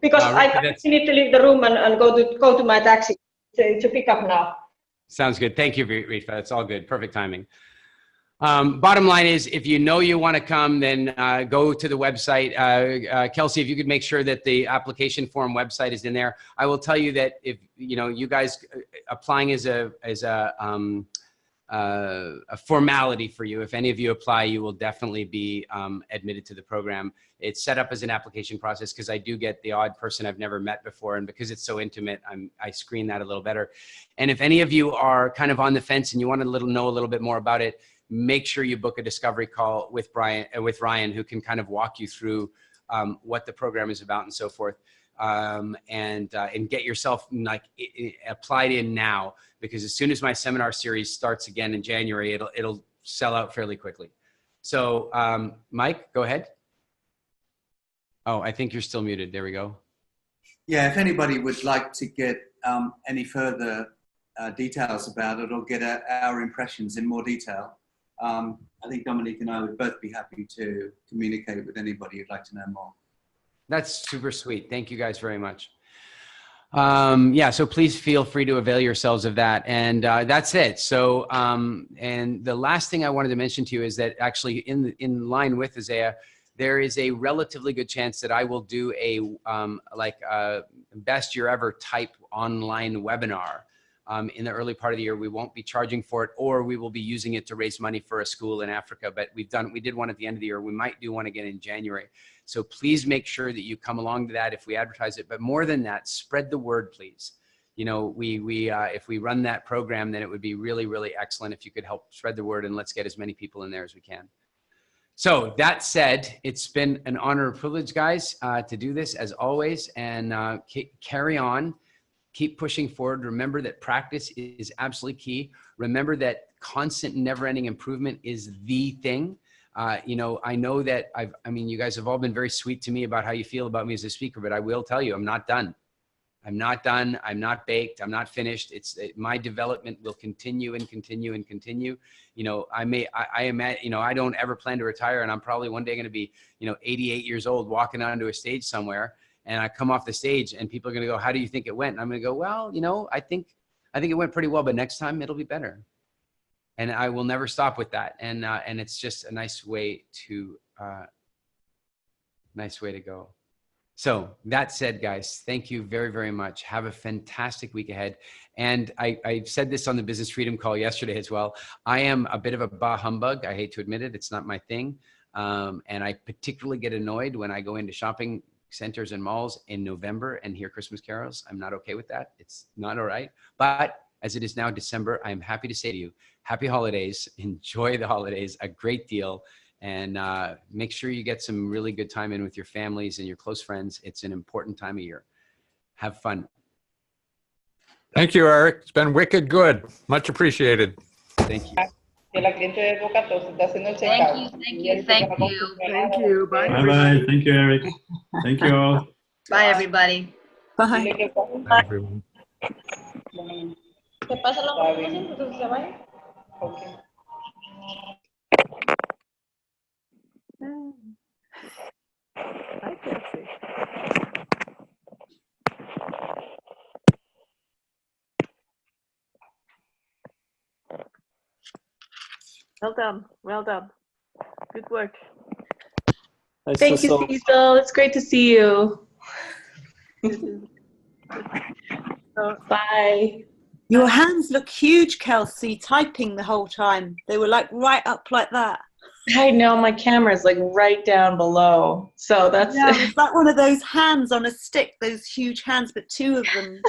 [SPEAKER 14] because I need to leave the room and go to my taxi to pick up now.
[SPEAKER 3] Sounds good. Thank you, Rifa. It's all good. Perfect timing. Bottom line is, if you know you want to come, then go to the website. Kelsey, if you could make sure that the application form website is in there. I will tell you that if you guys applying as a formality for you. If any of you apply, you will definitely be admitted to the program. It's set up as an application process because I do get the odd person I've never met before, and because it's so intimate, I screen that a little better. And if any of you are kind of on the fence and you want to know a little bit more about it, make sure you book a discovery call with Ryan, who can kind of walk you through what the program is about and so forth. And get yourself applied in now, because as soon as my seminar series starts again in January, it'll sell out fairly quickly. So Mike, go ahead. Oh, I think you're still muted. There we go.
[SPEAKER 12] Yeah, if anybody would like to get any further details about it or get our impressions in more detail, I think Dominique and I would both be happy to communicate with anybody who'd like to know more.
[SPEAKER 3] That's super sweet. Thank you guys very much. Yeah, so please feel free to avail yourselves of that. And that's it. So, and the last thing I wanted to mention to you is that actually in line with Isaiah, there is a relatively good chance that I will do a best year ever type online webinar. In the early part of the year. We won't be charging for it, or we will be using it to raise money for a school in Africa. But we did one at the end of the year. We might do one again in January. So please make sure that you come along to that if we advertise it. But more than that, spread the word, please. If we run that program, then it would be really, really excellent if you could help spread the word, and let's get as many people in there as we can. So that said, it's been an honor and privilege, guys, to do this as always, and carry on. Keep pushing forward. Remember that practice is absolutely key. Remember that constant, never-ending improvement is the thing. I know that you guys have all been very sweet to me about how you feel about me as a speaker, but I will tell you, I'm not done. I'm not done. I'm not baked. I'm not finished. My development will continue and continue and continue. I don't ever plan to retire, and I'm probably one day going to be, 88 years old, walking onto a stage somewhere. And I come off the stage and people are going to go, how do you think it went? And I'm going to go, well, I think it went pretty well, but next time it'll be better. And I will never stop with that. And it's just a nice way to go. So that said, guys, thank you very, very much. Have a fantastic week ahead. And I said this on the Business Freedom call yesterday as well. I am a bit of a bah humbug. I hate to admit it. It's not my thing. And I particularly get annoyed when I go into shopping centers and malls in November and hear Christmas carols. I'm not okay with that. It's not all right. But as it is now December, I am happy to say to you, happy holidays. Enjoy the holidays a great deal. And make sure you get some really good time in with your families and your close friends. It's an important time of year. Have fun.
[SPEAKER 2] Thank you, Eric. It's been wicked good. Much appreciated.
[SPEAKER 3] Thank you.
[SPEAKER 7] Thank you.
[SPEAKER 15] Thank you. Bye.
[SPEAKER 16] Bye-bye. Thank you, Eric. Thank you all.
[SPEAKER 7] Bye, everybody.
[SPEAKER 15] Bye.
[SPEAKER 2] Bye, everyone.
[SPEAKER 14] ¿Te pasa la presentación porque se vaya? Okay.
[SPEAKER 11] I can see. Well done. Well done. Good work.
[SPEAKER 8] Nice
[SPEAKER 1] Thank
[SPEAKER 8] to
[SPEAKER 1] you,
[SPEAKER 8] so-
[SPEAKER 1] Cecil. It's great to see you. Bye.
[SPEAKER 15] Your hands look huge, Kelsey, typing the whole time. They were like right up like that.
[SPEAKER 1] I know my camera's like right down below. So that's
[SPEAKER 15] Yeah, it's like one of those hands on a stick, those huge hands, but two of them.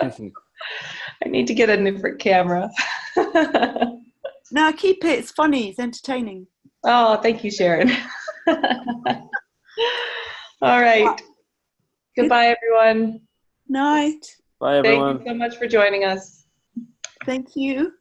[SPEAKER 1] I need to get a different camera.
[SPEAKER 15] No, keep it. It's funny. It's entertaining.
[SPEAKER 1] Oh, thank you, Sharon. All right. Goodbye, everyone.
[SPEAKER 15] Night.
[SPEAKER 8] Bye, everyone.
[SPEAKER 1] Thank you so much for joining us.
[SPEAKER 15] Thank you.